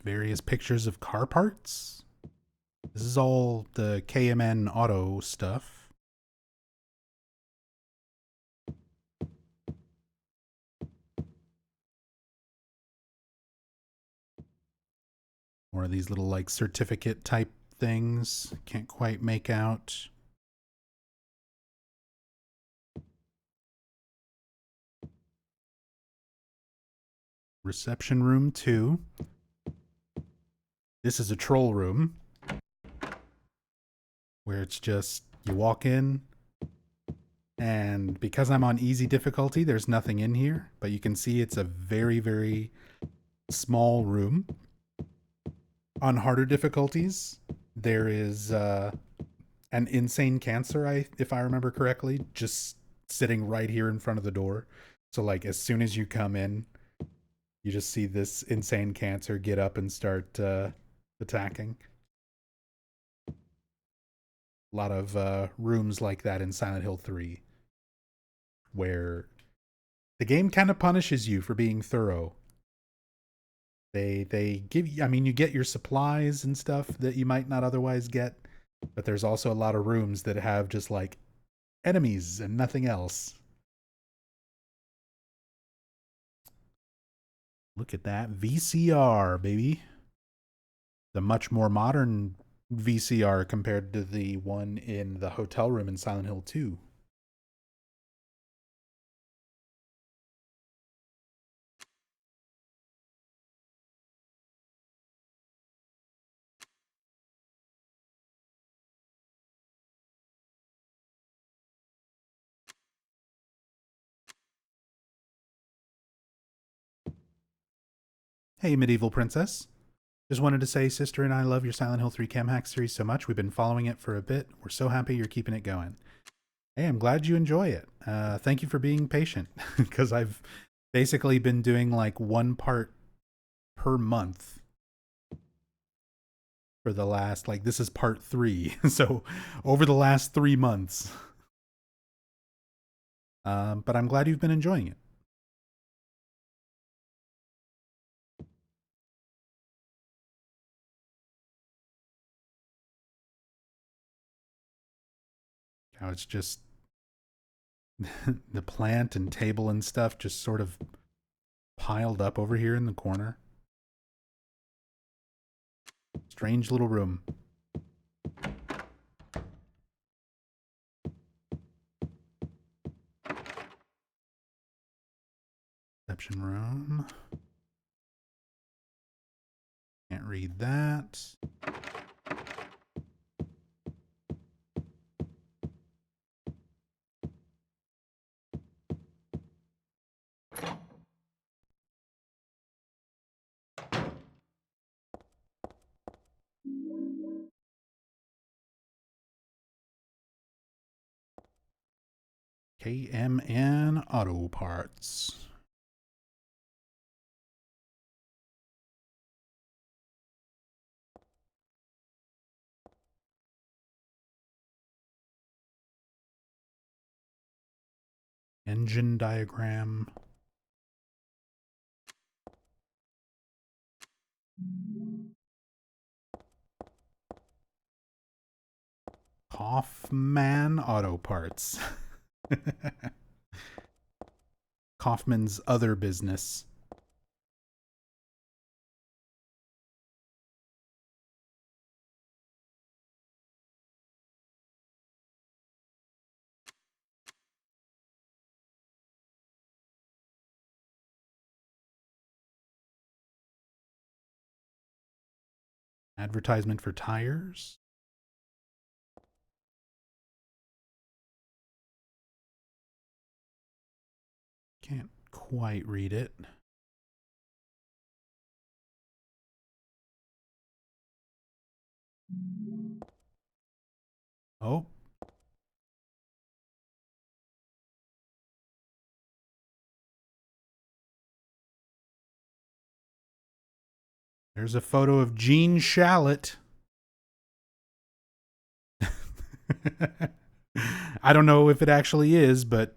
Speaker 1: various pictures of car parts. This is all the KMN auto stuff. More of these little like certificate type things. Can't quite make out. Reception room 2. This is a troll room where it's just you walk in, and because I'm on easy difficulty, there's nothing in here, but you can see it's a very, very small room. On harder difficulties, there is an insane cancer, if I remember correctly, just sitting right here in front of the door. So like as soon as you come in, you just see this insane cancer get up and start attacking. A lot of rooms like that in Silent Hill 3, where the game kind of punishes you for being thorough. They give you, I mean, you get your supplies and stuff that you might not otherwise get, but there's also a lot of rooms that have just like enemies and nothing else. Look at that VCR, baby. The much more modern VCR compared to the one in the hotel room in Silent Hill 2. Hey, Medieval Princess. Just wanted to say, sister and I love your Silent Hill 3 Cam Hack series so much. We've been following it for a bit. We're so happy you're keeping it going. Hey, I'm glad you enjoy it. Thank you for being patient, because I've basically been doing like one part per month for the last, like, this is part 3. So over the last 3 months. But I'm glad you've been enjoying it. How it's just the plant and table and stuff just sort of piled up over here in the corner. Strange little room. Reception room. Can't read that. KMN Auto Parts. Engine diagram. Kaufman Auto Parts. Kaufman's other business. Advertisement for tires. Can't quite read it. Oh. There's a photo of Gene Shalit. I don't know if it actually is, but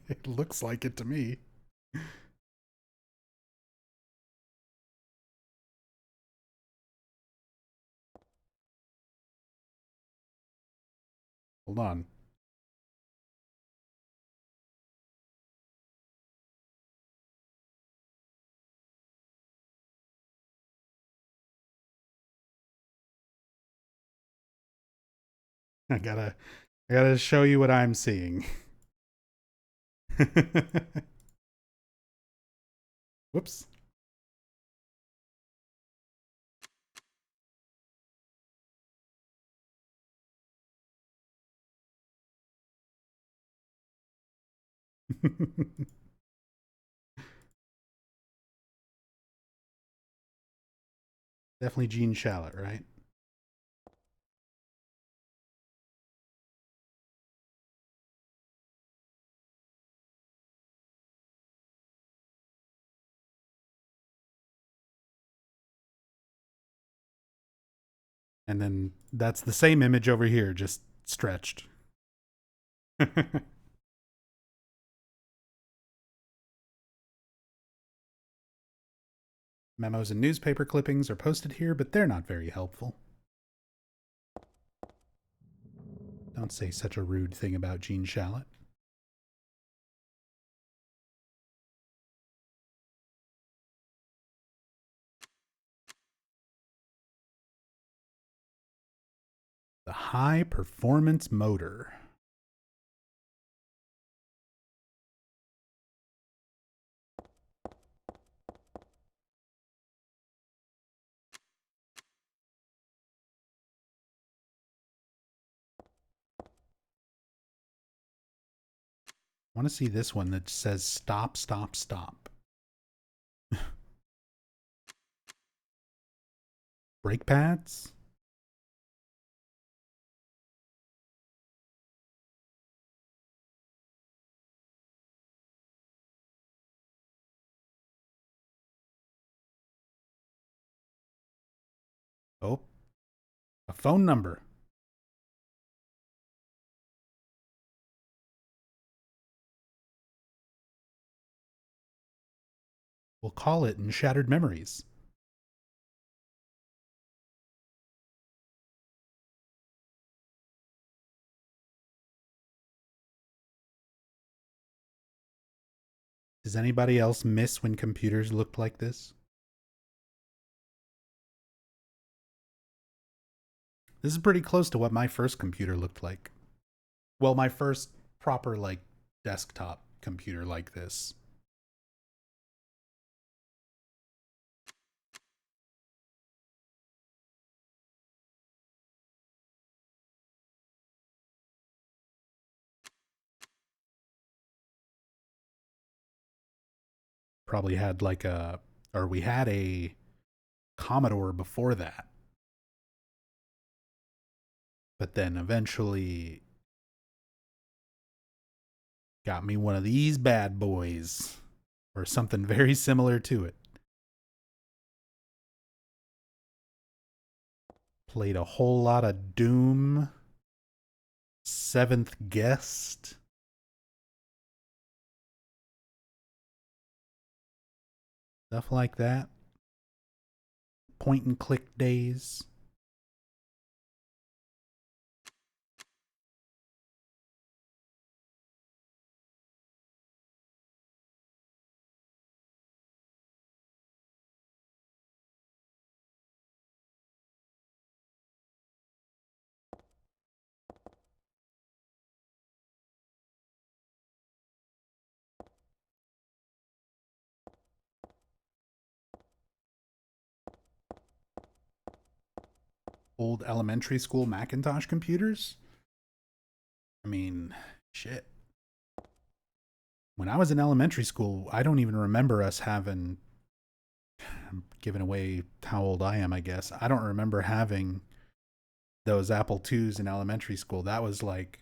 Speaker 1: it looks like it to me. Hold on. I gotta show you what I'm seeing. Whoops. Definitely Gene Shalit, right? And then that's the same image over here, just stretched. Memos and newspaper clippings are posted here, but they're not very helpful. Don't say such a rude thing about Gene Shalit. The high performance motor. I want to see this one that says stop, stop, stop. Brake pads? Oh, a phone number. We'll call it in Shattered Memories. Does anybody else miss when computers looked like this? This is pretty close to what my first computer looked like. Well, my first proper, like, desktop computer like this. Probably had like we had a Commodore before that. But then eventually got me one of these bad boys or something very similar to it. Played a whole lot of Doom, Seventh Guest. Stuff like that. Point and click days. Old elementary school Macintosh computers. I mean, shit. When I was in elementary school, I don't even remember us having. I'm giving away how old I am, I guess. I don't remember having those Apple IIs in elementary school. That was like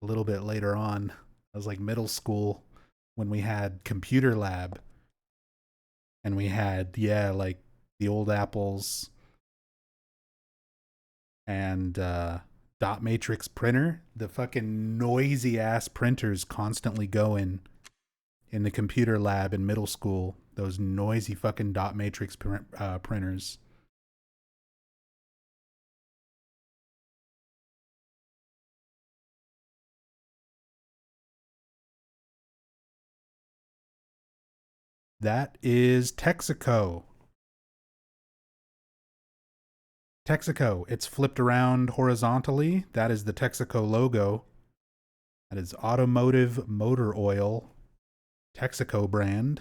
Speaker 1: a little bit later on. It was like middle school when we had computer lab and we had, yeah, like the old Apples and dot matrix printer. The fucking noisy ass printers constantly going in the computer lab in middle school. Those noisy fucking dot matrix printers. That is Texico. Texico. It's flipped around horizontally. That is the Texico logo. That is Automotive Motor Oil. Texico brand.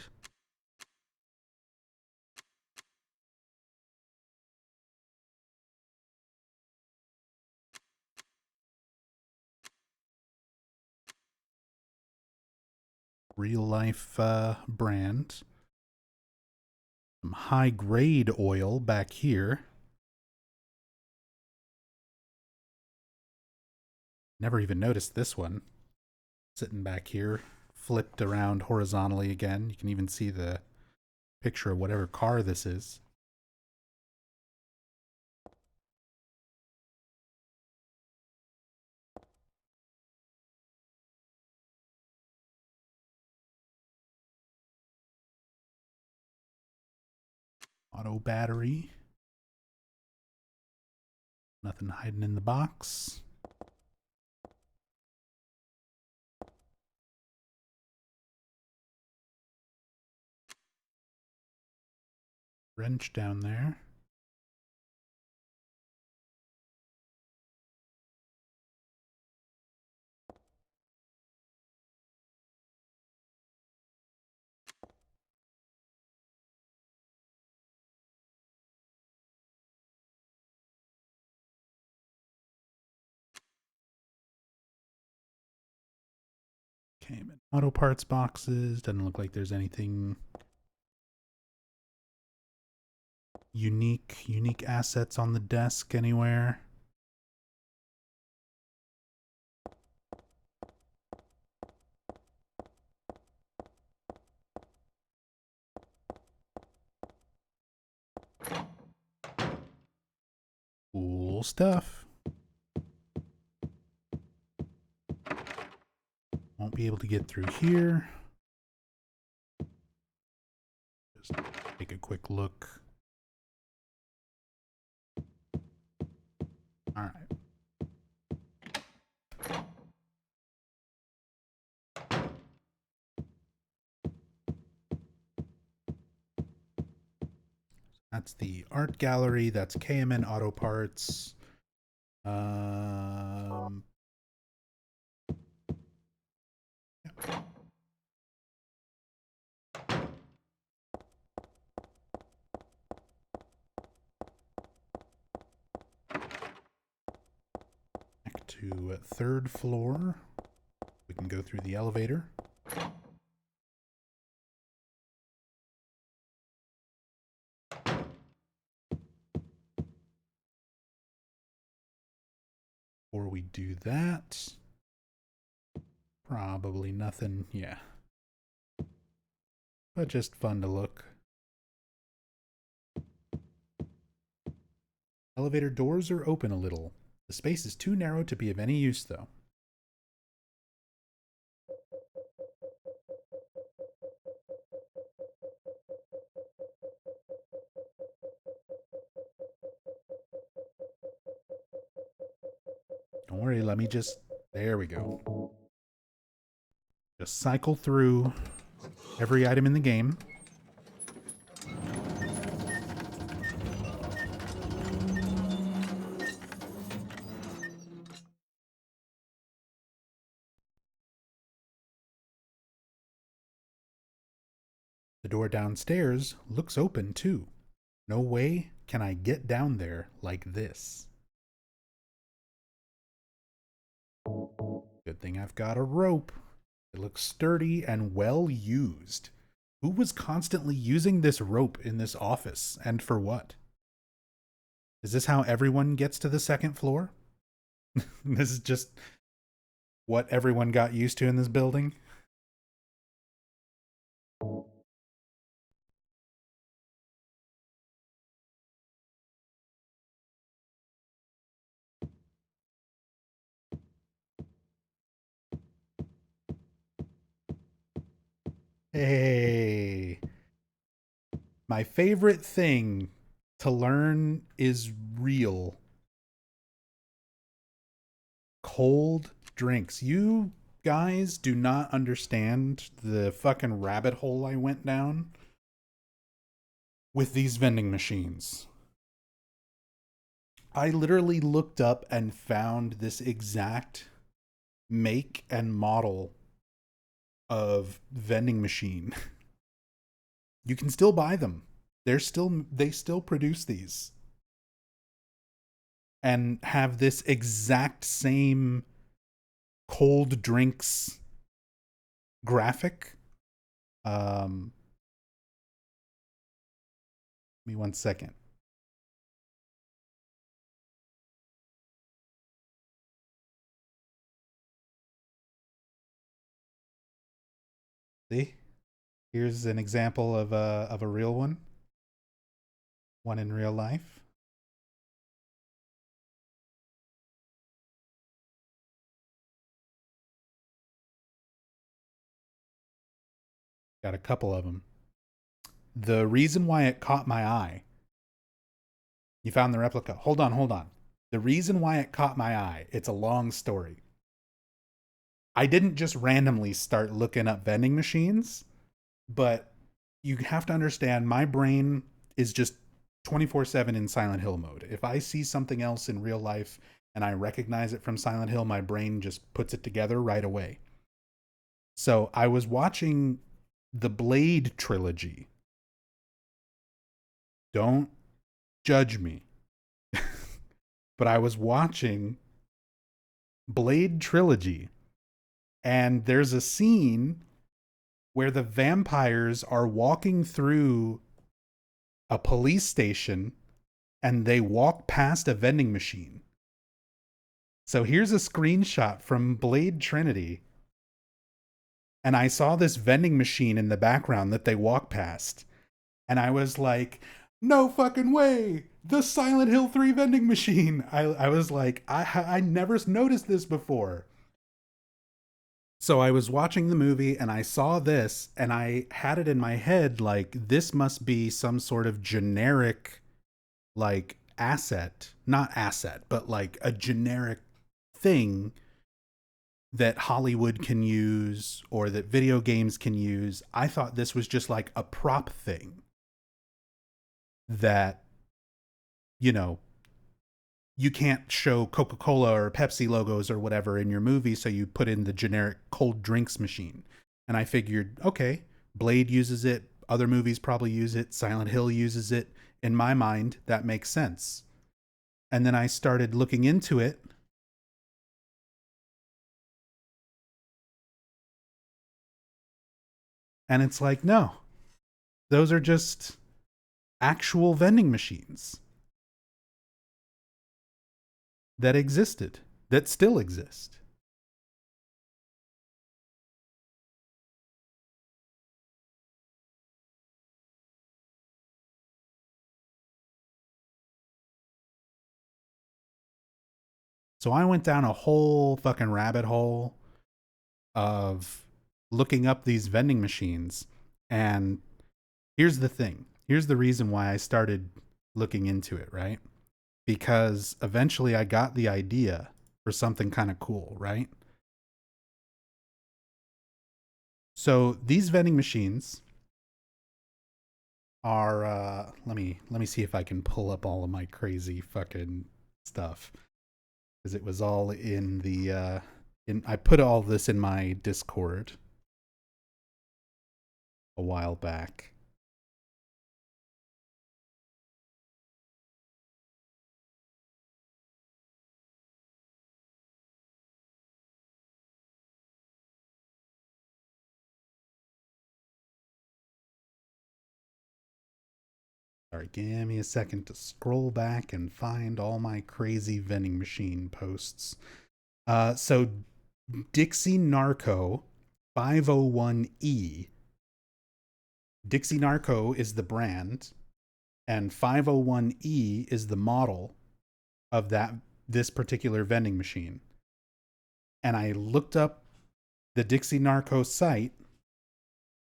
Speaker 1: Real life brand. Some high grade oil back here. Never even noticed this one. Sitting back here, flipped around horizontally again. You can even see the picture of whatever car this is. Auto battery. Nothing hiding in the box. Wrench down there. Came in auto parts boxes. Doesn't look like there's anything unique assets on the desk anywhere. Cool stuff. Won't be able to get through here. Just take a quick look. All right. That's the art gallery. That's KMN Auto Parts. Yeah. Back to third floor. We can go through the elevator. Before we do that, probably nothing, yeah. But just fun to look. Elevator doors are open a little. The space is too narrow to be of any use, though. Don't worry, let me just... There we go. Just cycle through every item in the game. The door downstairs looks open, too. No way can I get down there like this. Good thing I've got a rope. It looks sturdy and well used. Who was constantly using this rope in this office, and for what? Is this how everyone gets to the second floor? This is just what everyone got used to in this building? Hey. My favorite thing to learn is real. Cold drinks. You guys do not understand the fucking rabbit hole I went down with these vending machines. I literally looked up and found this exact make and model of vending machine. You can still buy them. They still produce these and have this exact same cold drinks graphic. Give me 1 second. See? Here's an example of a real one. One in real life. Got a couple of them. The reason why it caught my eye. You found the replica. Hold on. The reason why it caught my eye, it's a long story. I didn't just randomly start looking up vending machines, but you have to understand my brain is just 24/7 in Silent Hill mode. If I see something else in real life and I recognize it from Silent Hill, my brain just puts it together right away. So I was watching the Blade trilogy. Don't judge me. But I was watching Blade trilogy, and there's a scene where the vampires are walking through a police station and they walk past a vending machine. So here's a screenshot from Blade Trinity. And I saw this vending machine in the background that they walk past. And I was like, no fucking way! The Silent Hill 3 vending machine! I was like, I never noticed this before. So I was watching the movie and I saw this and I had it in my head like, this must be some sort of generic, like, asset. Not asset, but like a generic thing that Hollywood can use or that video games can use. I thought this was just like a prop thing that, you know, you can't show Coca-Cola or Pepsi logos or whatever in your movie, so you put in the generic cold drinks machine. And I figured, okay, Blade uses it, other movies probably use it, Silent Hill uses it. In my mind, that makes sense. And then I started looking into it. And it's like, no, those are just actual vending machines that existed, that still exist. So I went down a whole fucking rabbit hole of looking up these vending machines. And here's the thing. Here's the reason why I started looking into it, right? Because eventually I got the idea for something kind of cool, right? So these vending machines are let me see if I can pull up all of my crazy fucking stuff, because it was all in the I put all this in my Discord a while back. Sorry, give me a second to scroll back and find all my crazy vending machine posts. So Dixie Narco 501E. Dixie Narco is the brand, and 501E is the model of this particular vending machine. And I looked up the Dixie Narco site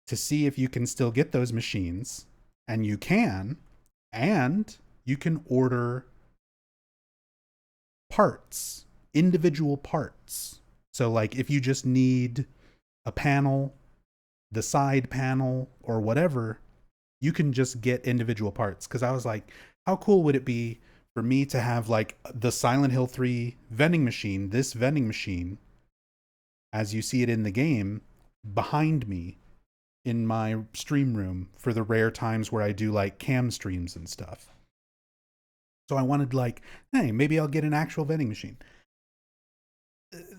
Speaker 1: to see if you can still get those machines, and you can, and you can order parts, individual parts. So like if you just need a panel, the side panel, or whatever, You can just get individual parts. Because I was like, how cool would it be for me to have like the Silent Hill 3 vending machine, this vending machine, as you see it in the game, behind me in my stream room for the rare times where I do like cam streams and stuff. So I wanted like, hey, maybe I'll get an actual vending machine.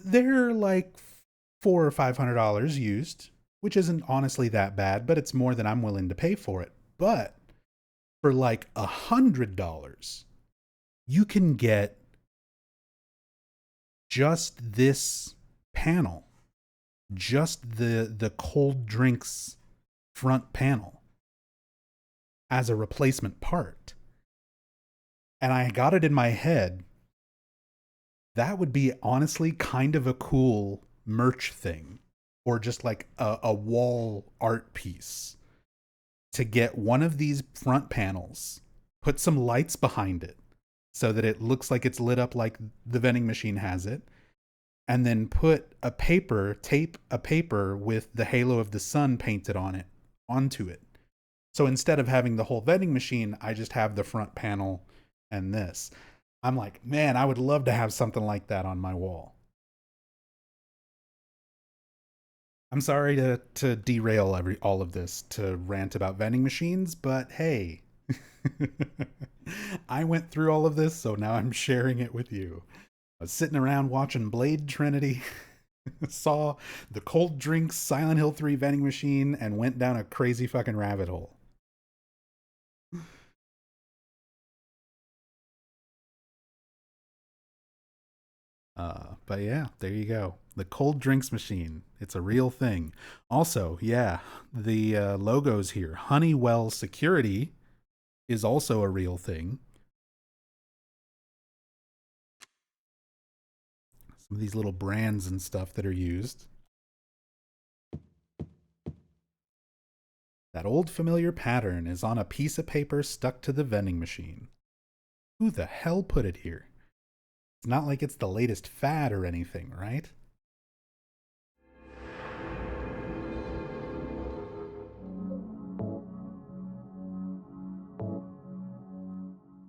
Speaker 1: They're like $400 or $500 used, which isn't honestly that bad, but it's more than I'm willing to pay for it. But for like $100, you can get just this panel, just the cold drinks front panel as a replacement part. And I got it in my head. That would be honestly kind of a cool merch thing, or just like a wall art piece, to get one of these front panels, put some lights behind it so that it looks like it's lit up like the vending machine has it, and then put tape a paper with the halo of the sun painted on it onto it. So instead of having the whole vending machine, I just have the front panel and this. I'm like, man, I would love to have something like that on my wall. I'm sorry to derail all of this to rant about vending machines, but hey, I went through all of this, so now I'm sharing it with you. I was sitting around watching Blade Trinity, saw the cold drinks Silent Hill 3 vending machine, and went down a crazy fucking rabbit hole. But yeah, there you go. The cold drinks machine. It's a real thing. Also, yeah, the logos here. Honeywell Security is also a real thing. Some of these little brands and stuff that are used. That old familiar pattern is on a piece of paper stuck to the vending machine. Who the hell put it here? It's not like it's the latest fad or anything, right?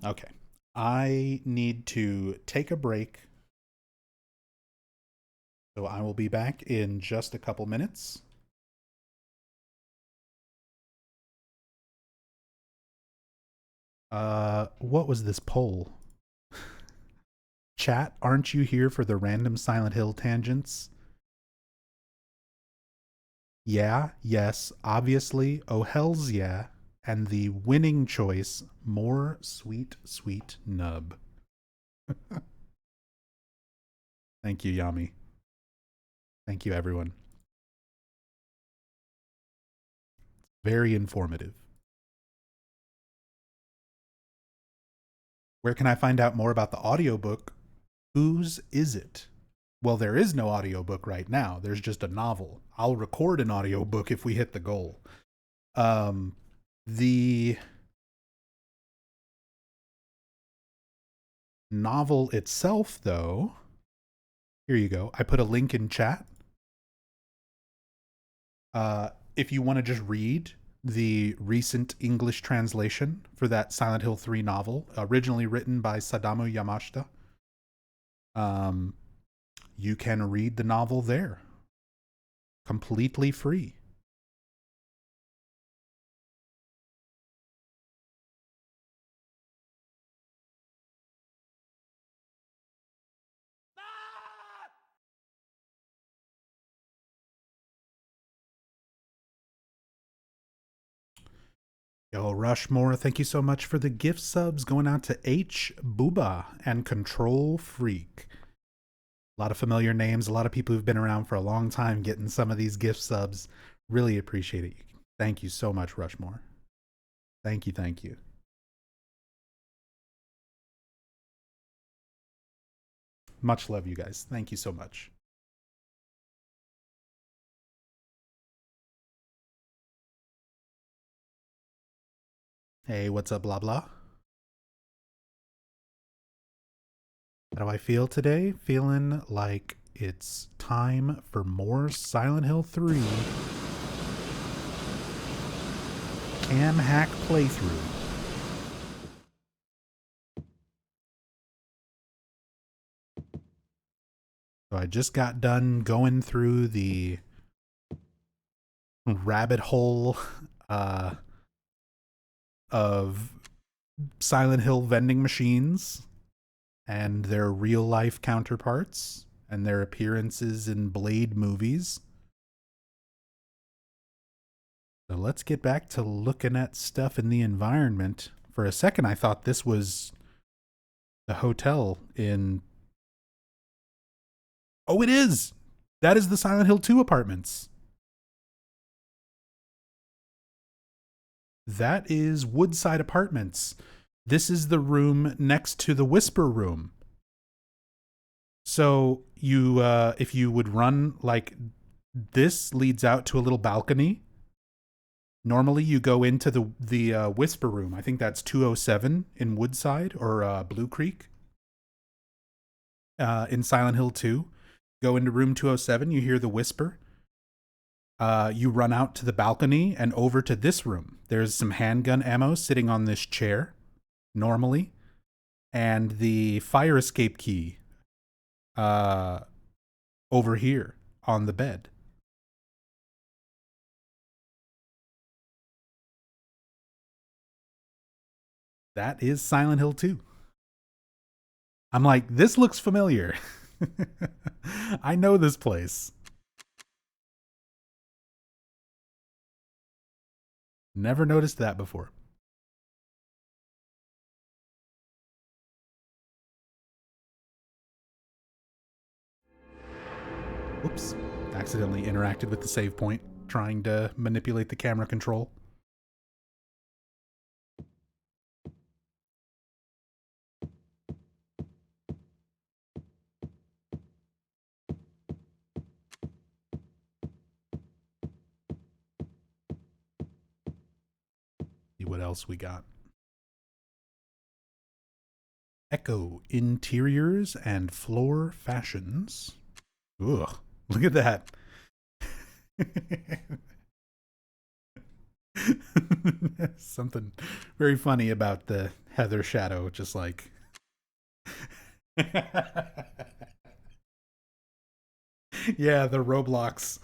Speaker 1: Okay. I need to take a break. So I will be back in just a couple minutes. What was this poll? Chat, aren't you here for the random Silent Hill tangents? Yeah, yes, obviously, oh hells yeah, and the winning choice, more sweet, sweet nub. Thank you, Yami. Thank you, everyone. Very informative. Where can I find out more about the audiobook? Whose is it? Well, there is no audiobook right now. There's just a novel. I'll record an audiobook if we hit the goal. The novel itself, though, here you go. I put a link in chat. If you want to just read the recent English translation for that Silent Hill 3 novel, originally written by Sadamu Yamashita, you can read the novel there. Completely free. Yo, Rushmore, thank you so much for the gift subs going out to H. Booba and Control Freak. A lot of familiar names, a lot of people who've been around for a long time getting some of these gift subs. Really appreciate it. Thank you so much, Rushmore. Thank you, thank you. Much love, you guys. Thank you so much. Hey, what's up, blah, blah? How do I feel today? Feeling like it's time for more Silent Hill 3. Cam hack playthrough. So I just got done going through the rabbit hole of Silent Hill vending machines and their real life counterparts and their appearances in Blade movies. So let's get back to looking at stuff in the environment. For a second, I thought this was the hotel in... Oh, it is! That is the Silent Hill 2 apartments. That is Woodside Apartments. This is the room next to the Whisper Room. So you, if you would run like this, leads out to a little balcony. Normally, you go into the Whisper Room. I think that's 207 in Woodside or Blue Creek. In Silent Hill 2, go into room 207. You hear the whisper. You run out to the balcony and over to this room. There's some handgun ammo sitting on this chair, normally, and the fire escape key over here on the bed. That is Silent Hill 2. I'm like, this looks familiar. I know this place. Never noticed that before. Whoops. Accidentally interacted with the save point, trying to manipulate the camera control. See what else we got. Echo interiors and floor fashions. Ugh, look at that. Something very funny about the Heather shadow, just like yeah, the Roblox,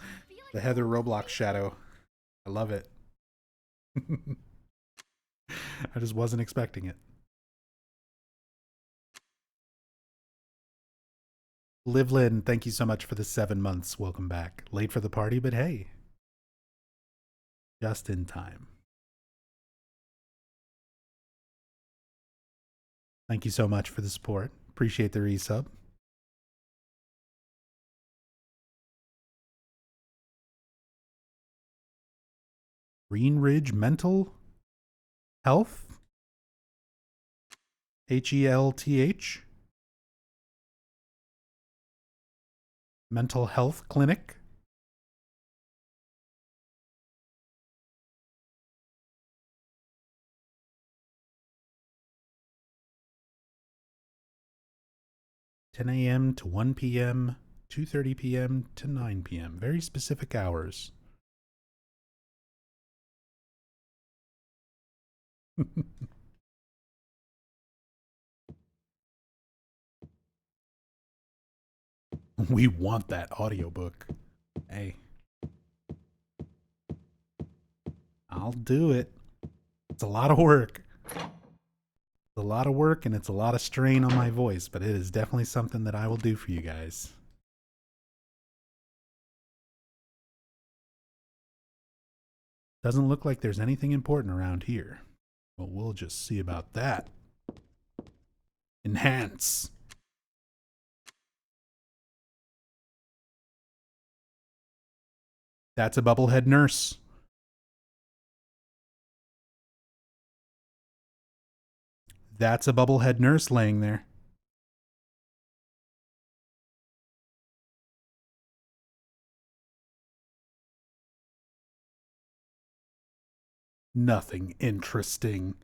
Speaker 1: the Heather Roblox shadow. I love it. I just wasn't expecting it. Livlin, thank you so much for the 7 months. Welcome back. Late for the party, but hey, just in time. Thank you so much for the support. Appreciate the resub. Green Ridge Mental Health? HELTH? Mental Health Clinic? (10 a.m. to 1 p.m., 2:30 p.m. to 9 p.m.) Very specific hours. We want that audiobook. Hey. I'll do it. It's a lot of work. It's a lot of work and it's a lot of strain on my voice, but it is definitely something that I will do for you guys. Doesn't look like there's anything important around here. But we'll just see about that. Enhance. That's a bubblehead nurse. That's a bubblehead nurse laying there. Nothing interesting.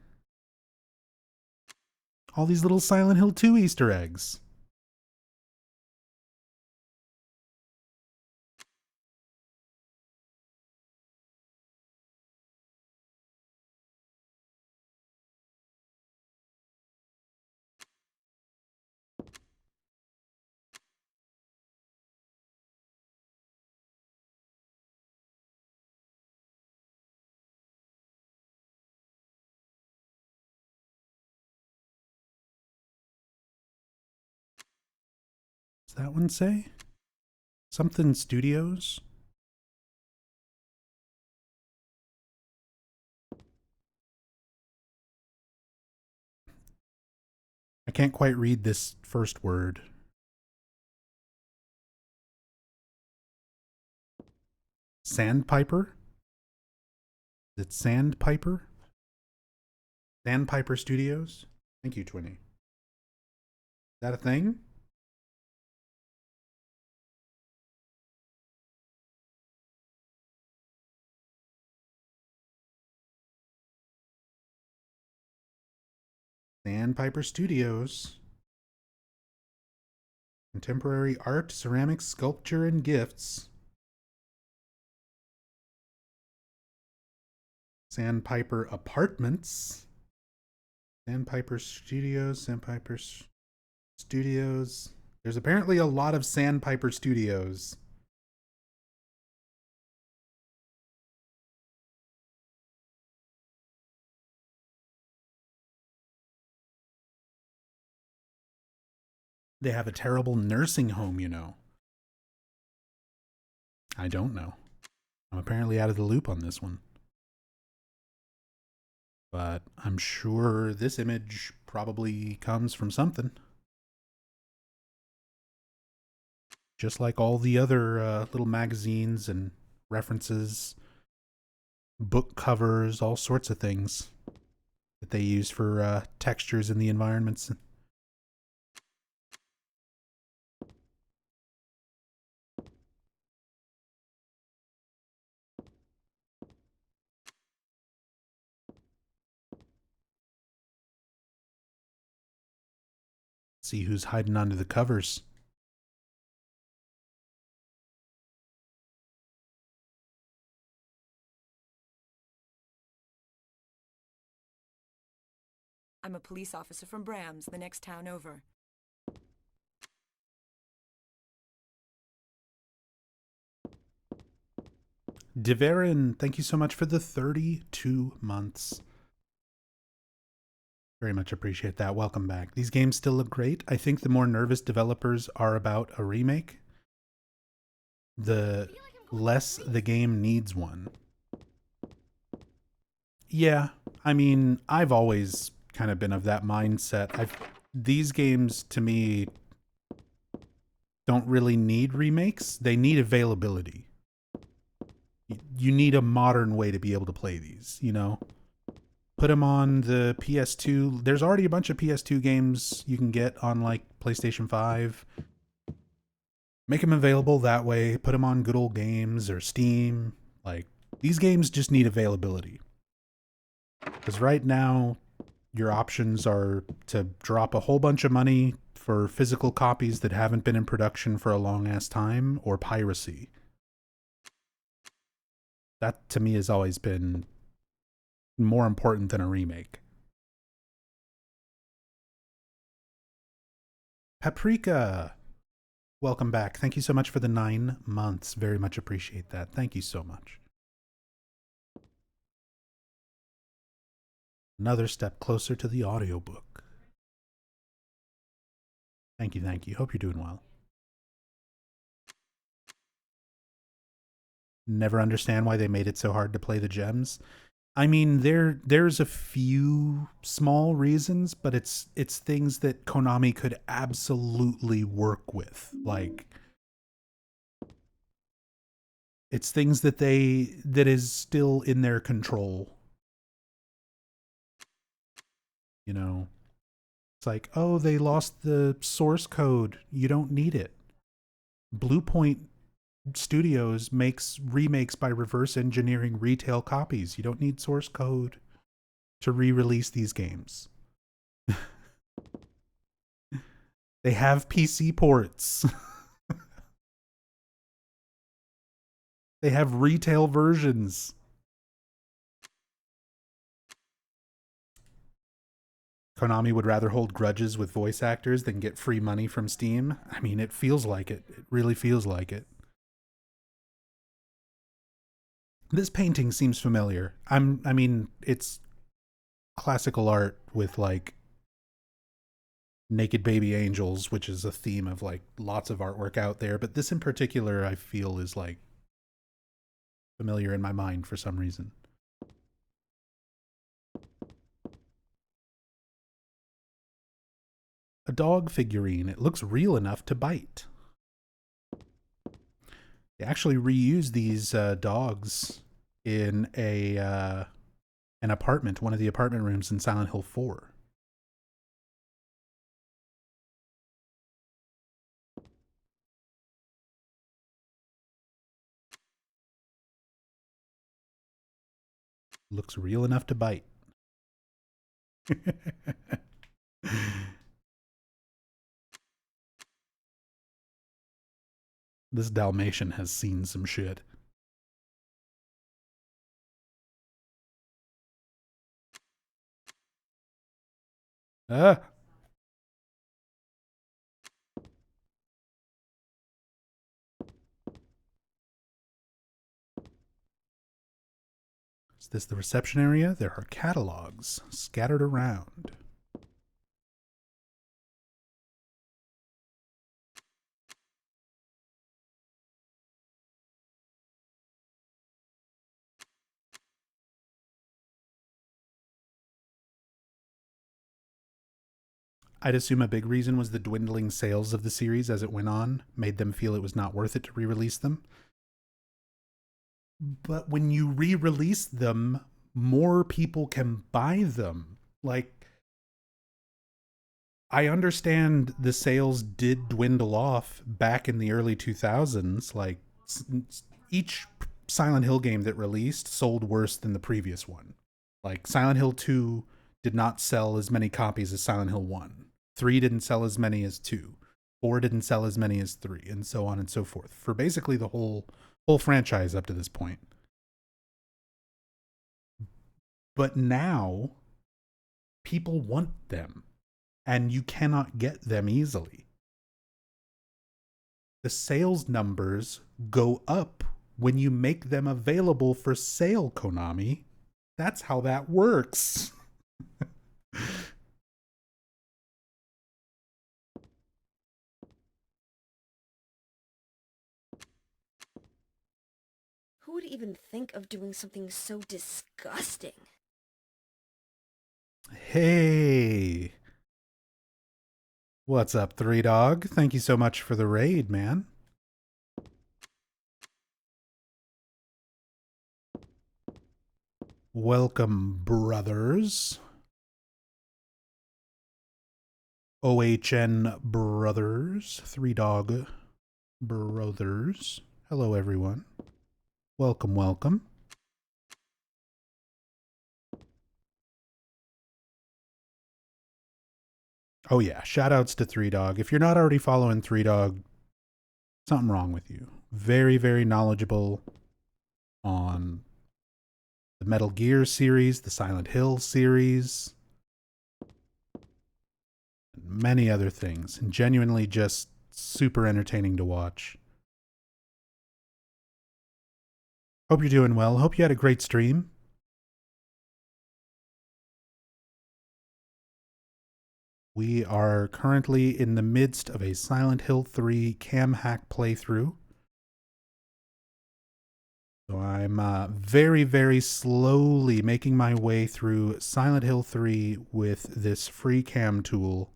Speaker 1: All these little Silent Hill 2 Easter eggs. that one say? Something Studios? I can't quite read this first word. Sandpiper? Is it Sandpiper? Sandpiper Studios? Thank you, Twinny. Is that a thing? Sandpiper Studios. Contemporary art, ceramics, sculpture, and gifts. Sandpiper Apartments. Sandpiper Studios. Sandpiper Studios. There's apparently a lot of Sandpiper Studios. They have a terrible nursing home, you know. I don't know. I'm apparently out of the loop on this one. But I'm sure this image probably comes from something. Just like all the other little magazines and references, book covers, all sorts of things that they use for textures in the environments. See who's hiding under the covers.
Speaker 3: I'm a police officer from Brams, the next town over.
Speaker 1: Deverin, thank you so much for the 32 months. Very much appreciate that. Welcome back. These games still look great. I think the more nervous developers are about a remake, the less the game needs one. Yeah, I mean, I've always kind of been of that mindset. These games, to me, don't really need remakes. They need availability. You need a modern way to be able to play these, you know? Put them on the PS2. There's already a bunch of PS2 games you can get on, like, PlayStation 5. Make them available that way. Put them on Good Old Games or Steam. Like, these games just need availability. Because right now, your options are to drop a whole bunch of money for physical copies that haven't been in production for a long-ass time, or piracy. That, to me, has always been more important than a remake. Paprika, welcome back. Thank you so much for the 9 months. Very much appreciate that. Thank you so much. Another step closer to the audiobook. Thank you, thank you. Hope you're doing well. Never understand why they made it so hard to play the gems. I mean, there's a few small reasons, but it's things that Konami could absolutely work with. Like, it's things that is still in their control. You know, it's like, oh, they lost the source code. You don't need it. Bluepoint Studios makes remakes by reverse engineering retail copies. You don't need source code to re-release these games. They have PC ports. They have retail versions. Konami would rather hold grudges with voice actors than get free money from Steam. I mean, it feels like it. It really feels like it. This painting seems familiar. I mean, it's classical art with, like, naked baby angels, which is a theme of like lots of artwork out there. But this in particular, I feel is like familiar in my mind for some reason. A dog figurine. It looks real enough to bite. They actually reused these dogs in an apartment, one of the apartment rooms in Silent Hill 4. Looks real enough to bite. This Dalmatian has seen some shit. Ah! Is this the reception area? There are catalogs scattered around. I'd assume a big reason was the dwindling sales of the series as it went on, made them feel it was not worth it to re-release them. But when you re-release them, more people can buy them. Like, I understand the sales did dwindle off back in the early 2000s. Like, each Silent Hill game that released sold worse than the previous one. Like, Silent Hill 2 did not sell as many copies as Silent Hill 1. 3 didn't sell as many as 2. 4 didn't sell as many as 3, and so on and so forth. For basically the whole franchise up to this point. But now, people want them, and you cannot get them easily. The sales numbers go up when you make them available for sale, Konami. That's how that works.
Speaker 4: Who would even think of doing something so disgusting?
Speaker 1: Hey. What's up, Three Dog? Thank you so much for the raid, man. Welcome, brothers. OHN brothers. Three Dog brothers. Hello, everyone. Welcome, welcome. Oh yeah, shoutouts to Three Dog. If you're not already following Three Dog, something wrong with you. Very, very knowledgeable on the Metal Gear series, the Silent Hill series, and many other things. And genuinely just super entertaining to watch. Hope you're doing well. Hope you had a great stream. We are currently in the midst of a Silent Hill 3 cam hack playthrough. So I'm very, very slowly making my way through Silent Hill 3 with this free cam tool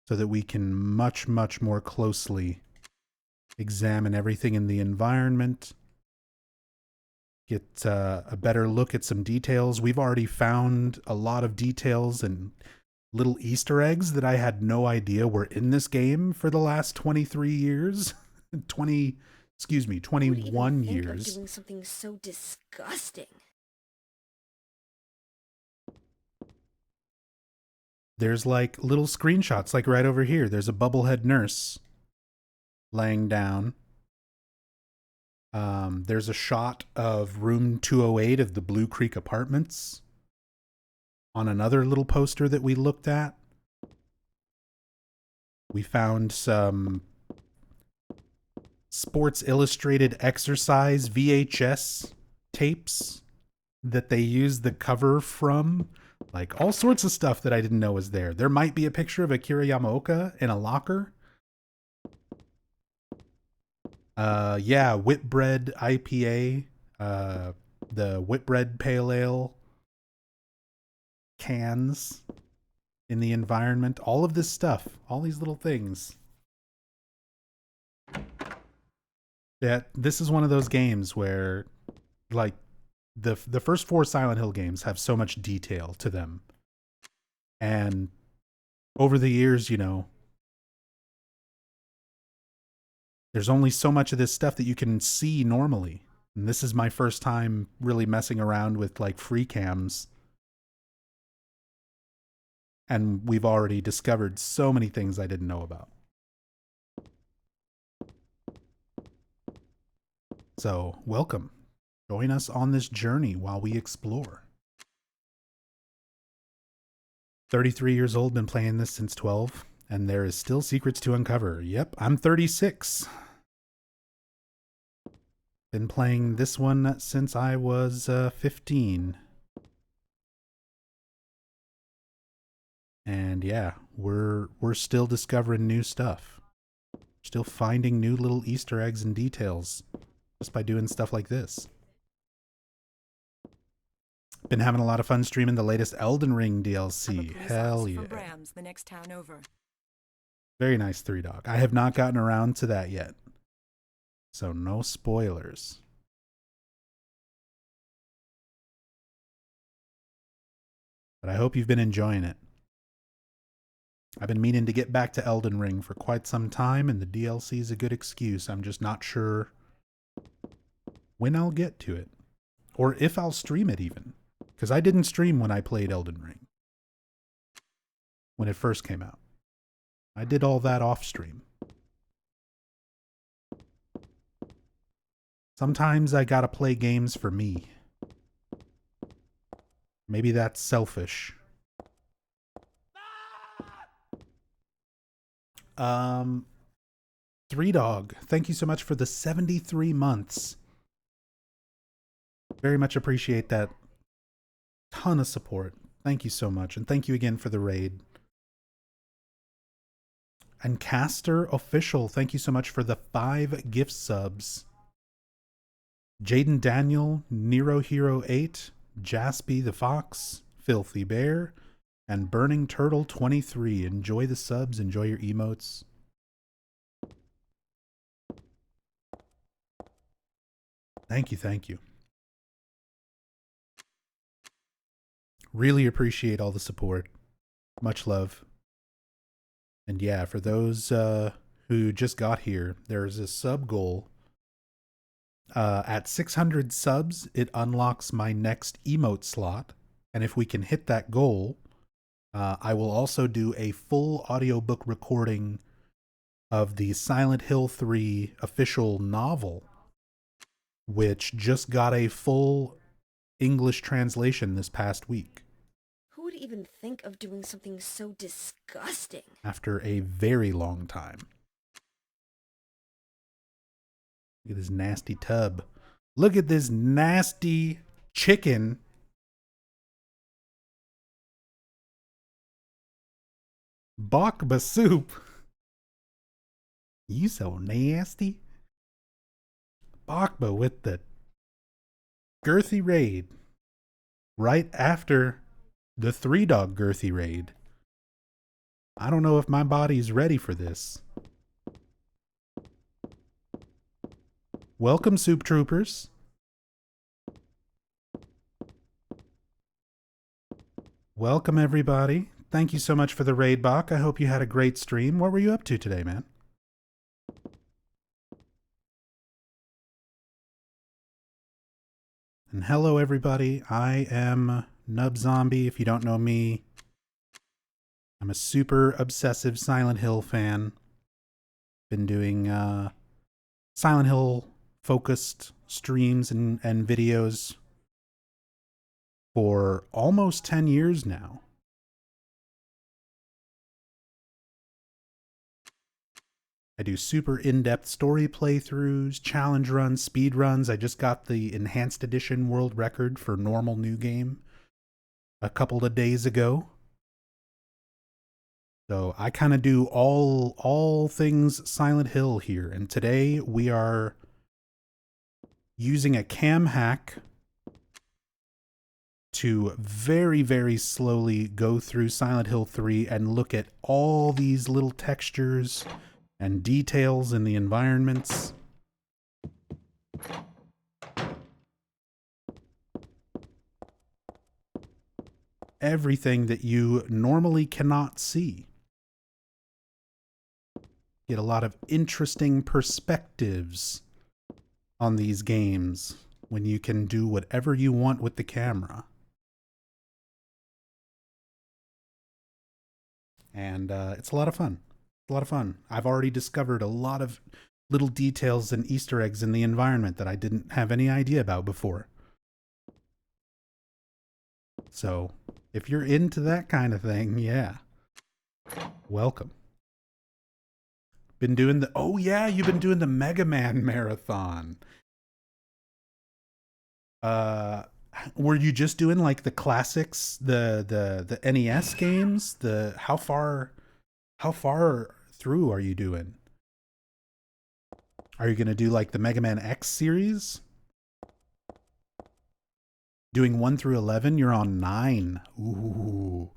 Speaker 1: so that we can much, much more closely examine everything in the environment, get a better look at some details. We've already found a lot of details and little Easter eggs that I had no idea were in this game for the last 23 years. 21 years.
Speaker 4: Doing something so disgusting.
Speaker 1: There's like little screenshots, like right over here. There's a bubblehead nurse laying down. There's a shot of room 208 of the Blue Creek Apartments on another little poster that we looked at. We found some Sports Illustrated exercise VHS tapes that they used the cover from. Like all sorts of stuff that I didn't know was there. There might be a picture of Akira Yamaoka in a locker. Yeah, Whitbread IPA, the Whitbread Pale Ale cans in the environment, all of this stuff, all these little things. Yeah, this is one of those games where, like, the first 4 Silent Hill games have so much detail to them. And over the years, you know, there's only so much of this stuff that you can see normally. And this is my first time really messing around with like free cams. And we've already discovered so many things I didn't know about. So, welcome. Join us on this journey while we explore. 33 years old, been playing this since 12, and there is still secrets to uncover. Yep, I'm 36. Been playing this one since I was 15. And yeah, we're still discovering new stuff. Still finding new little Easter eggs and details just by doing stuff like this. Been having a lot of fun streaming the latest Elden Ring DLC. Hell yeah.
Speaker 3: From Brams, the next town over.
Speaker 1: Very nice, 3Dog. I have not gotten around to that yet. So no spoilers. But I hope you've been enjoying it. I've been meaning to get back to Elden Ring for quite some time, and the DLC is a good excuse. I'm just not sure when I'll get to it. Or if I'll stream it even. Because I didn't stream when I played Elden Ring. When it first came out. I did all that off stream. Sometimes I gotta play games for me. Maybe that's selfish. 3Dog, thank you so much for the 73 months. Very much appreciate that. Ton of support. Thank you so much. And thank you again for the raid. And Caster Official, thank you so much for the 5 gift subs. Jaden Daniel, Nero Hero 8, Jaspy the Fox, Filthy Bear, and Burning Turtle 23. Enjoy the subs, enjoy your emotes. Thank you, thank you. Really appreciate all the support. Much love. And yeah, for those who just got here, there's a sub goal. At 600 subs, it unlocks my next emote slot. And if we can hit that goal, I will also do a full audiobook recording of the Silent Hill 3 official novel, which just got a full English translation this past week.
Speaker 4: Who would even think of doing something so disgusting?
Speaker 1: After a very long time. Look at this nasty tub. Look at this nasty chicken. Bakba soup. You so nasty. Bakba with the girthy raid. Right after the 3Dog girthy raid. I don't know if my body's ready for this. Welcome, Soup Troopers. Welcome, everybody. Thank you so much for the raid, Bach. I hope you had a great stream. What were you up to today, man? And hello, everybody. I am Nubzombie. If you don't know me, I'm a super obsessive Silent Hill fan. Been doing Silent Hill focused streams and videos for almost 10 years now. I do super in-depth story playthroughs, challenge runs, speed runs. I just got the enhanced edition world record for normal new game. a couple of days ago. So I kind of do all things Silent Hill here, and today we are using a cam hack to very, very slowly go through Silent Hill 3 and look at all these little textures and details in the environments. Everything that you normally cannot see. Get a lot of interesting perspectives on these games when you can do whatever you want with the camera. And it's a lot of fun. It's a lot of fun. I've already discovered a lot of little details and Easter eggs in the environment that I didn't have any idea about before. So, if you're into that kind of thing, yeah. Welcome. Been doing the... Oh yeah, you've been doing the Mega Man marathon. Were you just doing like the classics, the NES games? How far through are you doing? Are you gonna do like the Mega Man X series? Doing 1 through 11, you're on 9. Ooh,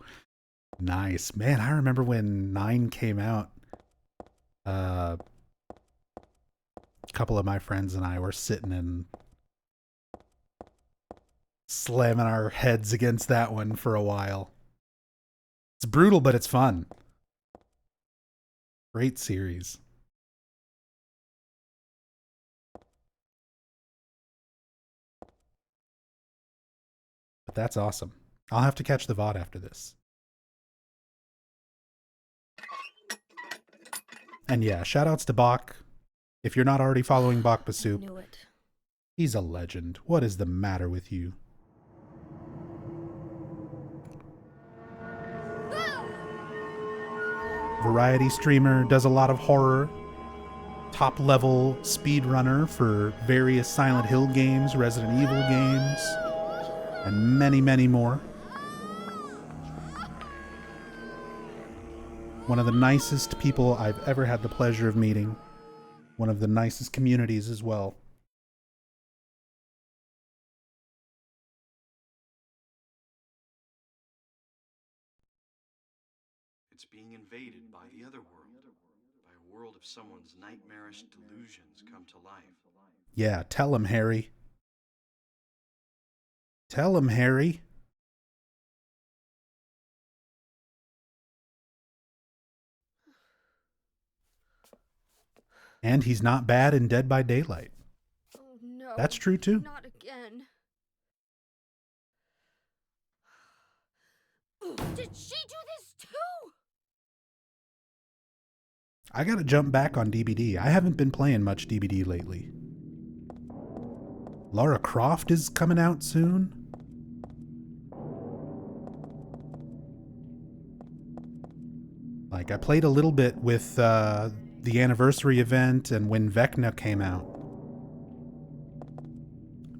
Speaker 1: nice, man. I remember when 9 came out. A couple of my friends and I were sitting and slamming our heads against that one for a while. It's brutal, but it's fun. Great series. But that's awesome. I'll have to catch the VOD after this. And yeah, shoutouts to Bach. If you're not already following Bach Basoup,
Speaker 4: Knew it.
Speaker 1: he's a legend. What is the matter with you? Variety streamer, does a lot of horror. Top level speedrunner for various Silent Hill games, Resident Evil games, and many, many more. One of the nicest people I've ever had the pleasure of meeting. One of the nicest communities as well.
Speaker 2: It's being invaded by the Otherworld, by a world of someone's nightmarish delusions come to life.
Speaker 1: Yeah, tell him, Harry. Tell him, Harry. And he's not bad in Dead by Daylight.
Speaker 4: Oh no.
Speaker 1: That's true too.
Speaker 4: Not again. Did she do this too?
Speaker 1: I gotta jump back on DBD. I haven't been playing much DBD lately. Lara Croft is coming out soon. Like, I played a little bit with the anniversary event and when Vecna came out.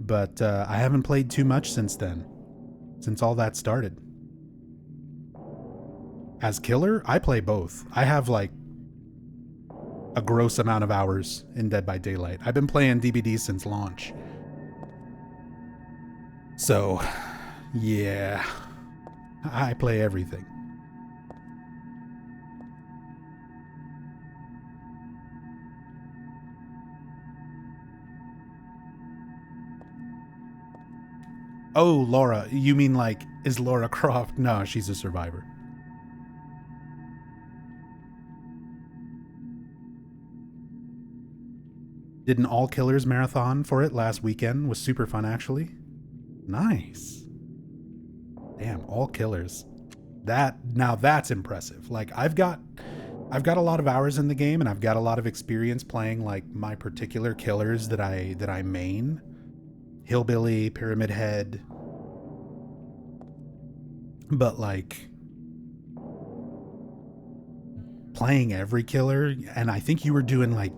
Speaker 1: But I haven't played too much since then. Since all that started. As killer, I play both. I have like a gross amount of hours in Dead by Daylight. I've been playing DBD since launch. So, yeah. I play everything. Oh, Laura. You mean like, is Lara Croft? No, she's a survivor. Did an all killers marathon for it last weekend. Was super fun, actually. Nice. Damn, all killers. Now that's impressive. Like, I've got a lot of hours in the game and I've got a lot of experience playing like my particular killers that I main. Hillbilly, Pyramid Head. But like playing every killer, and I think you were doing like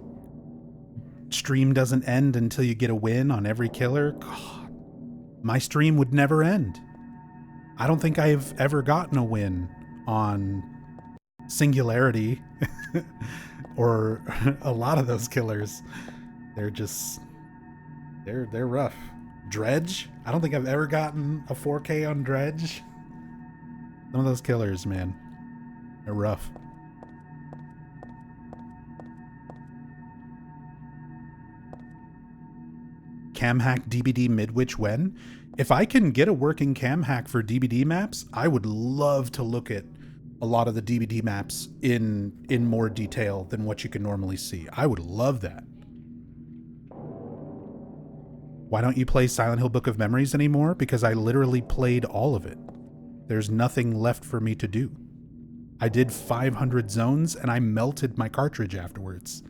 Speaker 1: stream doesn't end until you get a win on every killer. God, my stream would never end. I don't think I've ever gotten a win on Singularity or a lot of those killers. They're just, they're rough. Dredge? I don't think I've ever gotten a 4K on Dredge. Some of those killers, man, they're rough. Cam hack DBD midwich when? If I can get a working cam hack for DBD maps, I would love to look at a lot of the DBD maps in more detail than what you can normally see. I would love that. Why don't you play Silent Hill Book of Memories anymore? Because I literally played all of it. There's nothing left for me to do. I did 500 zones and I melted my cartridge afterwards.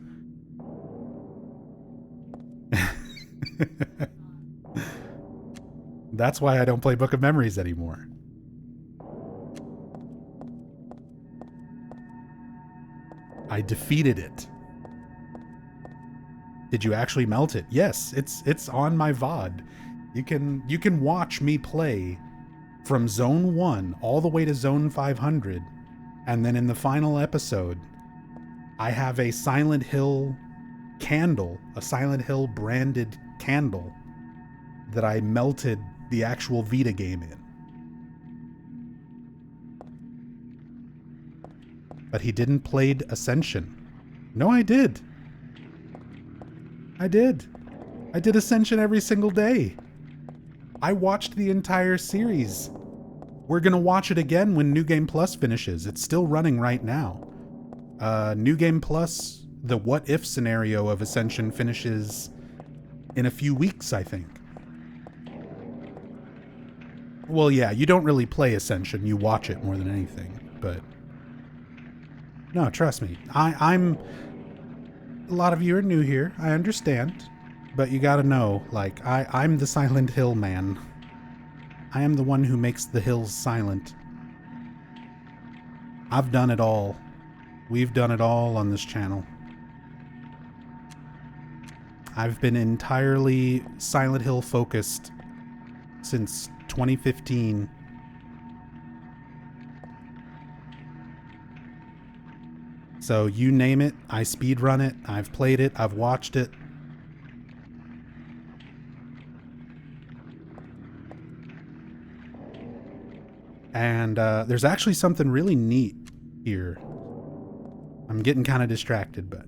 Speaker 1: That's why I don't play Book of Memories anymore. I defeated it. Did you actually melt it? Yes, it's on my VOD. You can watch me play from zone 1 all the way to zone 500, and then in the final episode, I have a Silent Hill candle, a Silent Hill branded candle that I melted the actual Vita game in. But he didn't play Ascension. No, I did. I did Ascension every single day. I watched the entire series. We're gonna watch it again when New Game Plus finishes. It's still running right now. New Game Plus, the what if scenario of Ascension finishes in a few weeks, I think. Well, yeah, you don't really play Ascension. You watch it more than anything, but no, trust me. I'm a lot of you are new here. I understand, but you gotta know, like, I'm the Silent Hill man. I am the one who makes the hills silent. I've done it all. We've done it all on this channel. I've been entirely Silent Hill focused since 2015. So you name it, I speedrun it, I've played it, I've watched it. And there's actually something really neat here. I'm getting kind of distracted, but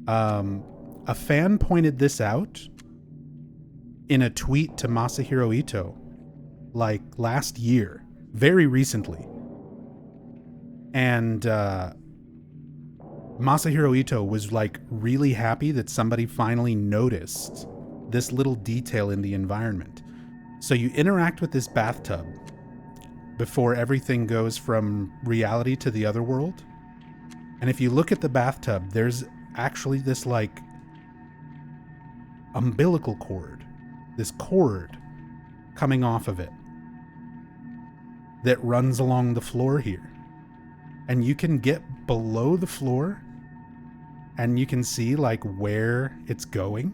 Speaker 1: a fan pointed this out in a tweet to Masahiro Ito, like last year, very recently. And Masahiro Ito was like really happy that somebody finally noticed this little detail in the environment. So you interact with this bathtub before everything goes from reality to the other world. And if you look at the bathtub, there's actually this like umbilical cord, this cord coming off of it that runs along the floor here. And you can get below the floor and you can see like where it's going.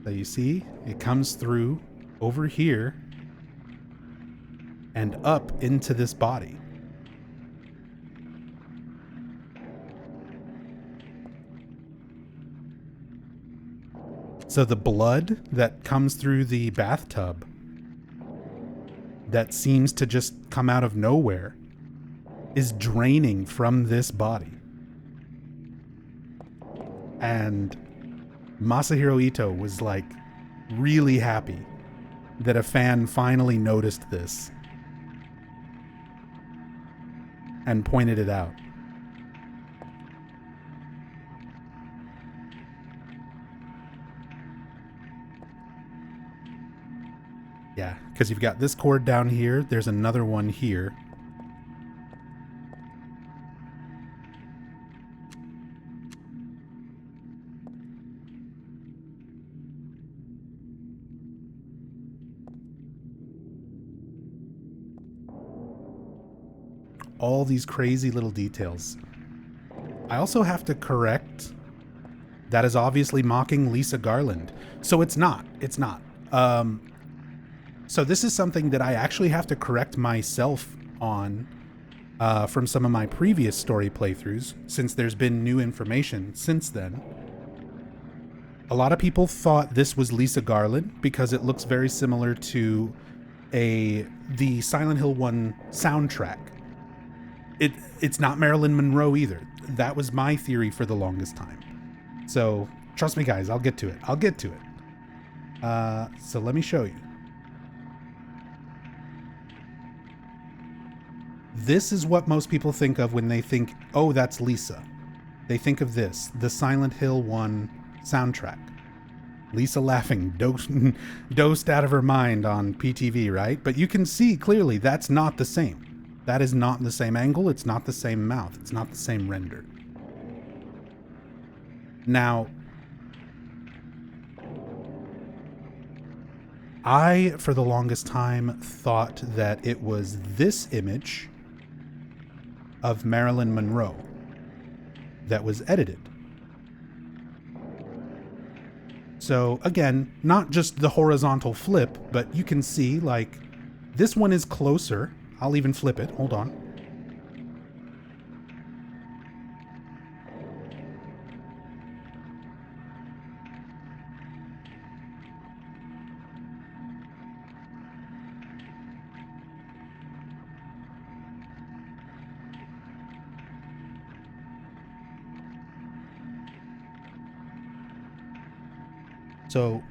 Speaker 1: So you see, it comes through over here and up into this body. So the blood that comes through the bathtub that seems to just come out of nowhere is draining from this body. And Masahiro Ito was like really happy that a fan finally noticed this and pointed it out. Yeah, because you've got this cord down here. There's another one here. All these crazy little details. I also have to correct That is obviously mocking Lisa Garland. So it's not. It's not. So this is something that I actually have to correct myself on from some of my previous story playthroughs, since there's been new information since then. A lot of people thought this was Lisa Garland because it looks very similar to the Silent Hill 1 soundtrack. It's not Marilyn Monroe either. That was my theory for the longest time. So trust me, guys, I'll get to it. So let me show you. This is what most people think of when they think, oh, that's Lisa. They think of this, the Silent Hill 1 soundtrack. Lisa laughing, dosed out of her mind on PTV, right? But you can see clearly that's not the same. That is not the same angle. It's not the same mouth. It's not the same render. Now, I, for the longest time, thought that it was this image of Marilyn Monroe that was edited. So again, not just the horizontal flip, but you can see like this one is closer. I'll even flip it. Hold on. So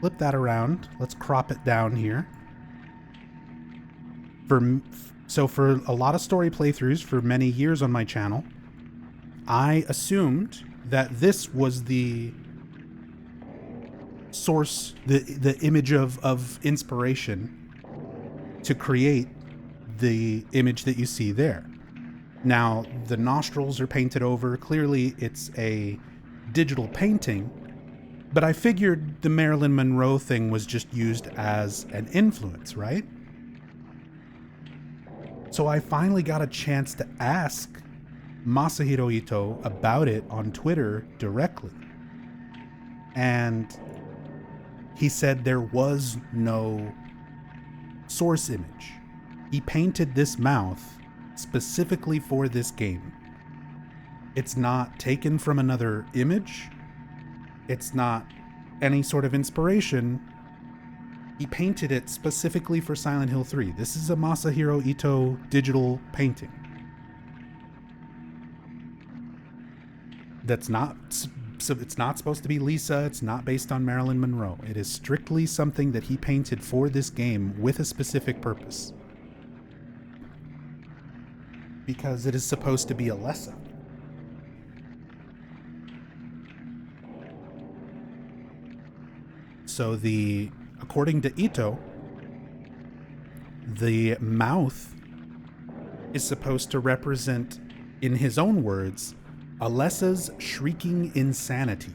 Speaker 1: flip that around. Let's crop it down here. For a lot of story playthroughs for many years on my channel, I assumed that this was the source, the image of inspiration to create the image that you see there. Now, the nostrils are painted over. Clearly, it's a digital painting. But I figured the Marilyn Monroe thing was just used as an influence, right? So I finally got a chance to ask Masahiro Ito about it on Twitter directly. And he said there was no source image. He painted this mouth specifically for this game. It's not taken from another image. It's not any sort of inspiration. He painted it specifically for Silent Hill 3. This is a Masahiro Ito digital painting. It's not supposed to be Lisa. It's not based on Marilyn Monroe. It is strictly something that he painted for this game with a specific purpose. Because it is supposed to be a lesson. So according to Ito, the mouth is supposed to represent, in his own words, Alessa's shrieking insanity.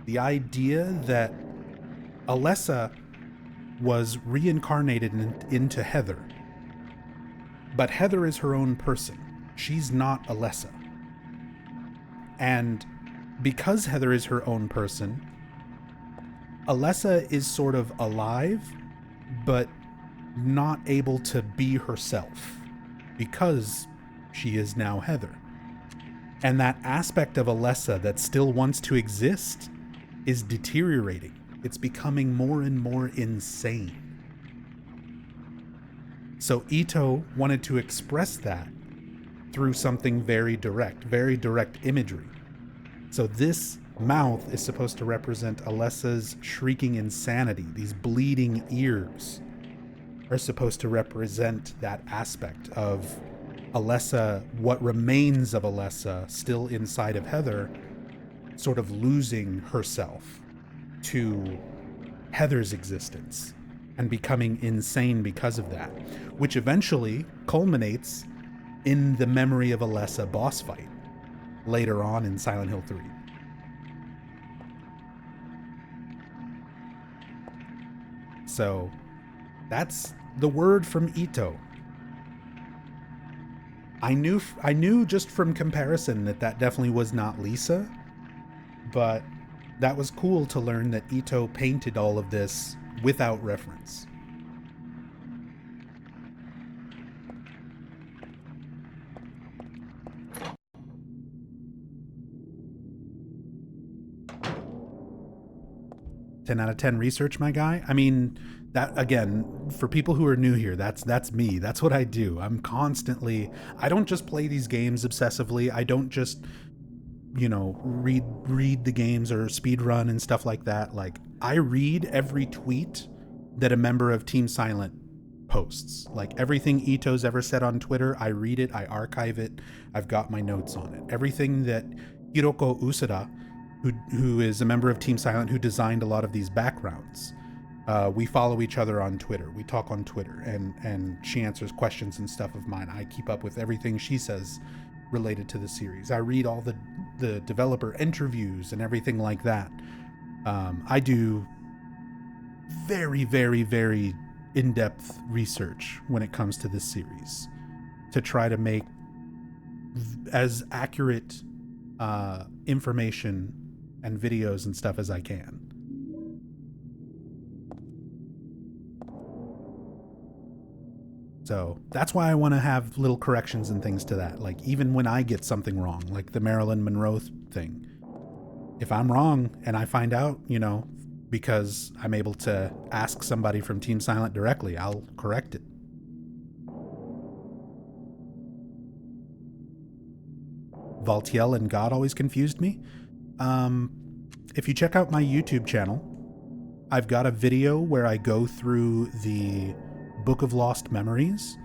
Speaker 1: The idea that Alessa was reincarnated into Heather. But Heather is her own person. She's not Alessa. And because Heather is her own person, Alessa is sort of alive, but not able to be herself because she is now Heather. And that aspect of Alessa that still wants to exist is deteriorating. It's becoming more and more insane. So Ito wanted to express that through something very direct imagery. So this mouth is supposed to represent Alessa's shrieking insanity. These bleeding ears are supposed to represent that aspect of Alessa, what remains of Alessa still inside of Heather, sort of losing herself to Heather's existence and becoming insane because of that, which eventually culminates in the Memory of Alessa boss fight later on in Silent Hill 3. So that's the word from Ito. I knew just from comparison that definitely was not Lisa, But that was cool to learn that Ito painted all of this without reference. "10 out of 10 research, my guy." I mean, that, again, for people who are new here, that's me. That's what I do. I don't just play these games obsessively. I don't just, read the games or speed run and stuff like that. Like, I read every tweet that a member of Team Silent posts. Like, everything Ito's ever said on Twitter, I read it, I archive it, I've got my notes on it. Everything that Hiroko Usuda, who is a member of Team Silent, who designed a lot of these backgrounds, we follow each other on Twitter. We talk on Twitter, and she answers questions and stuff of mine. I keep up with everything she says related to the series. I read all the developer interviews and everything like that. I do very, very, very in-depth research when it comes to this series to try to make as accurate information and videos and stuff as I can. So that's why I want to have little corrections and things to that. Like, even when I get something wrong, like the Marilyn Monroe thing, if I'm wrong and I find out, because I'm able to ask somebody from Team Silent directly, I'll correct it. Valtiel and God always confused me. If you check out my YouTube channel, I've got a video where I go through the Book of Lost Memories,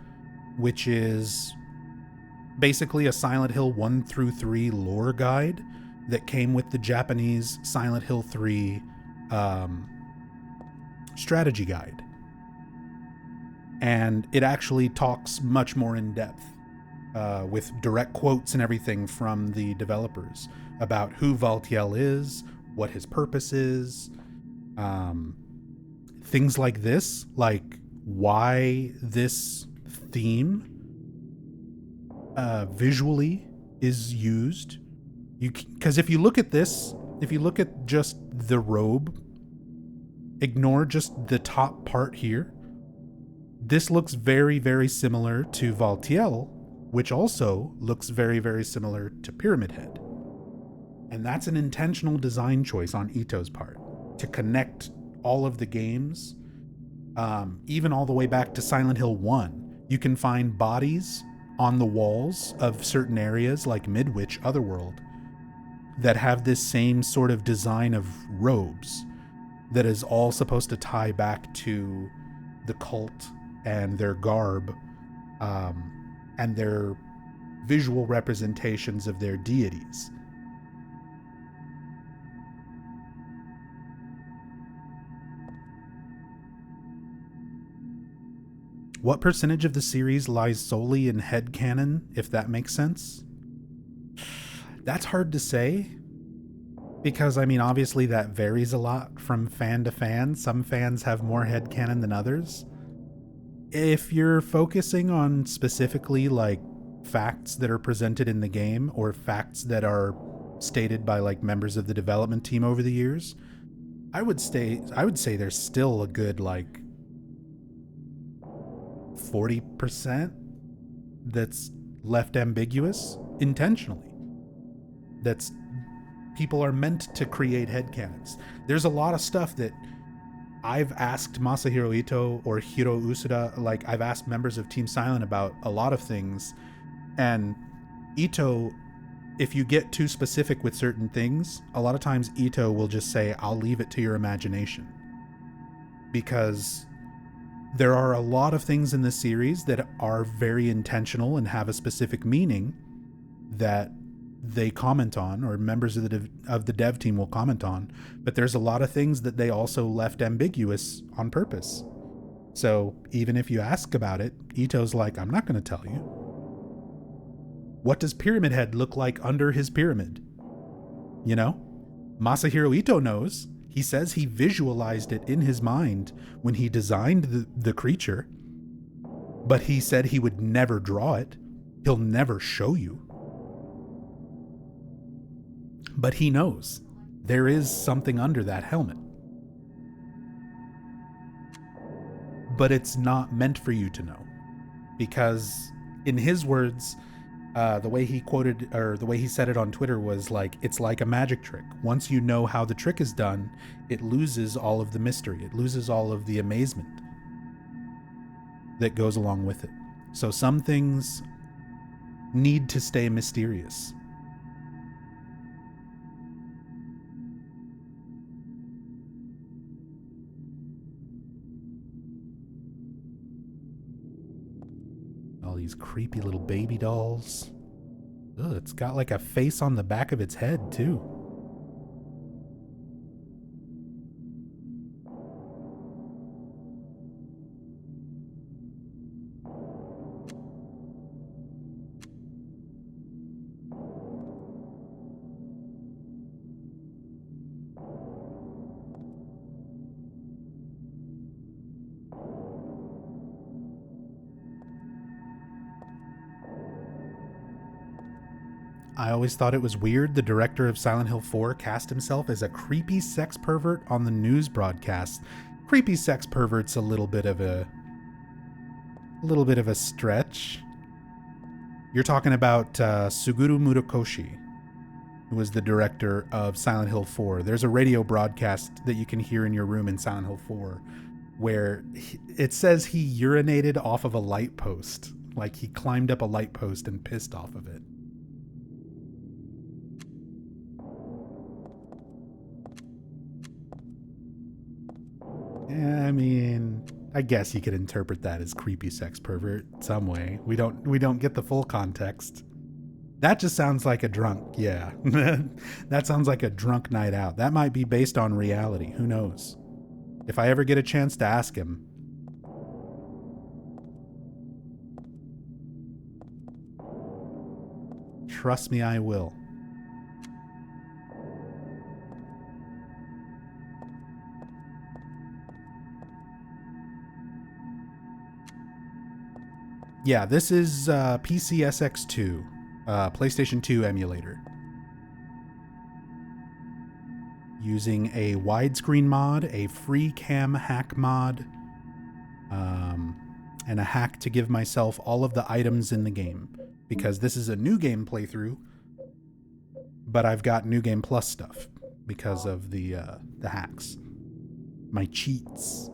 Speaker 1: which is basically a Silent Hill 1 through 3 lore guide that came with the Japanese Silent Hill 3 strategy guide. And it actually talks much more in depth with direct quotes and everything from the developers about who Valtiel is, what his purpose is, things like this, like why this theme visually is used. Because if you look at this, if you look at just the robe, ignore just the top part here, this looks very, very similar to Valtiel, which also looks very, very similar to Pyramid Head. And that's an intentional design choice on Ito's part, to connect all of the games, even all the way back to Silent Hill 1. You can find bodies on the walls of certain areas like Midwich, Otherworld, that have this same sort of design of robes that is all supposed to tie back to the cult and their garb, and their visual representations of their deities. What percentage of the series lies solely in headcanon, if that makes sense? That's hard to say, because, I mean, obviously that varies a lot from fan to fan. Some fans have more headcanon than others. If you're focusing on specifically, like, facts that are presented in the game, or facts that are stated by, like, members of the development team over the years, I would say there's still a good, like, 40% that's left ambiguous intentionally. That's people are meant to create headcanons. There's a lot of stuff that I've asked Masahiro Ito or Hiro Usuda, like I've asked members of Team Silent about a lot of things, and Ito, if you get too specific with certain things, a lot of times Ito will just say, I'll leave it to your imagination. Because there are a lot of things in the series that are very intentional and have a specific meaning that they comment on, or members of the dev team will comment on, but there's a lot of things that they also left ambiguous on purpose. So even if you ask about it, Ito's like, I'm not going to tell you. What does Pyramid Head look like under his pyramid? You know? Masahiro Ito knows. He says he visualized it in his mind when he designed the creature, but he said he would never draw it. He'll never show you. But he knows. there is something under that helmet. But it's not meant for you to know. Because in his words, the way he quoted, or the way he said it on Twitter was like, it's like a magic trick. Once you know how the trick is done, it loses all of the mystery. It loses all of the amazement that goes along with it. So some things need to stay mysterious. All these creepy little baby dolls. Ugh, it's got like a face on the back of its head, too. I always thought it was weird the director of Silent Hill 4 cast himself as a creepy sex pervert on the news broadcast. Creepy sex pervert's a little bit of a stretch. You're talking about Suguru Murakoshi, who was the director of Silent Hill 4. There's a radio broadcast that you can hear in your room in Silent Hill 4 where it says he urinated off of a light post. Like he climbed up a light post and pissed off of it. Yeah, I mean, I guess you could interpret that as creepy sex pervert some way. We don't get the full context. That just sounds like a drunk, yeah. That sounds like a drunk night out. That might be based on reality. Who knows? If I ever get a chance to ask him. Trust me, I will. Yeah, this is PCSX2, PlayStation 2 emulator. Using a widescreen mod, a free cam hack mod, and a hack to give myself all of the items in the game. Because this is a new game playthrough, but I've got New Game Plus stuff because of the hacks. My cheats.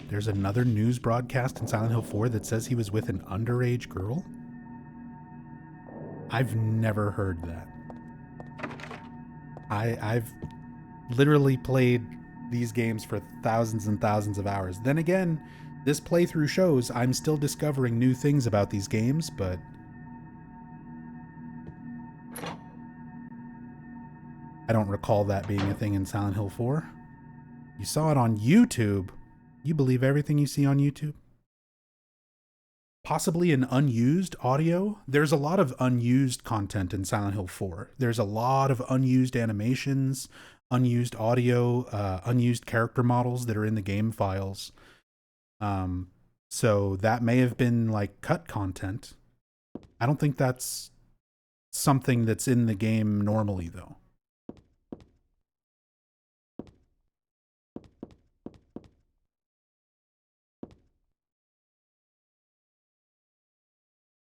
Speaker 1: There's another news broadcast in Silent Hill 4 that says he was with an underage girl? I've never heard that. I've literally played these games for thousands and thousands of hours. Then again, this playthrough shows I'm still discovering new things about these games, but I don't recall that being a thing in Silent Hill 4. You saw it on YouTube. You believe everything you see on YouTube? Possibly an unused audio? There's a lot of unused content in Silent Hill 4. There's a lot of unused animations, unused audio, unused character models that are in the game files. So that may have been like cut content. I don't think that's something that's in the game normally, though.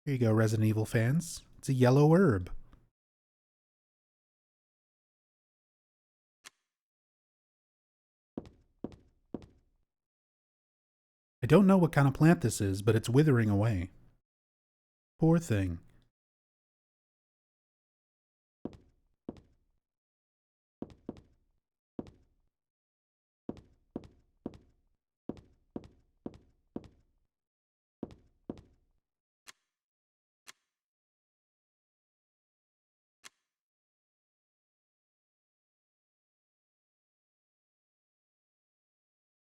Speaker 1: Here you go, Resident Evil fans. It's a yellow herb. I don't know what kind of plant this is, but it's withering away. Poor thing.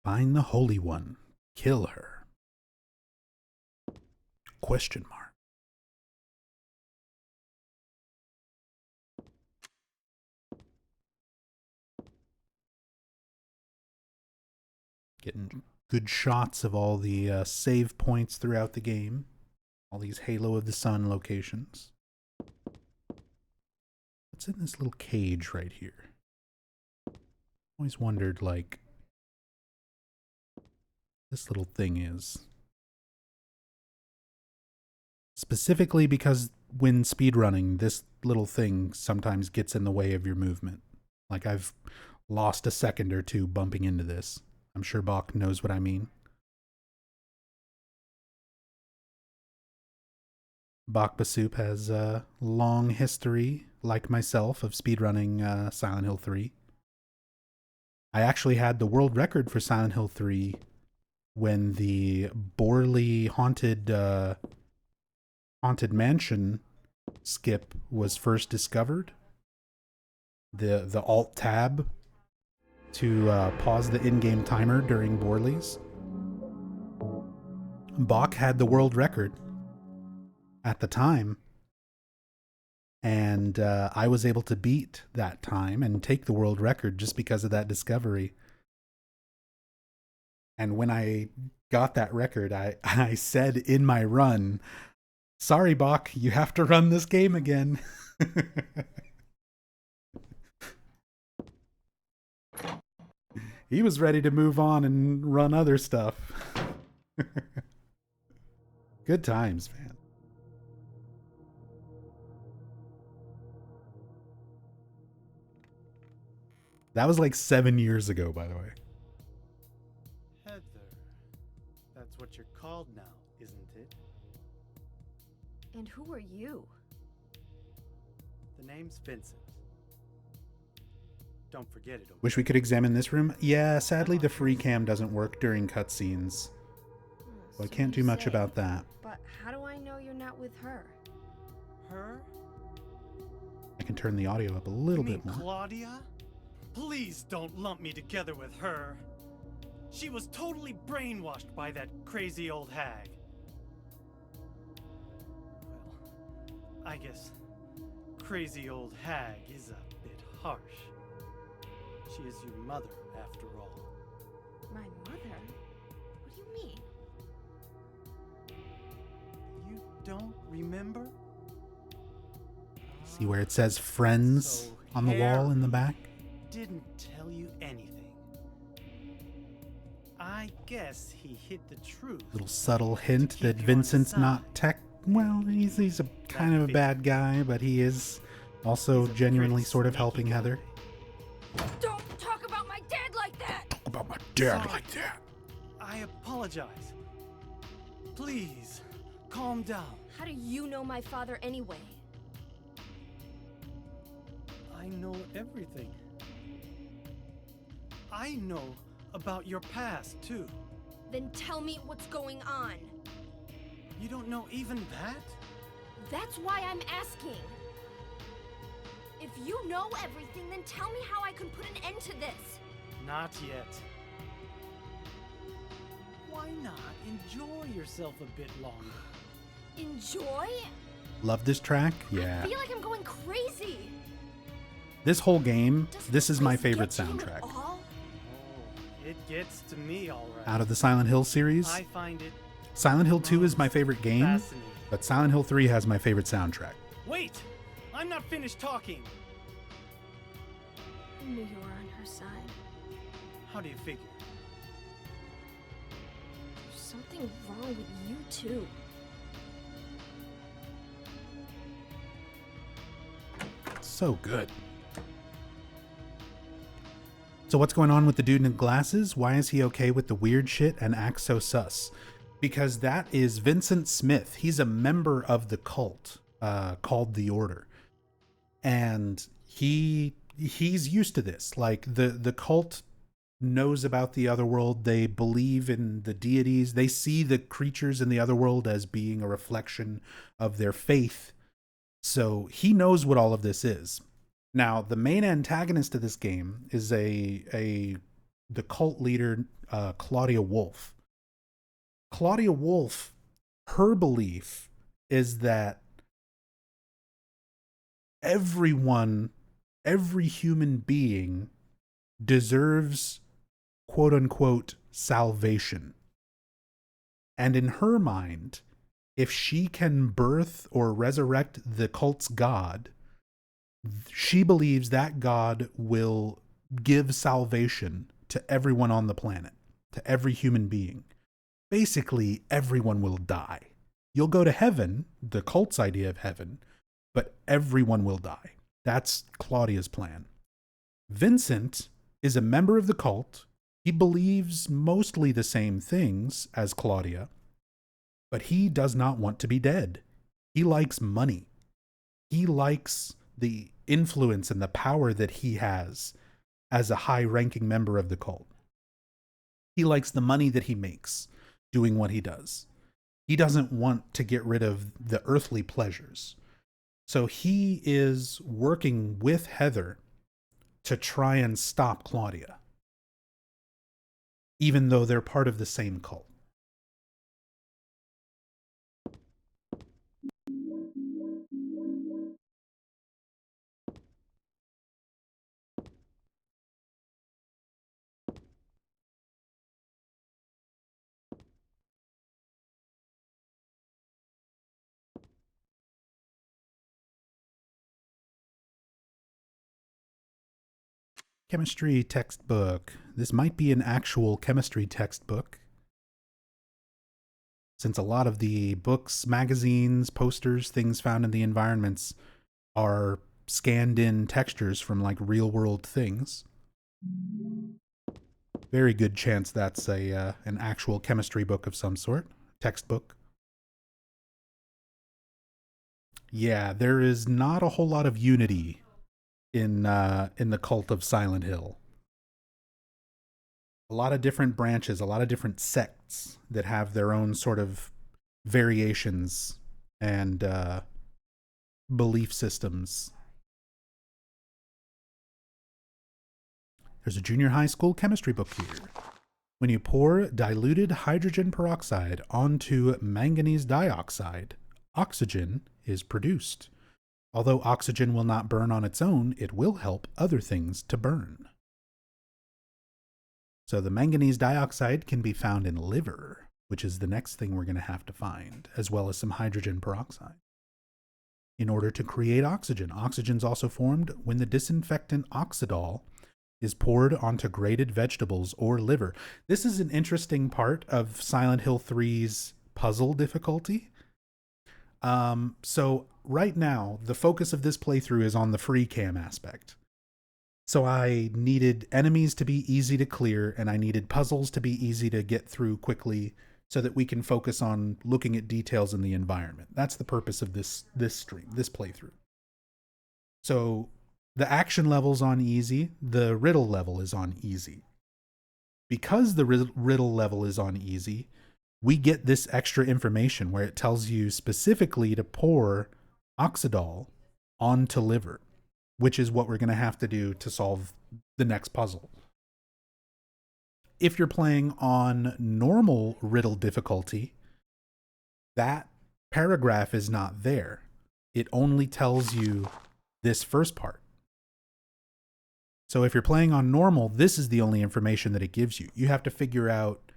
Speaker 1: Find the Holy One. Kill her. Question mark. Getting good shots of all the save points throughout the game. All these Halo of the Sun locations. What's in this little cage right here? Always wondered, like, this little thing is. Specifically because when speedrunning, this little thing sometimes gets in the way of your movement. Like, I've lost a second or two bumping into this. I'm sure Bach knows what I mean. Bach Basoup has a long history, like myself, of speedrunning Silent Hill 3. I actually had the world record for Silent Hill 3 when the Borley haunted mansion skip was first discovered. The alt tab to pause the in-game timer during Borley's. Bach had the world record at the time, and I was able to beat that time and take the world record just because of that discovery. And when I got that record, I said in my run, "Sorry, Bach, you have to run this game again." He was ready to move on and run other stuff. Good times, man. That was like 7 years ago, by the way.
Speaker 5: Heather. That's what you're called now, isn't it?
Speaker 4: And who are you?
Speaker 5: The name's Vincent. Don't forget it.
Speaker 1: Wish we could examine this room. Yeah, sadly the free cam doesn't work during cutscenes. So I can't do much about that.
Speaker 4: But how do I know you're not with her?
Speaker 5: Her?
Speaker 1: I can turn the audio up a little bit more.
Speaker 5: Claudia? Please don't lump me together with her. She was totally brainwashed by that crazy old hag. Well, I guess crazy old hag is a bit harsh. She is your mother, after all.
Speaker 4: My mother? What do you mean?
Speaker 5: You don't remember?
Speaker 1: See where it says friends
Speaker 5: So
Speaker 1: on the wall in the back?
Speaker 5: Didn't tell you anything. I guess he hid the truth.
Speaker 1: Little subtle hint that Vincent's not well, he's a kind of a bad guy, but he is also genuinely sort of helping Heather.
Speaker 4: Don't talk about my dad like that!
Speaker 1: Talk about my dad like that.
Speaker 5: I apologize. Please, calm down.
Speaker 4: How do you know my father anyway?
Speaker 5: I know everything. I know about your past, too.
Speaker 4: Then tell me what's going on.
Speaker 5: You don't know even that?
Speaker 4: That's why I'm asking. If you know everything, then tell me how I can put an end to this.
Speaker 5: Not yet. Why not enjoy yourself a bit longer?
Speaker 4: Enjoy?
Speaker 1: Love this track? Yeah.
Speaker 4: I feel like I'm going crazy.
Speaker 1: This whole game, this is my
Speaker 4: Does this
Speaker 1: favorite
Speaker 4: get you at
Speaker 1: soundtrack.
Speaker 4: all?
Speaker 5: Oh, it gets to me all right.
Speaker 1: Out of the Silent Hill series,
Speaker 5: I find it
Speaker 1: Silent Hill 2 is my favorite game,
Speaker 5: fascinating.
Speaker 1: but Silent Hill 3 has my favorite soundtrack.
Speaker 5: Wait! I'm not finished talking.
Speaker 4: I knew you were on her side.
Speaker 5: How do you figure?
Speaker 4: There's something wrong with you too.
Speaker 1: So good. So what's going on with the dude in glasses? Why is he okay with the weird shit and acts so sus? Because that is Vincent Smith. He's a member of the cult called the Order. And he's used to this. Like the cult knows about the Otherworld. They believe in the deities. They see the creatures in the Otherworld as being a reflection of their faith. So he knows what all of this is. Now, the main antagonist of this game is the cult leader, Claudia Wolf. Claudia Wolf Her belief is that everyone, every human being deserves quote unquote salvation. And in her mind, if she can birth or resurrect the cult's god, she believes that god will give salvation to everyone on the planet, to every human being. Basically, everyone will die. You'll go to heaven, the cult's idea of heaven, but everyone will die. That's Claudia's plan. Vincent is a member of the cult. He believes mostly the same things as Claudia, but he does not want to be dead. He likes money. He likes the influence and the power that he has as a high-ranking member of the cult. He likes the money that he makes doing what he does. He doesn't want to get rid of the earthly pleasures. So he is working with Heather to try and stop Claudia, even though they're part of the same cult. Chemistry textbook. This might be an actual chemistry textbook, since a lot of the books, magazines, posters, things found in the environments are scanned in textures from like real world things. Very good chance that's an actual chemistry book of some sort, textbook. Yeah, there is not a whole lot of unity in the cult of Silent Hill. A lot of different branches, a lot of different sects that have their own sort of variations and belief systems. There's a junior high school chemistry book here. When you pour diluted hydrogen peroxide onto manganese dioxide, oxygen is produced. Although oxygen will not burn on its own, it will help other things to burn. So the manganese dioxide can be found in liver, which is the next thing we're going to have to find, as well as some hydrogen peroxide. In order to create oxygen, oxygen's also formed when the disinfectant oxidol is poured onto grated vegetables or liver. This is an interesting part of Silent Hill 3's puzzle difficulty. So right now, the focus of this playthrough is on the free cam aspect. So I needed enemies to be easy to clear, and I needed puzzles to be easy to get through quickly so that we can focus on looking at details in the environment. That's the purpose of this stream, this playthrough. So the action level's on easy, the riddle level is on easy. Because the riddle level is on easy, we get this extra information where it tells you specifically to pour oxidol onto liver, which is what we're going to have to do to solve the next puzzle. If you're playing on normal riddle difficulty, that paragraph is not there. It only tells you this first part. So if you're playing on normal, this is the only information that it gives you. You have to figure out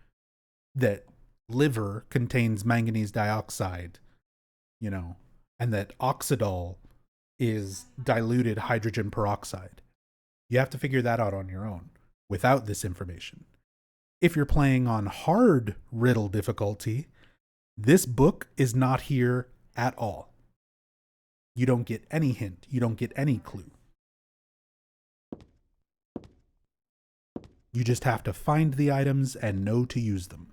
Speaker 1: that liver contains manganese dioxide, and that oxidol is diluted hydrogen peroxide. You have to figure that out on your own without this information. If you're playing on hard riddle difficulty, this book is not here at all. You don't get any hint. You don't get any clue. You just have to find the items and know to use them.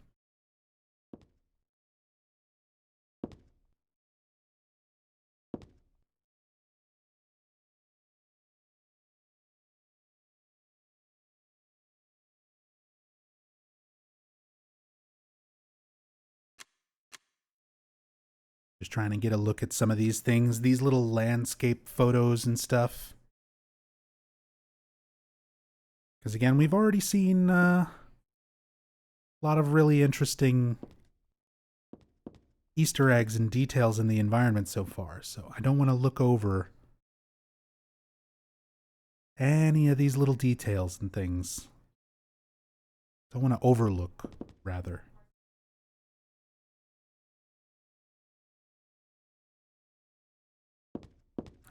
Speaker 1: Just trying to get a look at some of these things, these little landscape photos and stuff. Because again, we've already seen a lot of really interesting Easter eggs and details in the environment so far, so I don't want to look over any of these little details and things. Don't want to overlook, rather.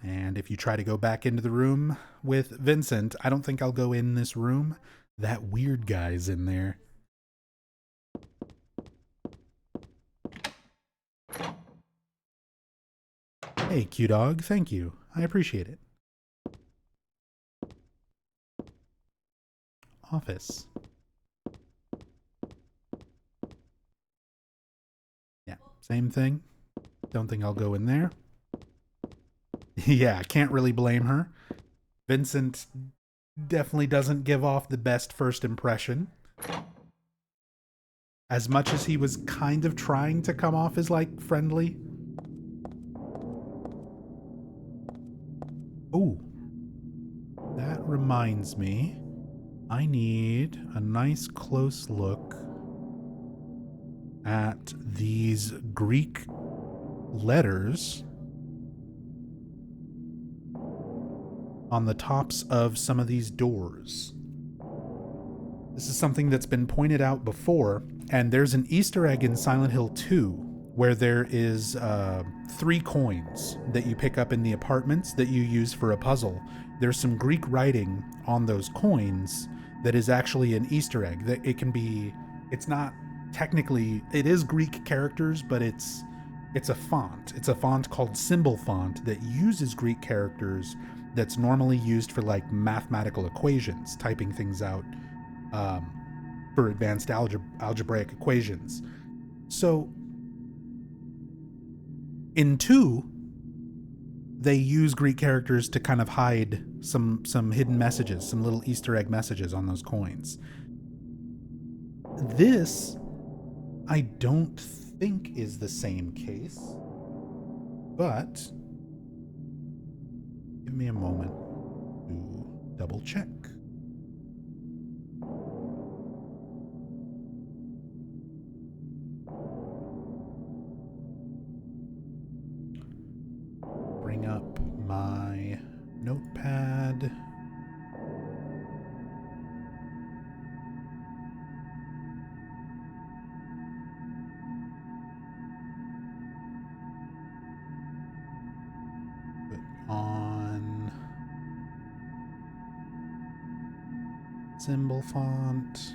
Speaker 1: And if you try to go back into the room with Vincent, I don't think I'll go in this room. That weird guy's in there. Hey, Q-Dog, thank you. I appreciate it. Office. Yeah, same thing. Don't think I'll go in there. Yeah, can't really blame her. Vincent definitely doesn't give off the best first impression. As much as he was kind of trying to come off as, like, friendly. Ooh. That reminds me, I need a nice close look at these Greek letters on the tops of some of these doors. This is something that's been pointed out before, and there's an Easter egg in Silent Hill 2 where there is 3 coins that you pick up in the apartments that you use for a puzzle. There's some Greek writing on those coins that is actually an Easter egg. That it can be, it's not technically, it is Greek characters, but it's a font. It's a font called Symbol Font that uses Greek characters that's normally used for, like, mathematical equations, typing things out for advanced algebraic equations. So in 2, they use Greek characters to kind of hide some hidden messages, some little Easter egg messages on those coins. This, I don't think is the same case, but give me a moment to double check. Bring up my notepad. Put on symbol font.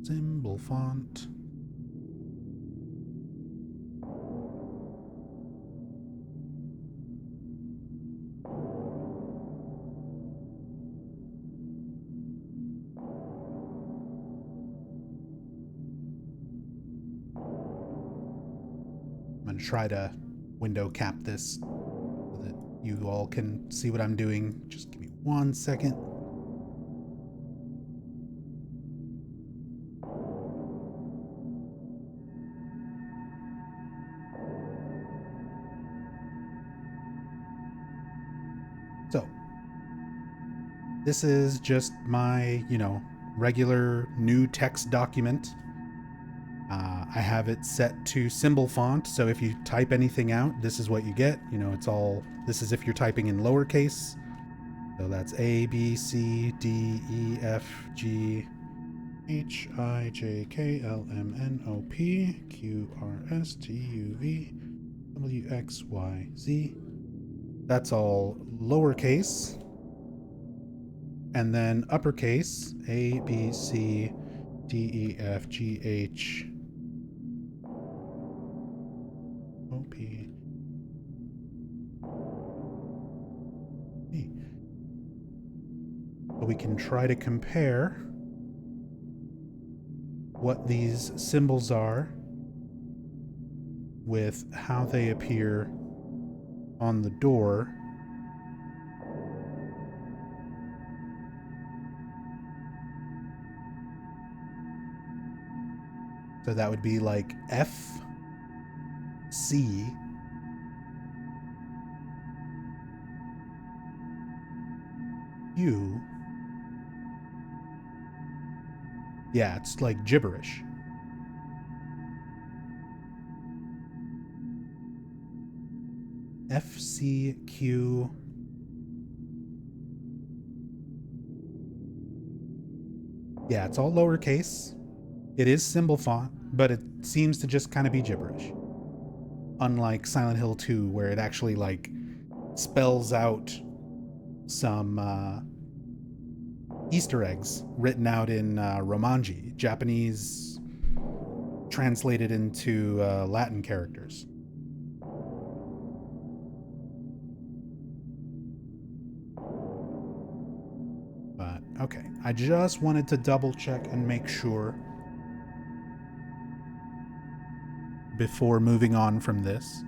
Speaker 1: Symbol font. I'm going to try to window cap this so that you all can see what I'm doing. Just give me 1 second. So, this is just my, regular new text document. I have it set to symbol font, so if you type anything out, this is what you get. This is if you're typing in lowercase. So that's A, B, C, D, E, F, G, H, I, J, K, L, M, N, O, P, Q, R, S, T, U, V, W, X, Y, Z. That's all lowercase. And then uppercase, A, B, C, D, E, F, G, H, O, P, E. But we can try to compare what these symbols are with how they appear on the door. So that would be like F, C, Q. Yeah, it's like gibberish. FCQ. Yeah, it's all lowercase. It is symbol font, but it seems to just kind of be gibberish. Unlike Silent Hill 2, where it actually like spells out some Easter eggs written out in Romanji, Japanese translated into Latin characters. But okay, I just wanted to double check and make sure before moving on from this.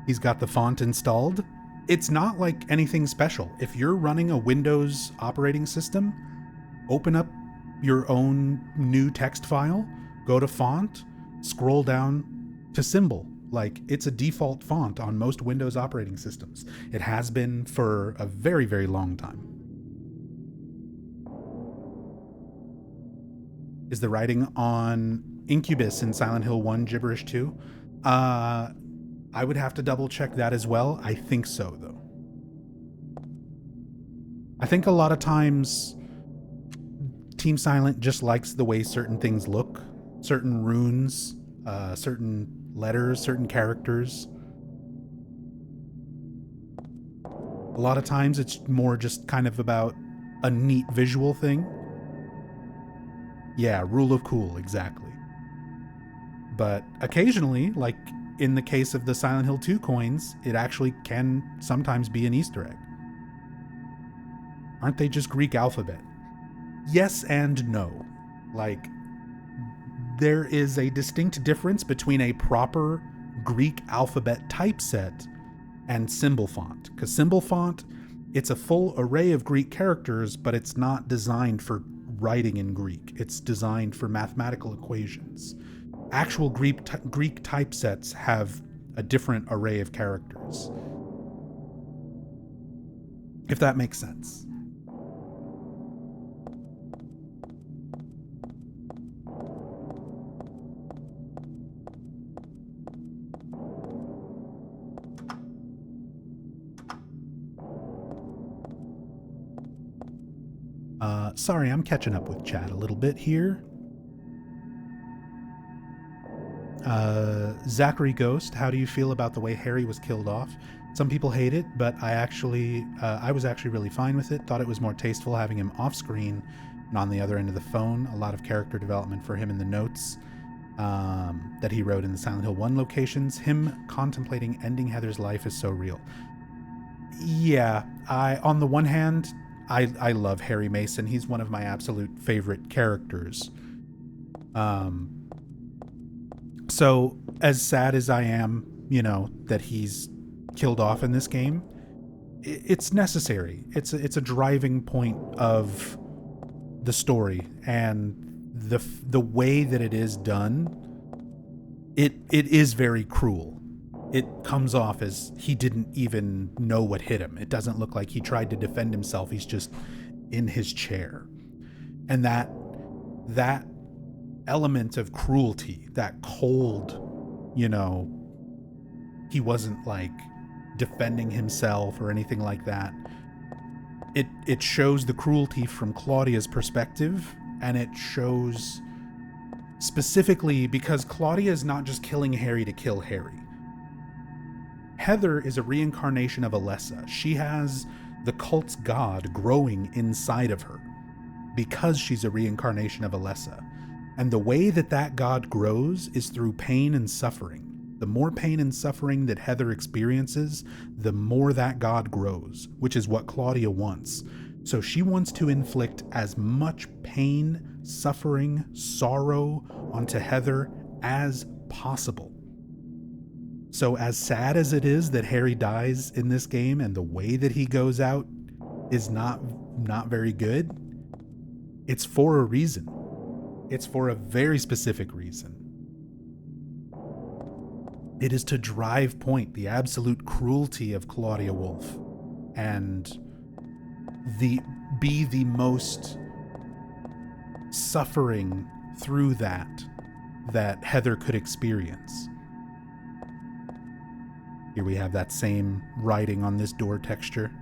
Speaker 1: He's got the font installed. It's not like anything special. If you're running a Windows operating system, open up your own new text file, go to font, scroll down to symbol. Like, it's a default font on most Windows operating systems. It has been for a very, very long time. Is the writing on Incubus in Silent Hill 1 gibberish too? I would have to double check that as well. I think so, though. I think a lot of times Team Silent just likes the way certain things look. Certain runes, certain letters, certain characters. A lot of times it's more just kind of about a neat visual thing. Yeah, rule of cool, exactly. But occasionally, like in the case of the Silent Hill 2 coins, it actually can sometimes be an Easter egg. Aren't they just Greek alphabet? Yes and no. Like, there is a distinct difference between a proper Greek alphabet typeset and symbol font. Because symbol font, it's a full array of Greek characters, but it's not designed for writing in Greek. It's designed for mathematical equations. Actual Greek typesets have a different array of characters. If that makes sense. Sorry, I'm catching up with chat a little bit here. Zachary Ghost, how do you feel about the way Harry was killed off? Some people hate it, but I was actually really fine with it. Thought it was more tasteful having him off screen and on the other end of the phone. A lot of character development for him in the notes that he wrote in the Silent Hill 1 locations. Him contemplating ending Heather's life is so real. Yeah, on the one hand, I love Harry Mason. He's one of my absolute favorite characters. So as sad as I am, that he's killed off in this game, it's necessary. It's a driving point of the story, and the way that it is done, it is very cruel. It comes off as he didn't even know what hit him. It doesn't look like he tried to defend himself. He's just in his chair. And that element of cruelty, that cold, he wasn't like defending himself or anything like that. It shows the cruelty from Claudia's perspective, and it shows specifically because Claudia is not just killing Harry to kill Harry. Heather is a reincarnation of Alessa. She has the cult's god growing inside of her because she's a reincarnation of Alessa. And the way that god grows is through pain and suffering. The more pain and suffering that Heather experiences, the more that god grows, which is what Claudia wants. So she wants to inflict as much pain, suffering, sorrow onto Heather as possible. So as sad as it is that Harry dies in this game and the way that he goes out is not very good, it's for a reason. It's for a very specific reason. It is to drive point the absolute cruelty of Claudia Wolf and be the most suffering through that Heather could experience. Here we have that same writing on this door texture.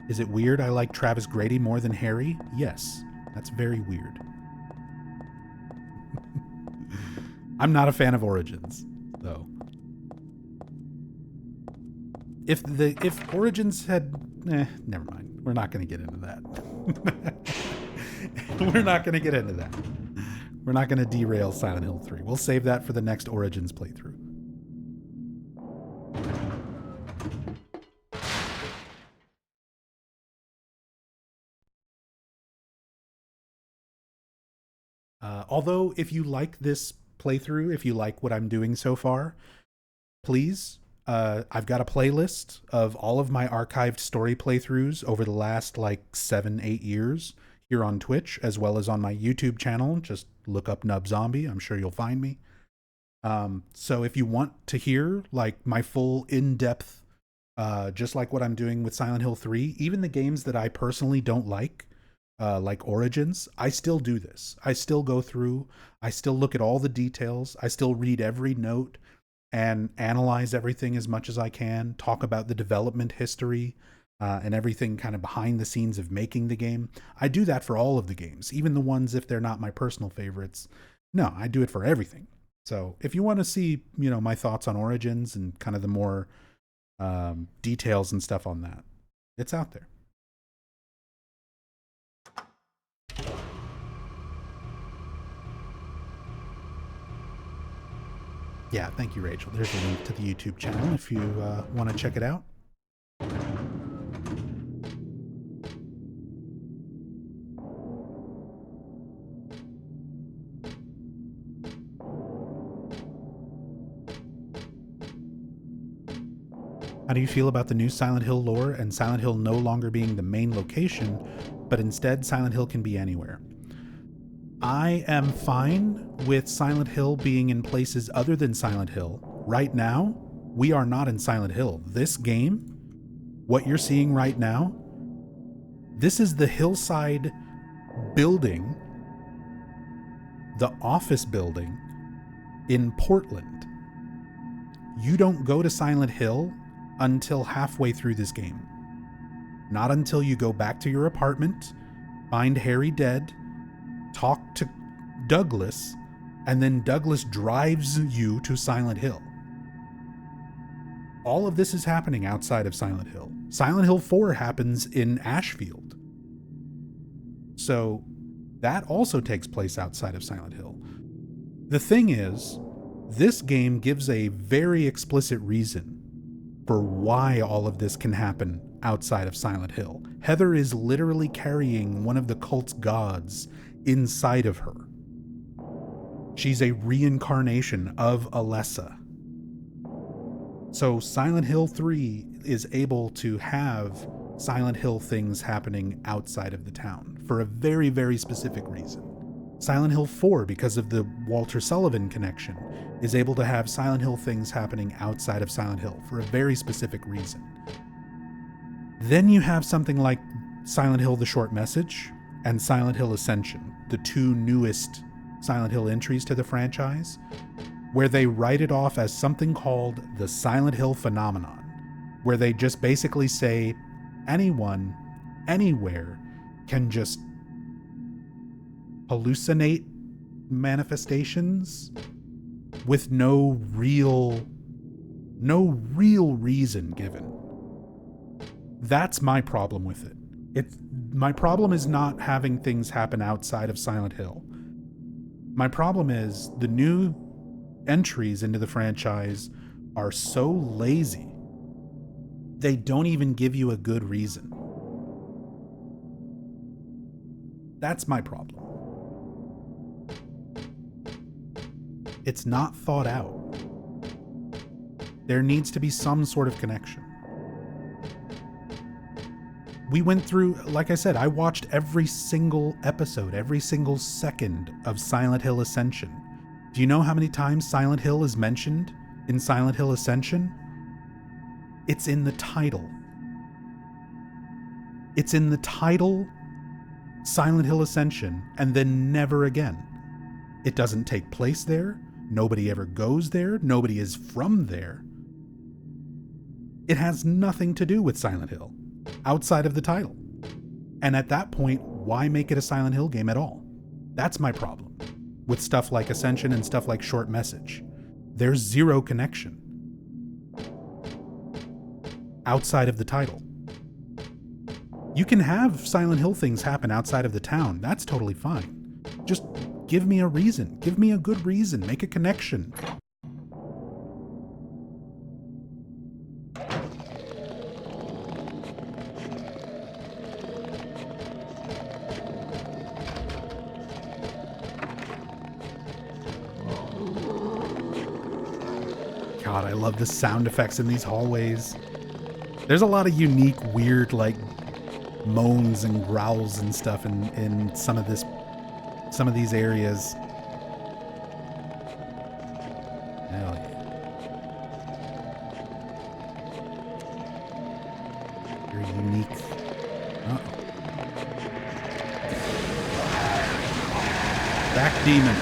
Speaker 1: Is it weird I like Travis Grady more than Harry? Yes, that's very weird. I'm not a fan of Origins, though. If Origins had... never mind. We're not going to get into that. We're not going to get into that. We're not going to derail Silent Hill 3. We'll save that for the next Origins playthrough. Although, if you like this playthrough, if you like what I'm doing so far, please, I've got a playlist of all of my archived story playthroughs over the last, 7-8 years here on Twitch, as well as on my YouTube channel. Just look up Nubzombie. I'm sure you'll find me. So if you want to hear, my full in-depth, just like what I'm doing with Silent Hill 3, even the games that I personally don't like Origins, I still do this. I still go through, I still look at all the details, I still read every note and analyze everything as much as I can, talk about the development history and everything kind of behind the scenes of making the game. I do that for all of the games, even the ones if they're not my personal favorites. No, I do it for everything. So if you want to see, my thoughts on Origins and kind of the more details and stuff on that, it's out there. Yeah, thank you, Rachel. There's a link to the YouTube channel if you want to check it out. How do you feel about the new Silent Hill lore and Silent Hill no longer being the main location, but instead Silent Hill can be anywhere? I am fine with Silent Hill being in places other than Silent Hill. Right now, we are not in Silent Hill. This game, what you're seeing right now, this is the hillside building, the office building in Portland. You don't go to Silent Hill until halfway through this game. Not until you go back to your apartment, find Harry dead, talk to Douglas, and then Douglas drives you to Silent Hill. All of this is happening outside of Silent Hill. Silent Hill 4 happens in Ashfield. So that also takes place outside of Silent Hill. The thing is, this game gives a very explicit reason for why all of this can happen outside of Silent Hill. Heather is literally carrying one of the cult's gods inside of her. She's a reincarnation of Alessa. So Silent Hill 3 is able to have Silent Hill things happening outside of the town for a very, very specific reason. Silent Hill 4, because of the Walter Sullivan connection, is able to have Silent Hill things happening outside of Silent Hill for a very specific reason. Then you have something like Silent Hill: The Short Message and Silent Hill Ascension, the two newest Silent Hill entries to the franchise, where they write it off as something called the Silent Hill phenomenon, where they just basically say anyone, anywhere, can just hallucinate manifestations with no real reason given. That's my problem with it. My problem is not having things happen outside of Silent Hill. My problem is the new entries into the franchise are so lazy. They don't even give you a good reason. That's my problem. It's not thought out. There needs to be some sort of connection. We went through, like I said, I watched every single episode, every single second of Silent Hill Ascension. Do you know how many times Silent Hill is mentioned in Silent Hill Ascension? It's in the title. It's in the title, Silent Hill Ascension, and then never again. It doesn't take place there. Nobody ever goes there. Nobody is from there. It has nothing to do with Silent Hill outside of the title. And at that point, why make it a Silent Hill game at all? That's my problem with stuff like Ascension and stuff like Short Message. There's zero connection outside of the title. You can have Silent Hill things happen outside of the town. That's totally fine. Just give me a reason. Give me a good reason. Make a connection. God, I love the sound effects in these hallways. There's a lot of unique, weird, like, moans and growls and stuff in some of these areas. Hell yeah. Very unique. Uh-oh. Back demon.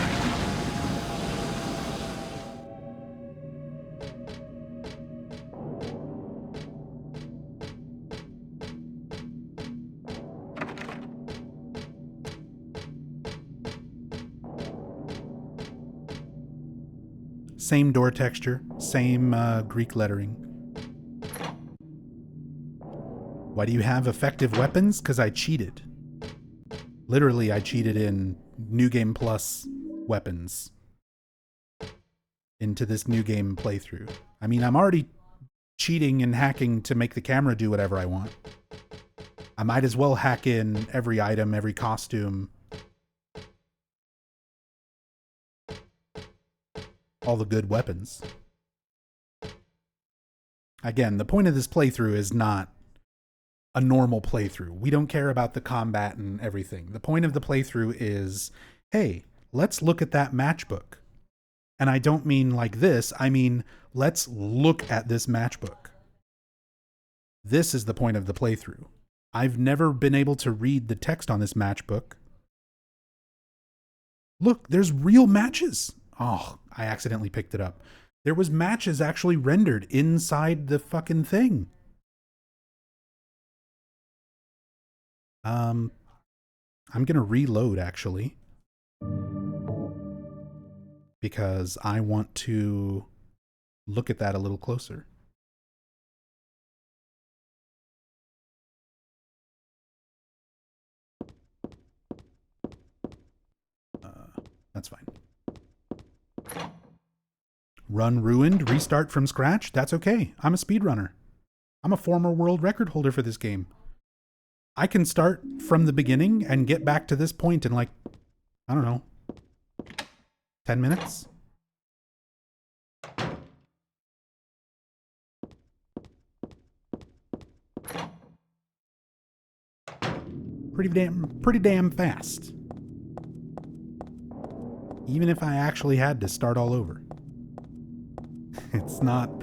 Speaker 1: Same door texture, same Greek lettering. Why do you have effective weapons? Because I cheated. Literally, I cheated in New Game Plus weapons into this New Game playthrough. I mean, I'm already cheating and hacking to make the camera do whatever I want. I might as well hack in every item, every costume, all the good weapons. Again, the point of this playthrough is not a normal playthrough. We don't care about the combat and everything. The point of the playthrough is, hey, let's look at that matchbook. And I don't mean like this. I mean, let's look at this matchbook. This is the point of the playthrough. I've never been able to read the text on this matchbook. Look, there's real matches. Oh, I accidentally picked it up. There was matches actually rendered inside the fucking thing. I'm going to reload actually, because I want to look at that a little closer. That's fine. Run ruined, restart from scratch? That's okay. I'm a speedrunner. I'm a former world record holder for this game. I can start from the beginning and get back to this point in like, I don't know, 10 minutes? Pretty damn fast. Even if I actually had to start all over. It's not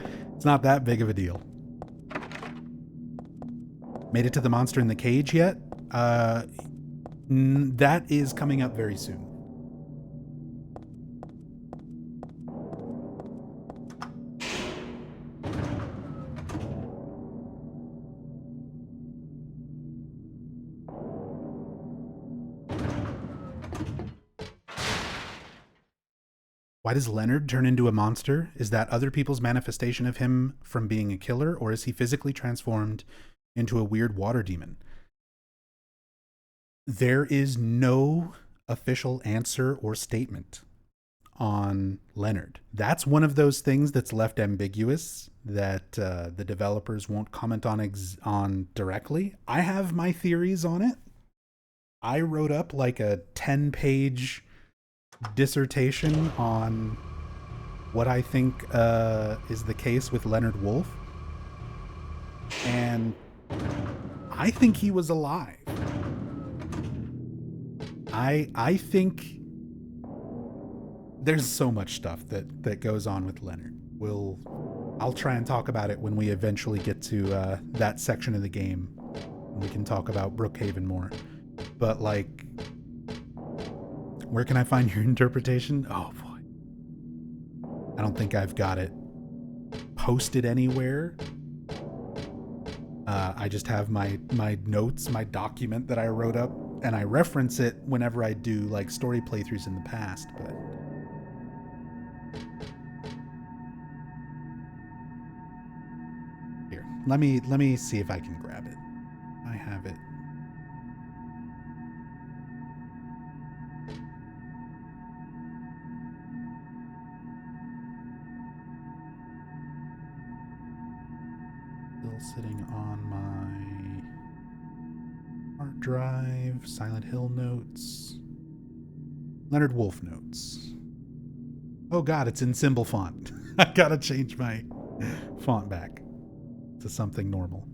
Speaker 1: that big of a deal. Made it to the monster in the cage yet? That is coming up very soon. Why does Leonard turn into a monster? Is that other people's manifestation of him from being a killer, or is he physically transformed into a weird water demon? There is no official answer or statement on Leonard. That's one of those things that's left ambiguous that the developers won't comment on directly. I have my theories on it. I wrote up like a 10-page dissertation on what I think is the case with Leonard Wolf, and I think he was alive. I think there's so much stuff that goes on with Leonard. I'll try and talk about it when we eventually get to that section of the game. We can talk about Brookhaven more. But, like, where can I find your interpretation? Oh, boy. I don't think I've got it posted anywhere. I just have my notes, my document that I wrote up, and I reference it whenever I do, like, story playthroughs in the past, but... Here, let me see if I can grab it. I have it. Still sitting on my hard drive. Silent Hill notes. Leonard Wolf notes. Oh god, it's in symbol font. I gotta change my font back to something normal.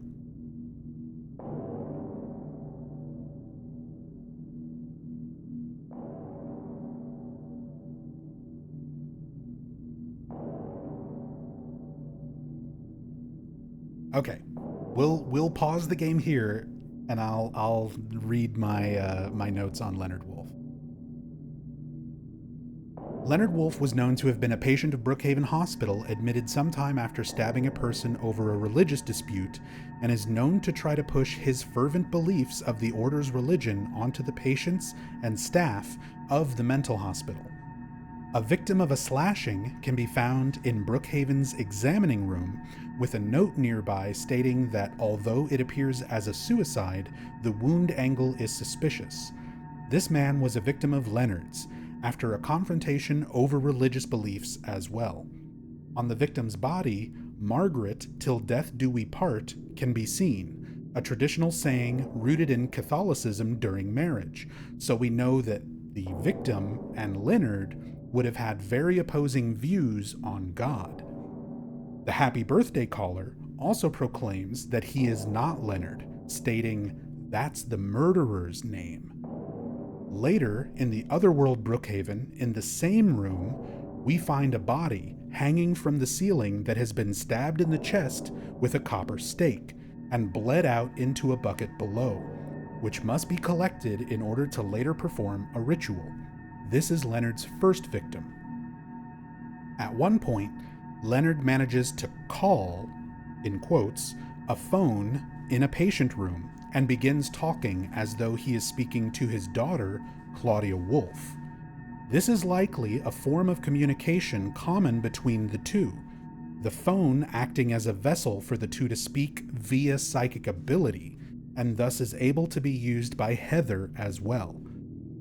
Speaker 1: Okay, we'll pause the game here, and I'll read my my notes on Leonard Wolf. Leonard Wolf was known to have been a patient of Brookhaven Hospital, admitted sometime after stabbing a person over a religious dispute, and is known to try to push his fervent beliefs of the order's religion onto the patients and staff of the mental hospital. A victim of a slashing can be found in Brookhaven's examining room, with a note nearby stating that although it appears as a suicide, the wound angle is suspicious. This man was a victim of Leonard's, after a confrontation over religious beliefs as well. On the victim's body, "Margaret, till death do we part," can be seen, a traditional saying rooted in Catholicism during marriage, so we know that the victim and Leonard would have had very opposing views on God. The happy birthday caller also proclaims that he is not Leonard, stating, "That's the murderer's name." Later, in the Otherworld Brookhaven, in the same room, we find a body hanging from the ceiling that has been stabbed in the chest with a copper stake and bled out into a bucket below, which must be collected in order to later perform a ritual. This is Leonard's first victim. At one point, Leonard manages to call, in quotes, a phone in a patient room and begins talking as though he is speaking to his daughter, Claudia Wolf. This is likely a form of communication common between the two, the phone acting as a vessel for the two to speak via psychic ability, and thus is able to be used by Heather as well.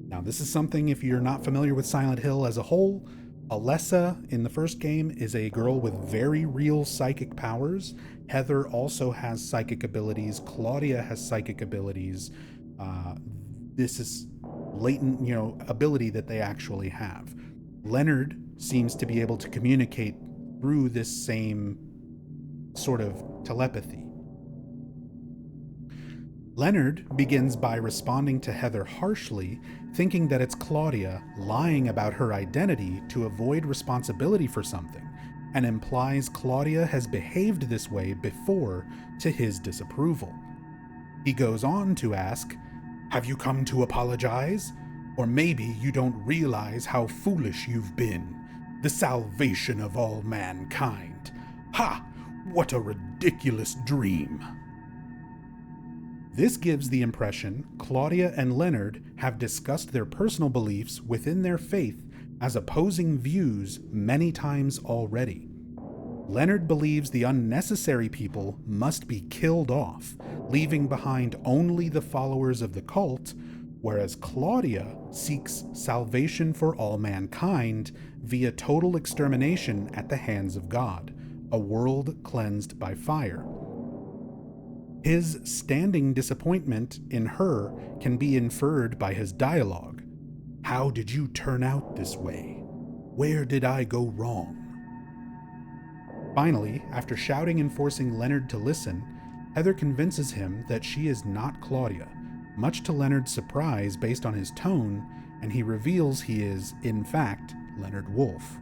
Speaker 1: Now, this is something, if you're not familiar with Silent Hill as a whole, Alessa in the first game is a girl with very real psychic powers. Heather also has psychic abilities. Claudia has psychic abilities. This is latent, ability that they actually have. Leonard seems to be able to communicate through this same sort of telepathy. Leonard begins by responding to Heather harshly, thinking that it's Claudia lying about her identity to avoid responsibility for something, and implies Claudia has behaved this way before to his disapproval. He goes on to ask, "Have you come to apologize? Or maybe you don't realize how foolish you've been. The salvation of all mankind. Ha! What a ridiculous dream." This gives the impression Claudia and Leonard have discussed their personal beliefs within their faith as opposing views many times already. Leonard believes the unnecessary people must be killed off, leaving behind only the followers of the cult, whereas Claudia seeks salvation for all mankind via total extermination at the hands of God, a world cleansed by fire. His standing disappointment in her can be inferred by his dialogue. "How did you turn out this way? Where did I go wrong?" Finally, after shouting and forcing Leonard to listen, Heather convinces him that she is not Claudia, much to Leonard's surprise based on his tone, and he reveals he is, in fact, Leonard Wolf.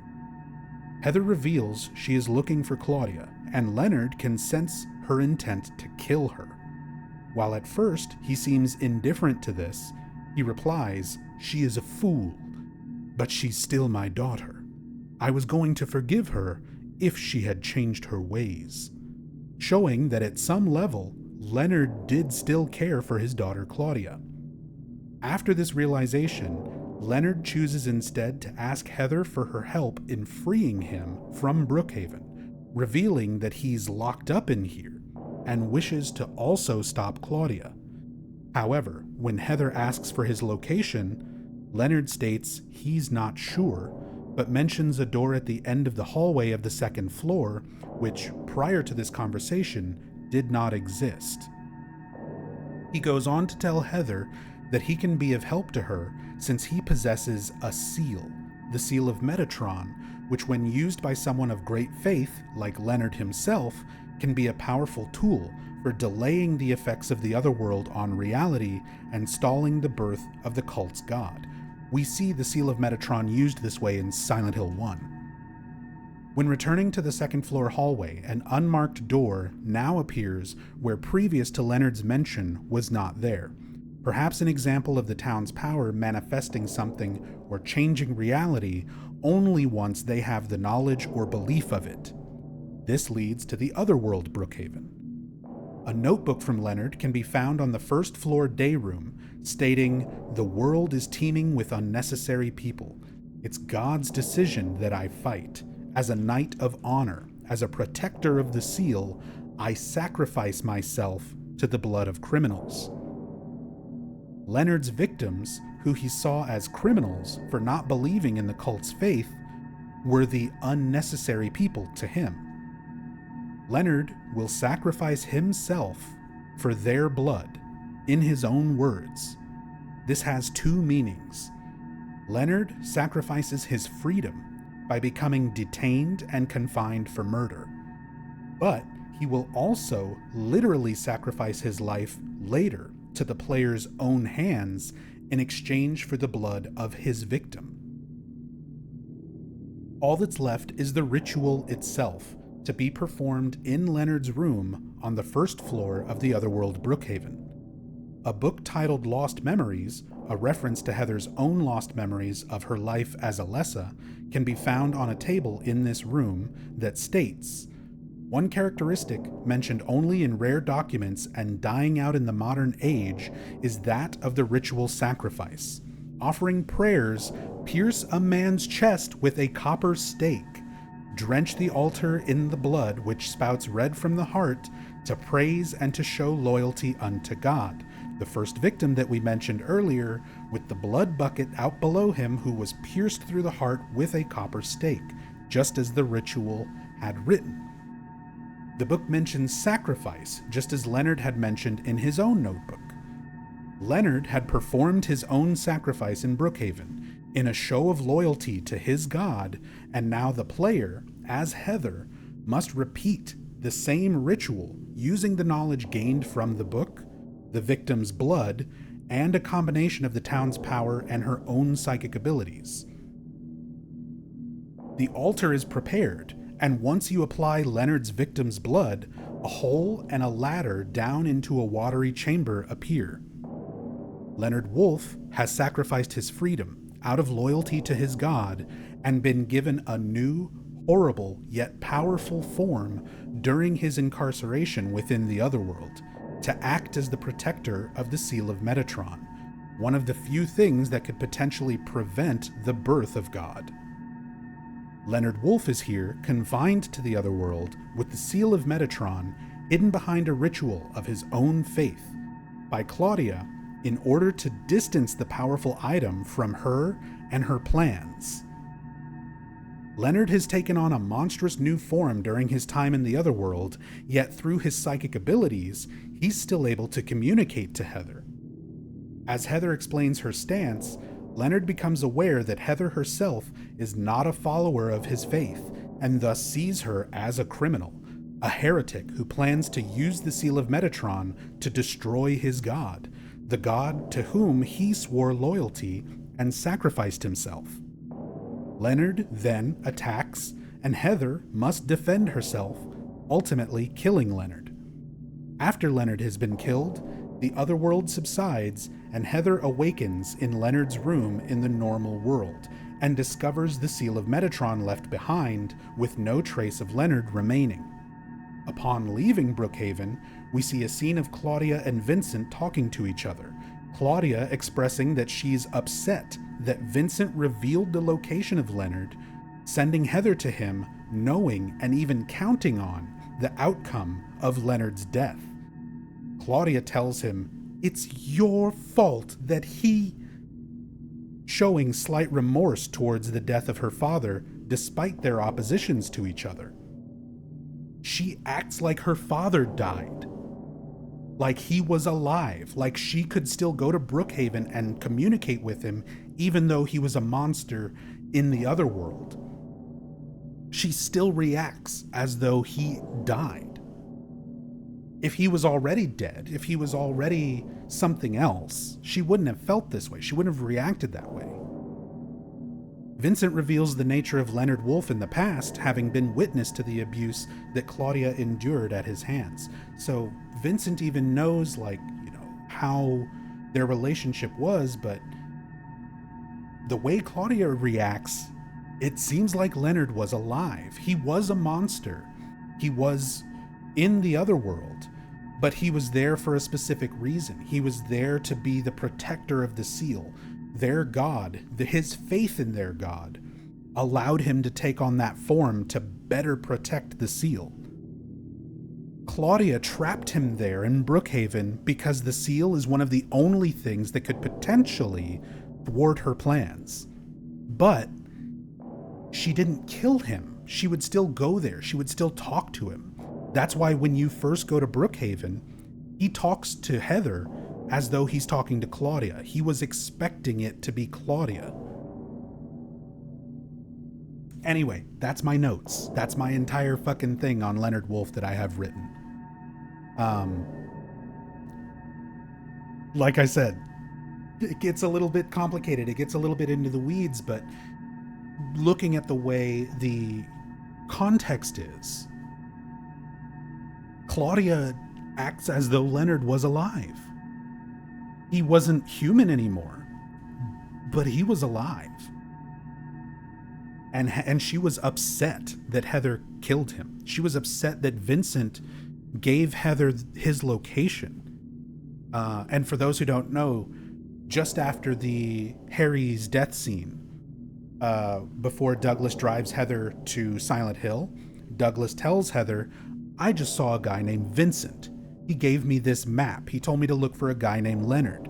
Speaker 1: Heather reveals she is looking for Claudia, and Leonard can sense her intent to kill her. While at first he seems indifferent to this, he replies, "She is a fool, but she's still my daughter. I was going to forgive her if she had changed her ways," showing that at some level, Leonard did still care for his daughter Claudia. After this realization, Leonard chooses instead to ask Heather for her help in freeing him from Brookhaven, revealing that he's locked up in here and wishes to also stop Claudia. However, when Heather asks for his location, Leonard states he's not sure, but mentions a door at the end of the hallway of the second floor, which, prior to this conversation, did not exist. He goes on to tell Heather that he can be of help to her since he possesses a seal, the seal of Metatron, which when used by someone of great faith, like Leonard himself, can be a powerful tool for delaying the effects of the Otherworld on reality and stalling the birth of the cult's god. We see the seal of Metatron used this way in Silent Hill 1. When returning to the second floor hallway, an unmarked door now appears where previous to Leonard's mention was not there. Perhaps an example of the town's power manifesting something or changing reality only once they have the knowledge or belief of it. This leads to the Otherworld Brookhaven. A notebook from Leonard can be found on the first floor day room, stating, "The world is teeming with unnecessary people. It's God's decision that I fight. As a knight of honor, as a protector of the seal, I sacrifice myself to the blood of criminals." Leonard's victims, who he saw as criminals for not believing in the cult's faith, were the unnecessary people to him. Leonard will sacrifice himself for their blood, in his own words. This has two meanings. Leonard sacrifices his freedom by becoming detained and confined for murder, but he will also literally sacrifice his life later to the player's own hands in exchange for the blood of his victim. All that's left is the ritual itself, to be performed in Leonard's room on the first floor of the Otherworld Brookhaven. A book titled Lost Memories, a reference to Heather's own lost memories of her life as Alessa, can be found on a table in this room that states, "One characteristic mentioned only in rare documents and dying out in the modern age is that of the ritual sacrifice. Offering prayers, pierce a man's chest with a copper stake. Drench the altar in the blood which spouts red from the heart to praise and to show loyalty unto God." The first victim that we mentioned earlier, with the blood bucket out below him, who was pierced through the heart with a copper stake, just as the ritual had written. The book mentions sacrifice, just as Leonard had mentioned in his own notebook. Leonard had performed his own sacrifice in Brookhaven, in a show of loyalty to his god, and now the player, as Heather, must repeat the same ritual using the knowledge gained from the book, the victim's blood, and a combination of the town's power and her own psychic abilities. The altar is prepared, and once you apply Leonard's victim's blood, a hole and a ladder down into a watery chamber appear. Leonard Wolf has sacrificed his freedom out of loyalty to his god and been given a new, horrible yet powerful form during his incarceration within the Otherworld, to act as the protector of the seal of Metatron, one of the few things that could potentially prevent the birth of God. Leonard Wolf is here, confined to the Otherworld, with the seal of Metatron hidden behind a ritual of his own faith by Claudia in order to distance the powerful item from her and her plans. Leonard has taken on a monstrous new form during his time in the Otherworld, yet through his psychic abilities, he's still able to communicate to Heather. As Heather explains her stance, Leonard becomes aware that Heather herself is not a follower of his faith, and thus sees her as a criminal, a heretic who plans to use the Seal of Metatron to destroy his god, the god to whom he swore loyalty and sacrificed himself. Leonard then attacks, and Heather must defend herself, ultimately killing Leonard. After Leonard has been killed, the Otherworld subsides, and Heather awakens in Leonard's room in the normal world, and discovers the Seal of Metatron left behind, with no trace of Leonard remaining. Upon leaving Brookhaven, we see a scene of Claudia and Vincent talking to each other, Claudia expressing that she's upset that Vincent revealed the location of Leonard, sending Heather to him, knowing and even counting on the outcome of Leonard's death. Claudia tells him, "It's your fault that he..." showing slight remorse towards the death of her father, despite their oppositions to each other. She acts like her father died, like he was alive, like she could still go to Brookhaven and communicate with him, even though he was a monster in the Otherworld. She still reacts as though he died. If he was already dead, if he was already something else, she wouldn't have felt this way. She wouldn't have reacted that way. Vincent reveals the nature of Leonard Wolf in the past, having been witness to the abuse that Claudia endured at his hands. So Vincent even knows, how their relationship was, but the way Claudia reacts, it seems like Leonard was alive. He was a monster. He was in the Otherworld, but he was there for a specific reason. He was there to be the protector of the seal. Their god, his faith in their god, allowed him to take on that form to better protect the seal. Claudia trapped him there in Brookhaven because the seal is one of the only things that could potentially thwart her plans. But she didn't kill him. She would still go there. She would still talk to him. That's why when you first go to Brookhaven, he talks to Heather as though he's talking to Claudia. He was expecting it to be Claudia. Anyway, that's my notes. That's my entire fucking thing on Leonard Wolf that I have written. Like I said, it gets a little bit complicated. It gets a little bit into the weeds, but looking at the way the context is, Claudia acts as though Leonard was alive. He wasn't human anymore, but he was alive. And she was upset that Heather killed him. She was upset that Vincent gave Heather his location. And for those who don't know, just after the Harry's death scene, before Douglas drives Heather to Silent Hill, Douglas tells Heather, "I just saw a guy named Vincent. He gave me this map. He told me to look for a guy named Leonard."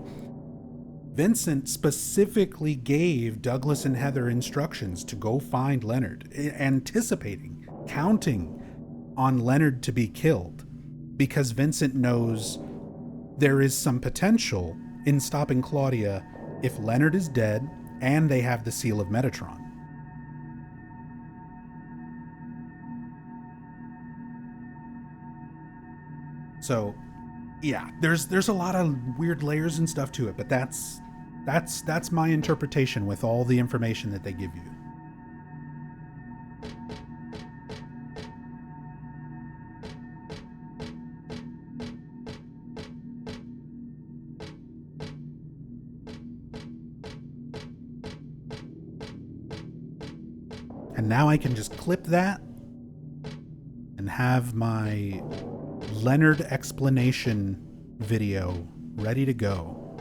Speaker 1: Vincent specifically gave Douglas and Heather instructions to go find Leonard, anticipating, counting on Leonard to be killed, because Vincent knows there is some potential in stopping Claudia if Leonard is dead and they have the Seal of Metatron. So, yeah, there's a lot of weird layers and stuff to it, but that's my interpretation with all the information that they give you. And now I can just clip that and have my Leonard explanation video ready to go.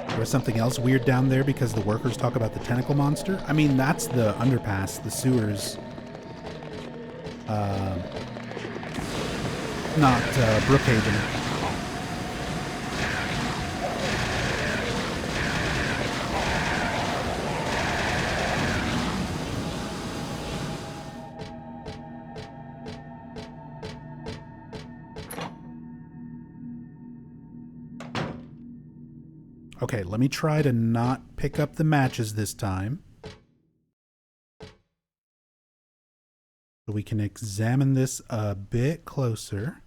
Speaker 1: There's something else weird down there because the workers talk about the tentacle monster. I mean, that's the underpass, the sewers. Not Brookhaven. Okay, let me try to not pick up the matches this time. So we can examine this a bit closer.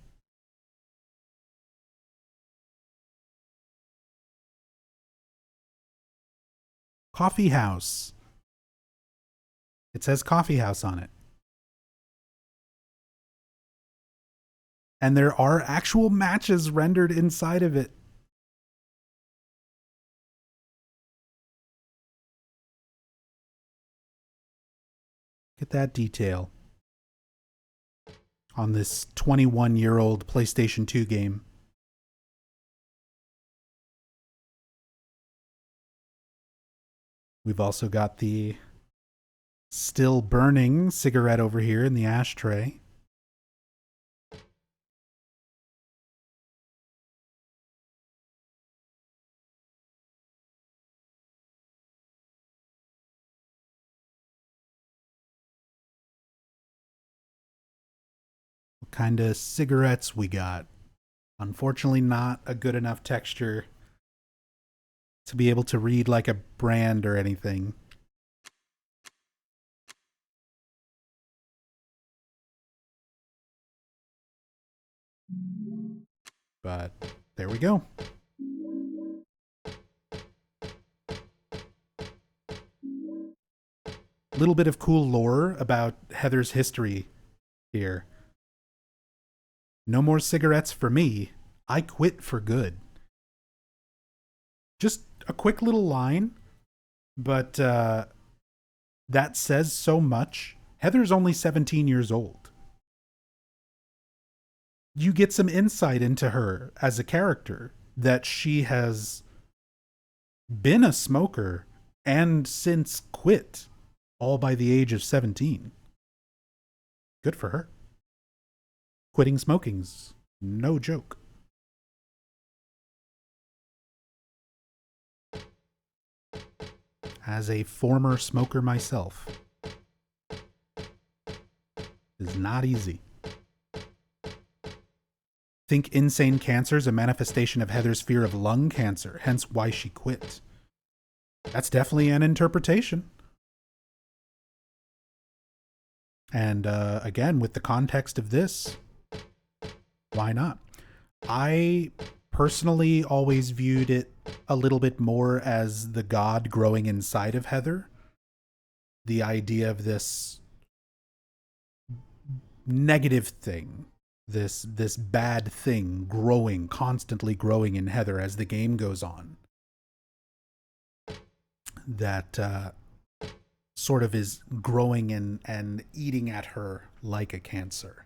Speaker 1: Coffee house. It says coffee house on it. And there are actual matches rendered inside of it. Look at that detail on this 21-year-old PlayStation 2 game. We've also got the still burning cigarette over here in the ashtray. What kind of cigarettes we got? Unfortunately, not a good enough texture to be able to read like a brand or anything. But there we go. A little bit of cool lore about Heather's history here. No more cigarettes for me. I quit for good. Just a quick little line, but that says so much. Heather's only 17 years old. You get some insight into her as a character, that she has been a smoker and since quit, all by the age of 17. Good for her. Quitting smoking's no joke. As a former smoker myself, is not easy. Think insane cancer is a manifestation of Heather's fear of lung cancer, hence why she quit. That's definitely an interpretation. And again, with the context of this, why not? I personally always viewed it a little bit more as the god growing inside of Heather. The idea of this negative thing, this bad thing growing, constantly growing in Heather as the game goes on. That sort of is growing and eating at her like a cancer.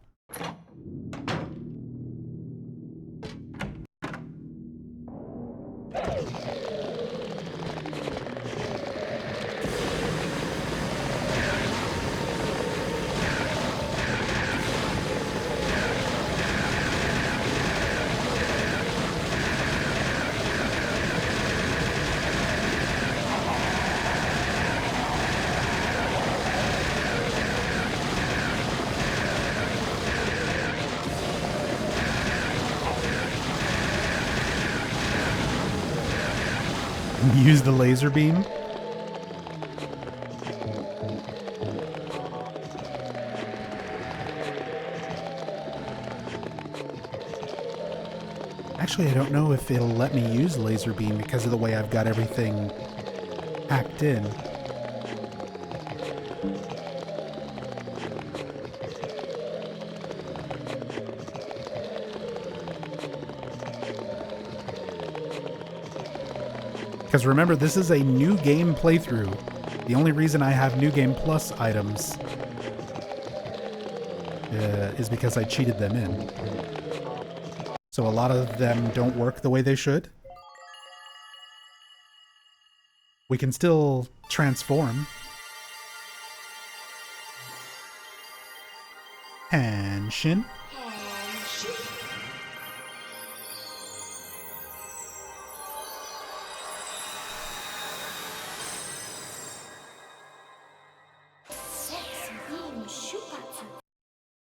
Speaker 1: Use the laser beam. Actually, I don't know if it'll let me use laser beam because of the way I've got everything hacked in. Because remember, this is a new game playthrough. The only reason I have New Game Plus items is because I cheated them in. So a lot of them don't work the way they should. We can still transform. Henshin.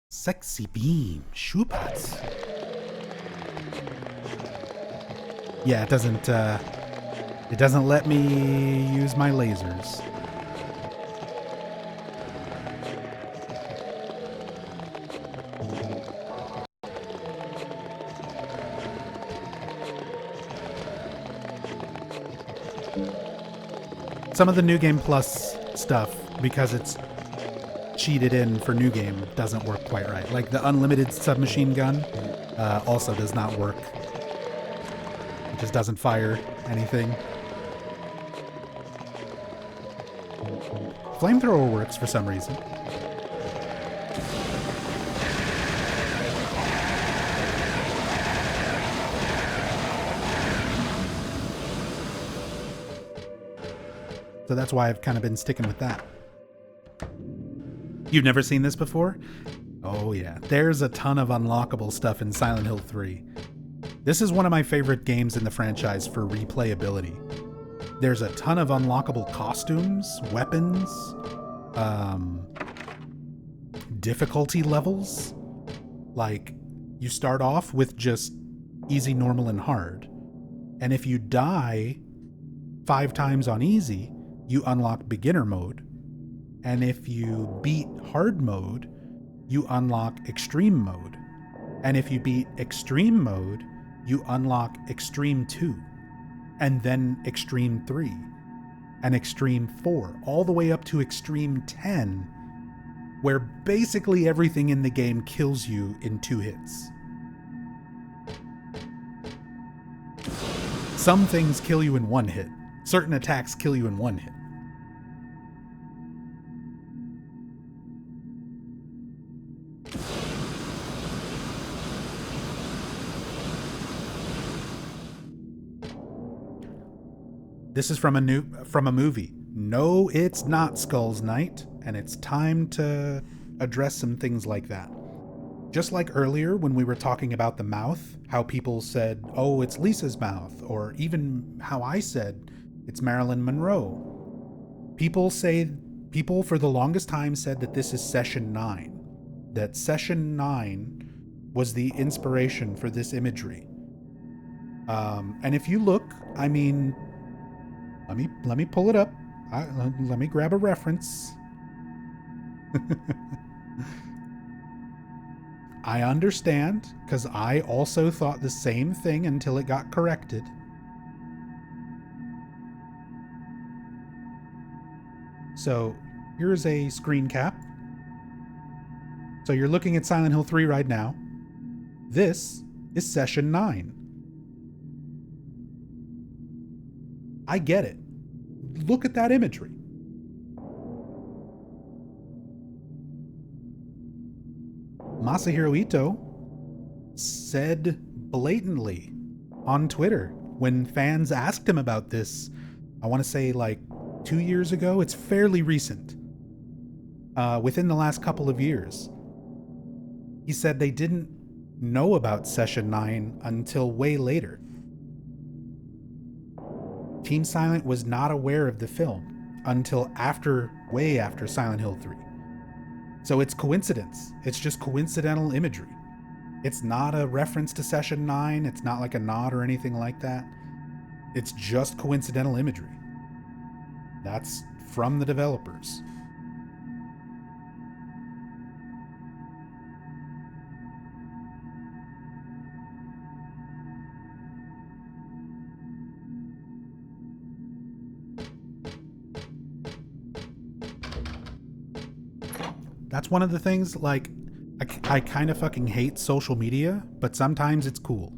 Speaker 1: Sexy beam, Shupats. Yeah, it doesn't It doesn't let me use my lasers. Some of the New Game Plus stuff, because it's cheated in for New Game, doesn't work quite right. Like the unlimited submachine gun also does not work. It just doesn't fire anything. Flamethrower works for some reason. So that's why I've kind of been sticking with that. You've never seen this before? Oh yeah, there's a ton of unlockable stuff in Silent Hill 3. This is one of my favorite games in the franchise for replayability. There's a ton of unlockable costumes, weapons, difficulty levels. Like, you start off with just easy, normal, and hard. And if you die 5 times on easy, you unlock beginner mode. And if you beat hard mode, you unlock extreme mode. And if you beat extreme mode, you unlock extreme 2, and then extreme 3, and extreme 4, all the way up to extreme 10, where basically everything in the game kills you in 2 hits. Some things kill you in 1 hit. Certain attacks kill you in 1 hit. This is from a movie. No, it's not Skull's Night, and it's time to address some things like that. Just like earlier when we were talking about the mouth, how people said, oh, it's Lisa's mouth, or even how I said, it's Marilyn Monroe. People for the longest time said that this is Session 9, that Session 9 was the inspiration for this imagery. And if you look, I mean, let me pull it up. Let me grab a reference. I understand, because I also thought the same thing until it got corrected. So here's a screen cap. So you're looking at Silent Hill 3 right now. This is Session 9. I get it. Look at that imagery. Masahiro Ito said blatantly on Twitter when fans asked him about this, I want to say like 2 years ago. It's fairly recent. Within the last couple of years. He said they didn't know about Session 9 until way later. Team Silent was not aware of the film until way after Silent Hill 3. So it's coincidence. It's just coincidental imagery. It's not a reference to Session 9. It's not like a nod or anything like that. It's just coincidental imagery. That's from the developers. That's one of the things, like, I kind of fucking hate social media, but sometimes it's cool.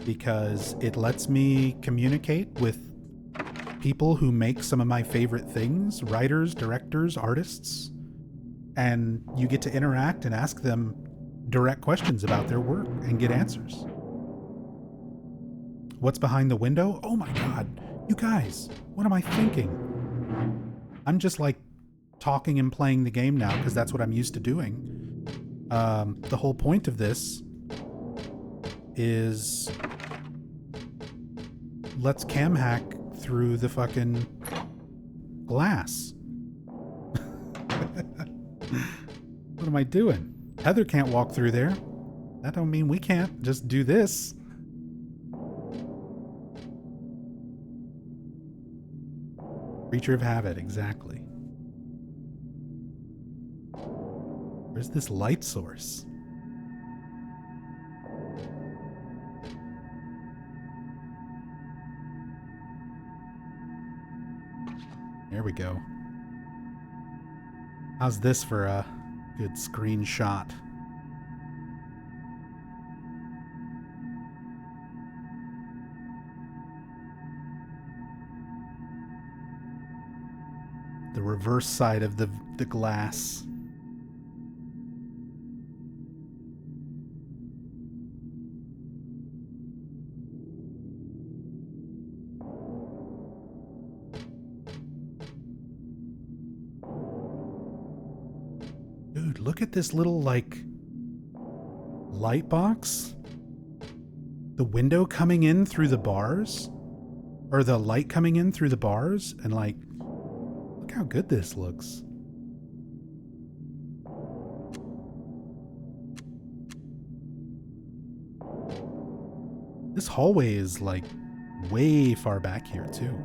Speaker 1: Because it lets me communicate with people who make some of my favorite things, writers, directors, artists, and you get to interact and ask them direct questions about their work and get answers. What's behind the window? Oh my god, you guys, what am I thinking? I'm just like talking and playing the game now because that's what I'm used to doing. The whole point of this is let's cam hack through the fucking glass. What am I doing? Heather can't walk through there. That don't mean we can't just do this. Creature of habit, exactly. Where's this light source? There we go. How's this for a good screenshot? The reverse side of the glass. Dude, look at this little, like, light box. The window coming in through the bars? Or the light coming in through the bars? And, like, look how good this looks. This hallway is, like, way far back here, too.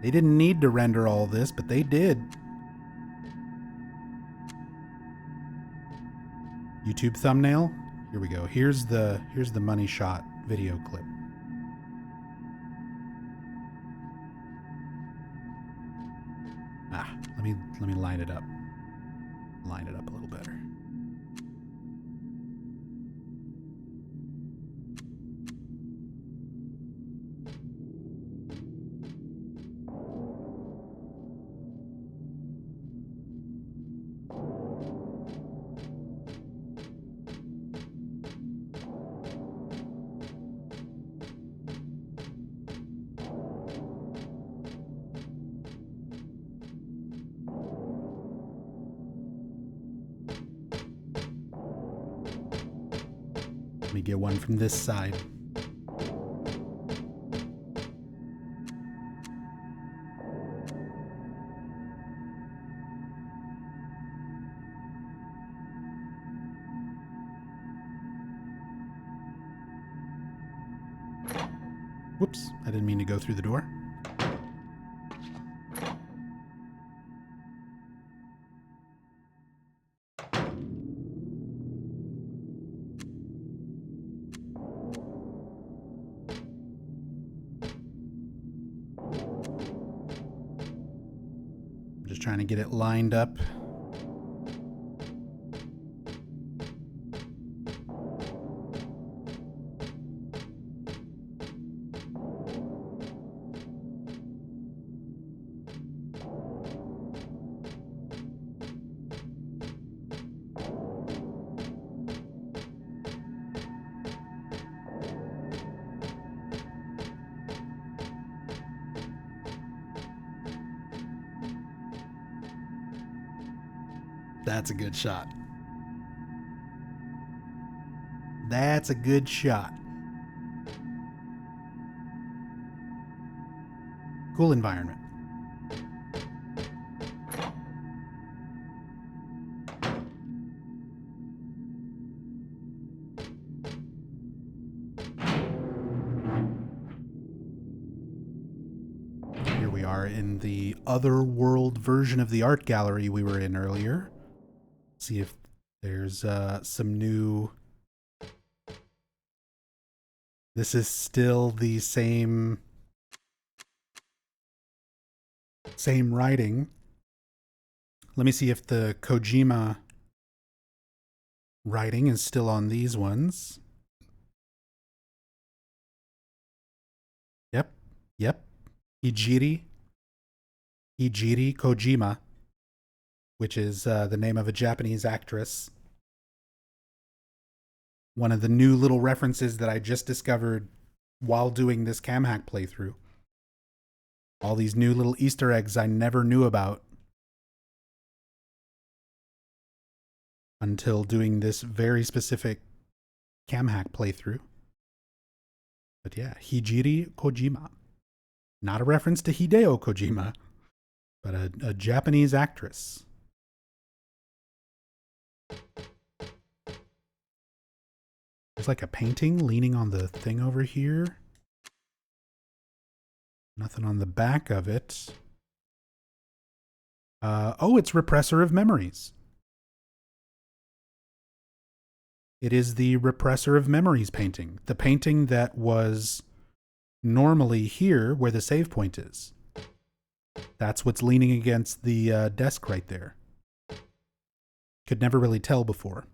Speaker 1: They didn't need to render all this, but they did. YouTube thumbnail. Here we go. Here's the money shot video clip. Let me line it up. Line it up a little better. Let me get one from this side. Whoops, I didn't mean to go through the door. I'm just trying to get it lined up. That's a good shot. That's a good shot. Cool environment. Here we are in the Otherworld version of the art gallery we were in earlier. See if there's some new... This is still the same writing. Let me see if the Kojima writing is still on these ones. Yep. Hijiri Kojima, which is the name of a Japanese actress. One of the new little references that I just discovered while doing this cam hack playthrough. All these new little Easter eggs I never knew about until doing this very specific cam hack playthrough. But yeah, Hijiri Kojima. Not a reference to Hideo Kojima, but a Japanese actress. There's like a painting leaning on the thing over here. Nothing on the back of it. Oh, it's Repressor of Memories. It is the Repressor of Memories painting. The painting that was normally here where the save point is. That's what's leaning against the desk right there. Could never really tell before.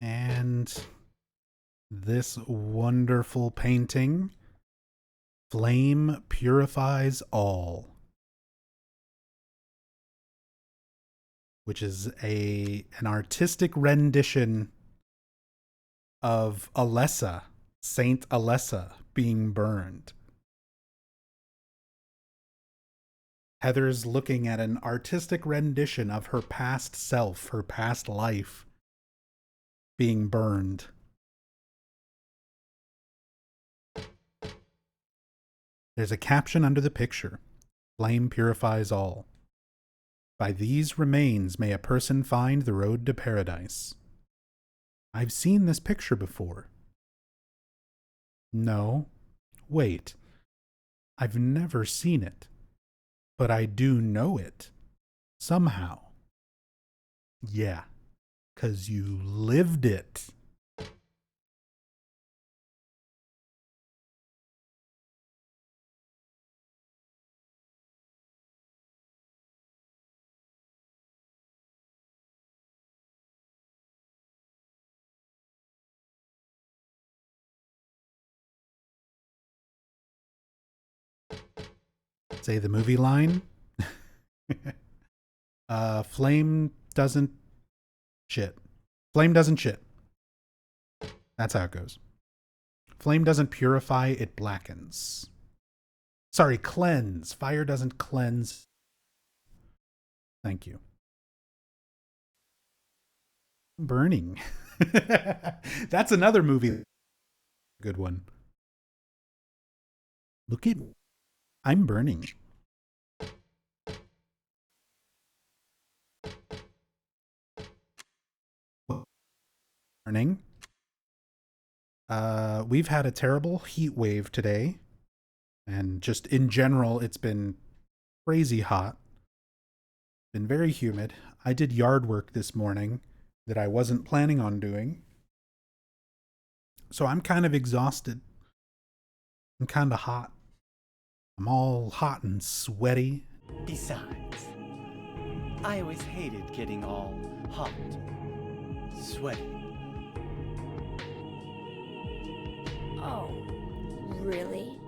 Speaker 1: And this wonderful painting, Flame Purifies All, which is an artistic rendition of Alessa, Saint Alessa, being burned. Heather's looking at an artistic rendition of her past self, her past life, being burned. There's a caption under the picture. Flame purifies all. By these remains may a person find the road to paradise. I've seen this picture before. No. Wait. I've never seen it. But I do know it. Somehow. Yeah. 'Cause you lived it. Say the movie line. Flame doesn't shit. Flame doesn't shit. That's how it goes. Flame doesn't purify, it blackens. Sorry, cleanse. Fire doesn't cleanse. Thank you. Burning. That's another movie. Good one. Look at... I'm burning. Burning. We've had a terrible heat wave today. And just in general, it's been crazy hot. Been very humid. I did yard work this morning that I wasn't planning on doing. So I'm kind of exhausted. I'm kind of hot. I'm all hot and sweaty.
Speaker 5: Besides, I always hated getting all hot, sweaty.
Speaker 4: Oh, really?